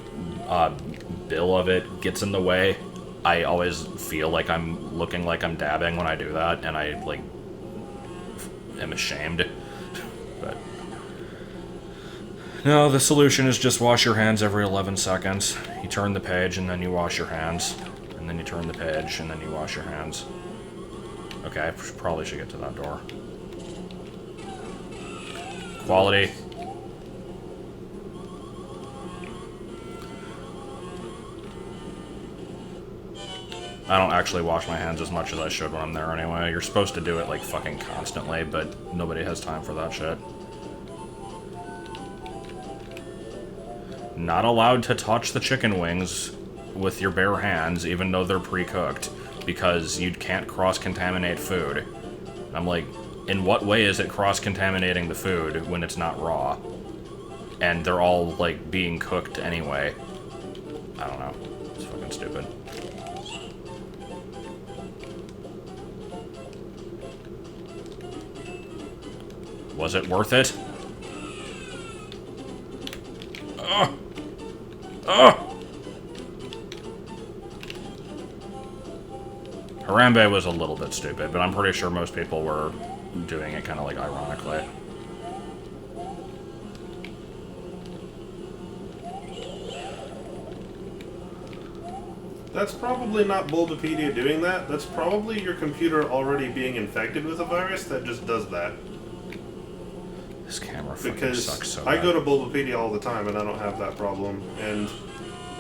bill of it gets in the way, I always feel like I'm looking like I'm dabbing when I do that, and I, like, am ashamed. But no, the solution is just wash your hands every 11 seconds. You turn the page, and then you wash your hands. And then you turn the page, and then you wash your hands. Okay, I probably should get to that door. Quality. I don't actually wash my hands as much as I should when I'm there anyway. You're supposed to do it, like, fucking constantly, but nobody has time for that shit. Not allowed to touch the chicken wings with your bare hands, even though they're pre-cooked, because you can't cross-contaminate food. I'm like, in what way is it cross-contaminating the food when it's not raw? And they're all, like, being cooked anyway. I don't know. It's fucking stupid. Was it worth it? Ugh! Ugh! Harambe was a little bit stupid, but I'm pretty sure most people were doing it kind of like ironically. That's probably not Bulbapedia doing that. That's probably your computer already being infected with a virus that just does that. This camera fucking Because sucks so I bad. go to Bulbapedia all the time and I don't have that problem. And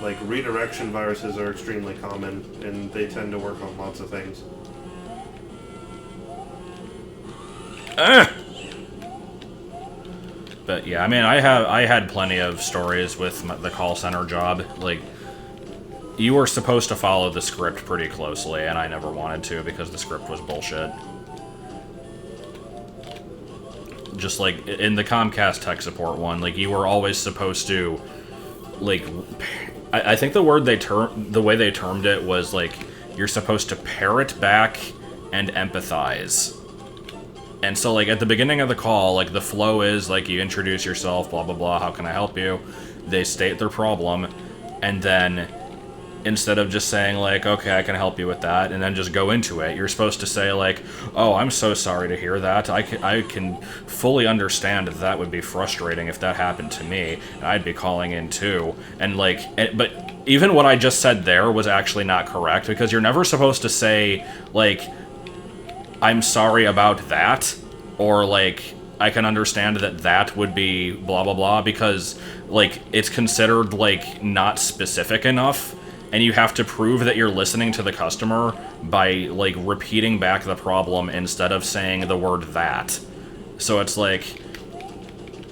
like redirection viruses are extremely common, and they tend to work on lots of things. But yeah, I mean, I had plenty of stories with the call center job. Like, you were supposed to follow the script pretty closely, and I never wanted to because the script was bullshit. Just like in the Comcast tech support one, like you were always supposed to, like, I think the way they termed it was like you're supposed to parrot back and empathize. And so, like, at the beginning of the call, like, the flow is, like, you introduce yourself, blah, blah, blah, how can I help you? They state their problem, and then, instead of just saying, like, okay, I can help you with that, and then just go into it, you're supposed to say, like, oh, I'm so sorry to hear that. I can fully understand that would be frustrating if that happened to me, and I'd be calling in, too. And, like, but even what I just said there was actually not correct, because you're never supposed to say, like, I'm sorry about that, or, like, I can understand that would be blah blah blah, because, like, it's considered, like, not specific enough, and you have to prove that you're listening to the customer by, like, repeating back the problem instead of saying the word that. So it's like,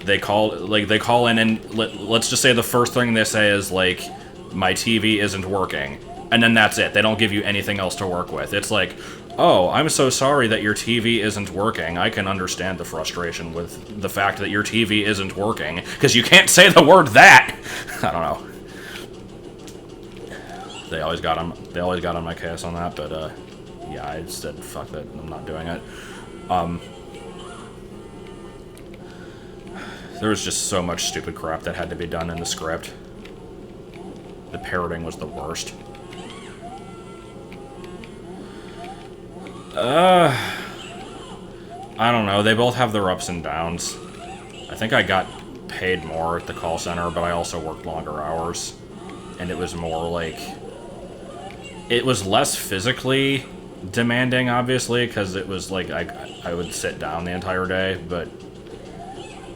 they call in and let's just say the first thing they say is, like, my TV isn't working, and then that's it. They don't give you anything else to work with. It's like, oh, I'm so sorry that your TV isn't working. I can understand the frustration with the fact that your TV isn't working, because you can't say the word that! I don't know. They always got on my case on that, but, yeah, I said, fuck that, I'm not doing it. There was just so much stupid crap that had to be done in the script. The parroting was the worst. I don't know, they both have their ups and downs. I think I got paid more at the call center, but I also worked longer hours. And it was more like... It was less physically demanding, obviously, because it was like I would sit down the entire day, but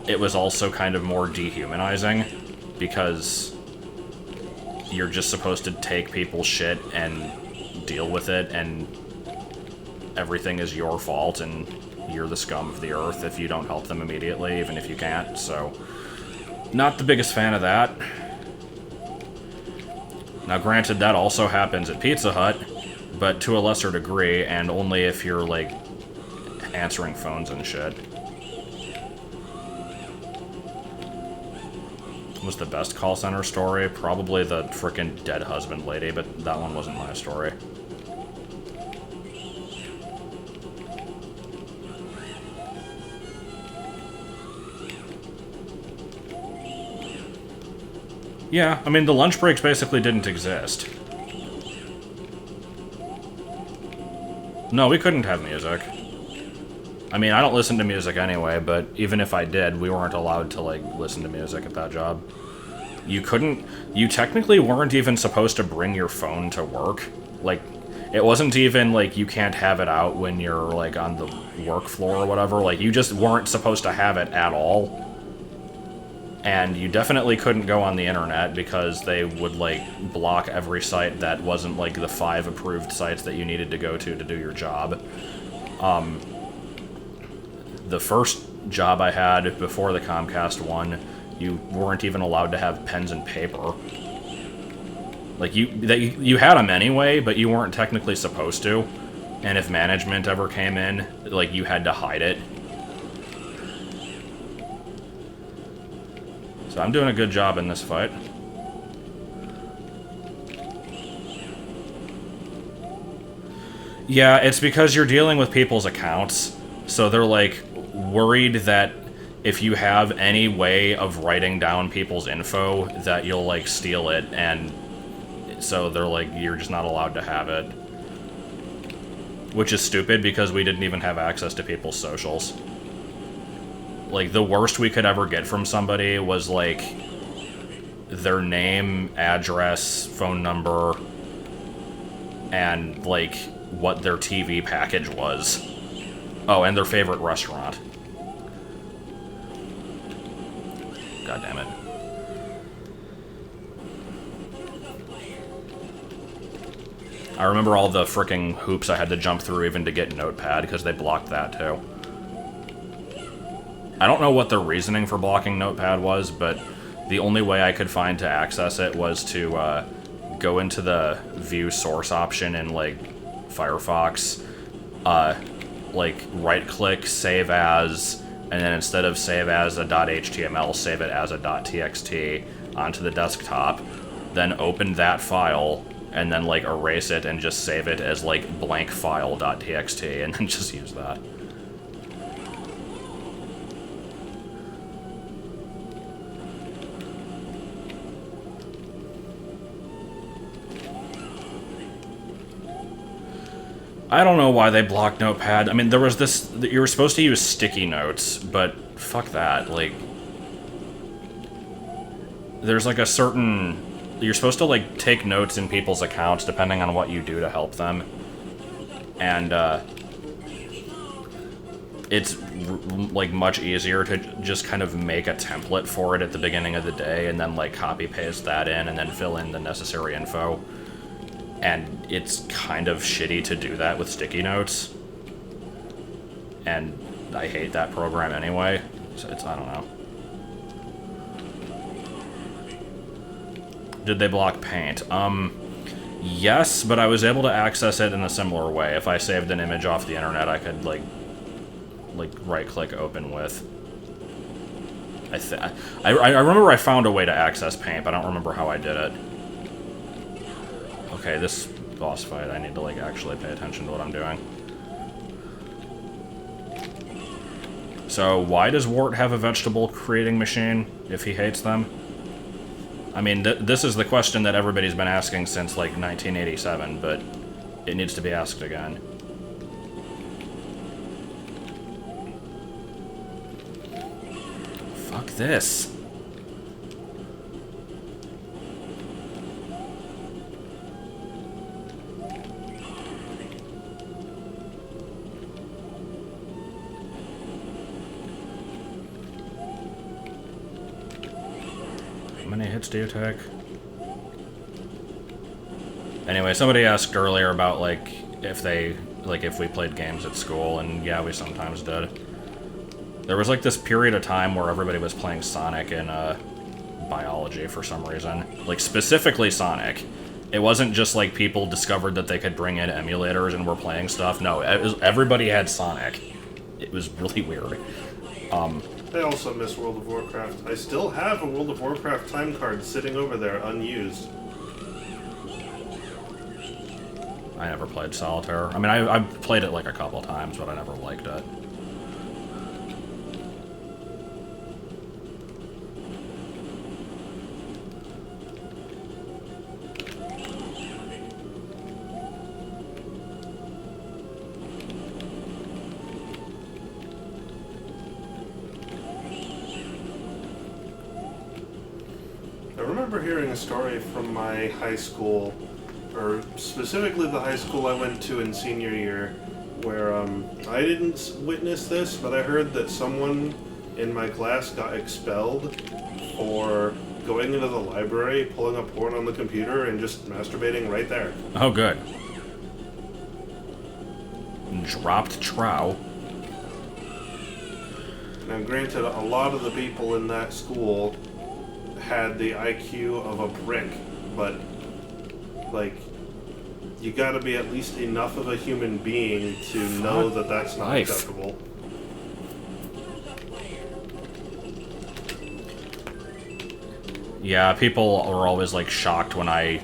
it was also kind of more dehumanizing, because you're just supposed to take people's shit and deal with it, and everything is your fault, and you're the scum of the earth if you don't help them immediately, even if you can't, so... Not the biggest fan of that. Now, granted, that also happens at Pizza Hut, but to a lesser degree, and only if you're, like, answering phones and shit. What was the best call center story? Probably the frickin' dead husband lady, but that one wasn't my story. Yeah, I mean, the lunch breaks basically didn't exist. No, we couldn't have music. I mean, I don't listen to music anyway, but even if I did, we weren't allowed to, like, listen to music at that job. You couldn't... You technically weren't even supposed to bring your phone to work. Like, it wasn't even, like, you can't have it out when you're, like, on the work floor or whatever. Like, you just weren't supposed to have it at all. And you definitely couldn't go on the internet because they would, like, block every site that wasn't, like, the 5 approved sites that you needed to go to do your job. The first job I had before the Comcast one, you weren't even allowed to have pens and paper. Like, you had them anyway, but you weren't technically supposed to. And if management ever came in, like, you had to hide it. So I'm doing a good job in this fight. Yeah, it's because you're dealing with people's accounts, so they're, like, worried that if you have any way of writing down people's info, that you'll, like, steal it, and so they're like, you're just not allowed to have it. Which is stupid, because we didn't even have access to people's socials. Like, the worst we could ever get from somebody was, like, their name, address, phone number, and, like, what their TV package was. Oh, and their favorite restaurant. God damn it. I remember all the fricking hoops I had to jump through even to get Notepad, because they blocked that too. I don't know what the reasoning for blocking Notepad was, but the only way I could find to access it was to go into the view source option in, like, Firefox, like, right-click, save as, and then instead of save as a .html, save it as a .txt onto the desktop, then open that file, and then, like, erase it and just save it as, like, blank file.txt, and then just use that. I don't know why they blocked Notepad. I mean, there was this... You were supposed to use sticky notes, but fuck that. Like, there's, like, a certain... You're supposed to, like, take notes in people's accounts depending on what you do to help them. And, it's, like, much easier to just kind of make a template for it at the beginning of the day and then, like, copy-paste that in and then fill in the necessary info. And it's kind of shitty to do that with sticky notes. And I hate that program anyway, so it's, I don't know. Did they block Paint? Yes, but I was able to access it in a similar way. If I saved an image off the internet, I could, like right-click open with. I remember I found a way to access Paint, but I don't remember how I did it. Okay, this boss fight, I need to, like, actually pay attention to what I'm doing. So, why does Wart have a vegetable creating machine if he hates them? I mean, this is the question that everybody's been asking since, like, 1987, but it needs to be asked again. Fuck this. How many hits do you take? Anyway, somebody asked earlier about, like, if we played games at school, and yeah, we sometimes did. There was, like, this period of time where everybody was playing Sonic in, biology for some reason. Like, specifically Sonic. It wasn't just, like, people discovered that they could bring in emulators and were playing stuff. No, everybody had Sonic. It was really weird. I also miss World of Warcraft. I still have a World of Warcraft time card sitting over there, unused. I never played Solitaire. I mean, I've played it, like, a couple times, but I never liked it. I remember hearing a story from my high school, or specifically the high school I went to in senior year, where I didn't witness this, but I heard that someone in my class got expelled for going into the library, pulling up porn on the computer, and just masturbating right there. Oh, good. Dropped trow. Now, granted, a lot of the people in that school had the IQ of a brick, but, like, you gotta be at least enough of a human being to know that that's not acceptable. Yeah, people were always, like, shocked when I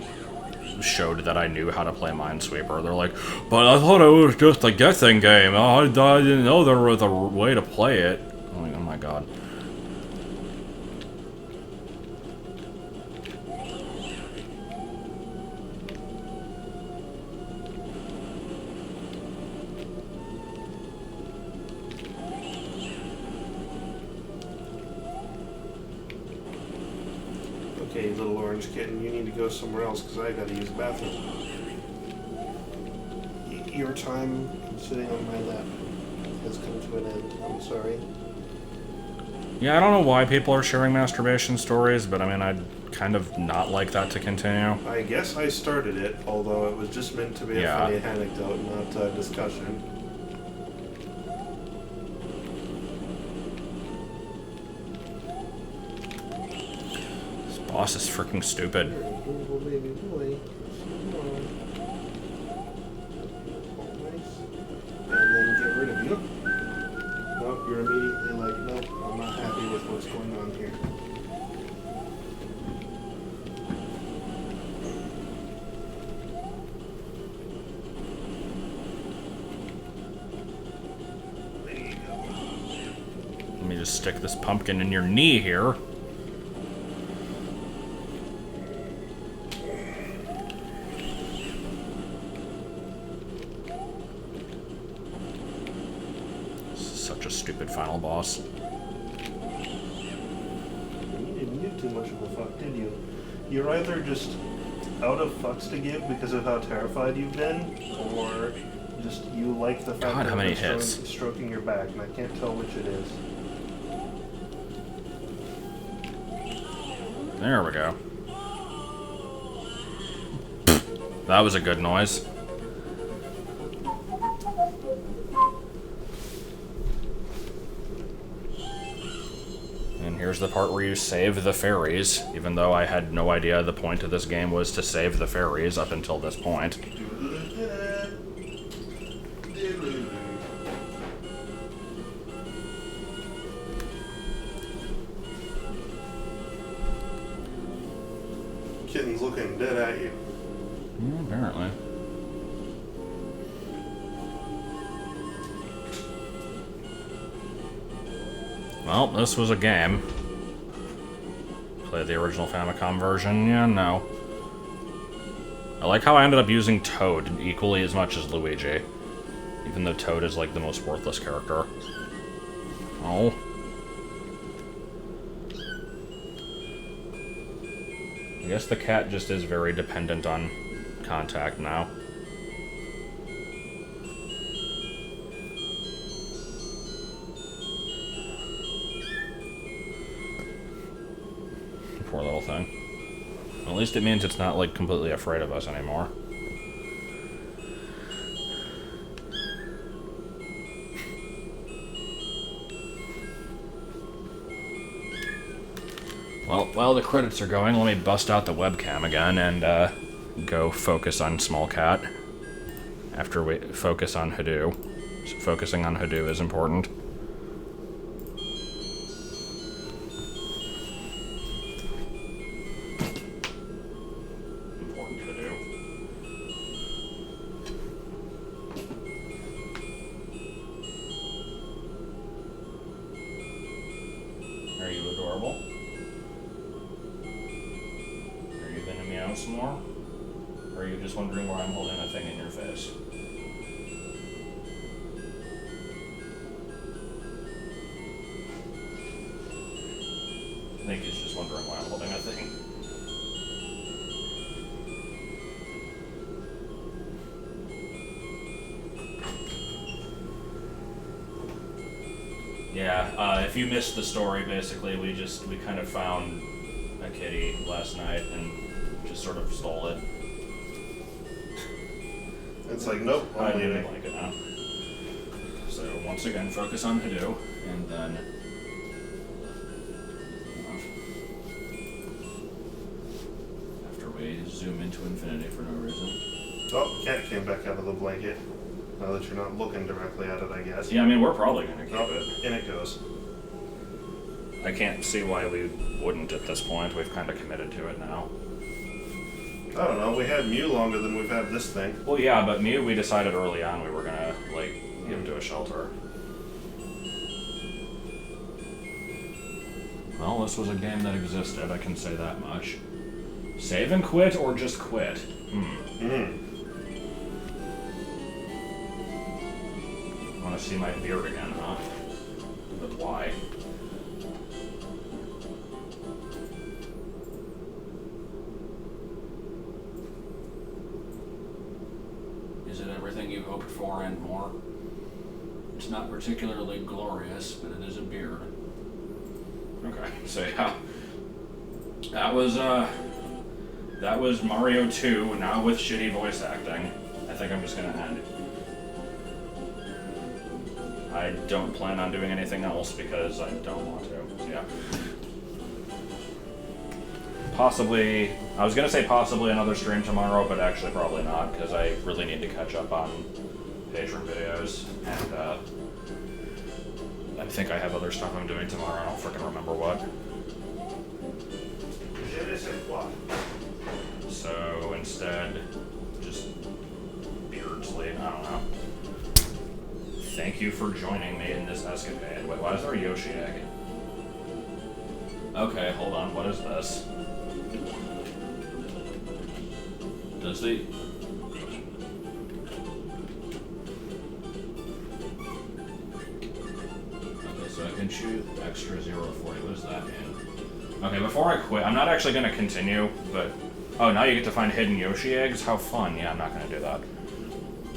showed that I knew how to play Minesweeper. They're like, but I thought it was just a guessing game. I didn't know there was a way to play it. I'm like, oh my god. Okay, little orange kitten, you need to go somewhere else because I gotta use the bathroom. Your time sitting on my lap has come to an end. I'm sorry. Yeah, I don't know why people are sharing masturbation stories, but I mean, kind of not like that to continue. I guess I started it, although it was just meant to be a funny anecdote, not a discussion. This boss is freaking stupid. Little baby boy. And then get rid of you. Nope, you're immediately like, nope, I'm not happy with what's going on here. There you go. Let me just stick this pumpkin in your knee here. Such a stupid final boss. You didn't give too much of a fuck, did you? You're either just out of fucks to give because of how terrified you've been, or just you like the fact God, that how many it's hits? stroking your back, and I can't tell which it is. There we go. That was a good noise. And here's the part where you save the fairies, even though I had no idea the point of this game was to save the fairies up until this point. Kitten's looking dead at you. Apparently. Well, this was a game. Play the original Famicom version? Yeah, no. I like how I ended up using Toad equally as much as Luigi. Even though Toad is like the most worthless character. Oh. I guess the cat just is very dependent on contact now. Poor little thing. At least it means it's not, like, completely afraid of us anymore. Well, while the credits are going, let me bust out the webcam again and go focus on Small Cat. After we focus on Hadoo. So focusing on Hadoo is important. Important Hadoo. Are you adorable? Are you gonna meow some more? Or are you just wondering why I'm holding a thing in your face? I think he's just wondering why I'm holding a thing. Yeah, if you missed the story, basically, we kind of found a kitty last night and just sort of stole it. It's like, nope, I I'm didn't leaving. like it now. So once again, focus on Hadoo, and then after we zoom into infinity for no reason. Oh, cat came back out of the blanket. Now that you're not looking directly at it, I guess. Yeah, I mean, we're probably gonna keep Oh, it. in it goes. I can't see why we wouldn't at this point. We've kind of committed to it now. I don't know, we had Mew longer than we've had this thing. Well, yeah, but Mew, we decided early on we were gonna, like, give him to a shelter. Well, this was a game that existed, I can say that much. Save and quit, or just quit? Want to see my beard again, huh? But why? Is it everything you hoped for and more? It's not particularly glorious, but it is a beard. Okay, so yeah. That was Mario 2, now with shitty voice acting. I think I'm just gonna end. I don't plan on doing anything else because I don't want to. So yeah. Possibly, I was gonna say possibly another stream tomorrow, but actually probably not, because I really need to catch up on Patreon videos, and I think I have other stuff I'm doing tomorrow, I don't freaking remember what. So instead, just beardsley, I don't know. Thank you for joining me in this escapade. Wait, why is there a Yoshi egg? Okay, hold on, what is this? Does the... Okay, so I can choose extra 040, what does that mean? Okay, before I quit, I'm not actually going to continue, but... Oh, now you get to find hidden Yoshi eggs? How fun. Yeah, I'm not going to do that.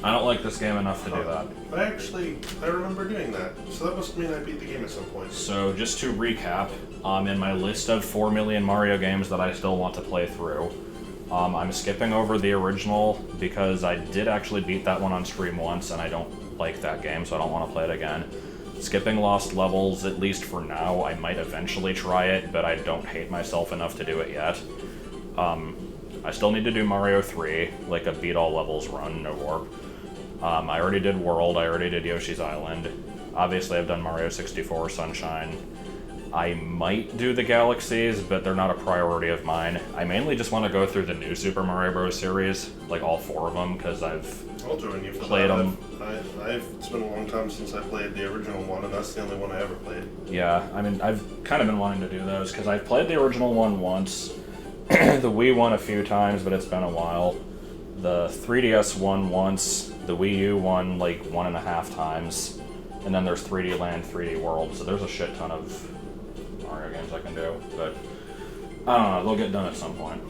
I don't like this game enough to do that. I remember doing that, so that must mean I beat the game at some point. So, just to recap, in my list of 4 million Mario games that I still want to play through, I'm skipping over the original because I did actually beat that one on stream once, and I don't like that game, so I don't want to play it again. Skipping Lost Levels, at least for now. I might eventually try it, but I don't hate myself enough to do it yet. I still need to do Mario 3, like a beat all levels run, no warp. I already did World, I already did Yoshi's Island. Obviously I've done Mario 64, Sunshine. I might do the Galaxies, but they're not a priority of mine. I mainly just want to go through the new Super Mario Bros. Series, like all 4 of them, because I'll join you for played that. them. It's been a long time since I played the original one, and that's the only one I ever played. Yeah, I mean, I've kind of been wanting to do those, because I've played the original one once, the Wii one a few times, but it's been a while. The 3DS one once, the Wii U one like 1.5 times, and then there's 3D Land, 3D World, so there's a shit ton of Mario games I can do, but I don't know, they'll get done at some point.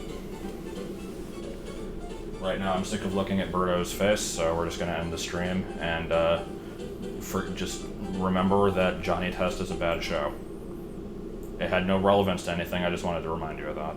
Right now I'm sick of looking at Birdo's face, so we're just gonna end the stream, and just remember that Johnny Test is a bad show. It had no relevance to anything, I just wanted to remind you of that.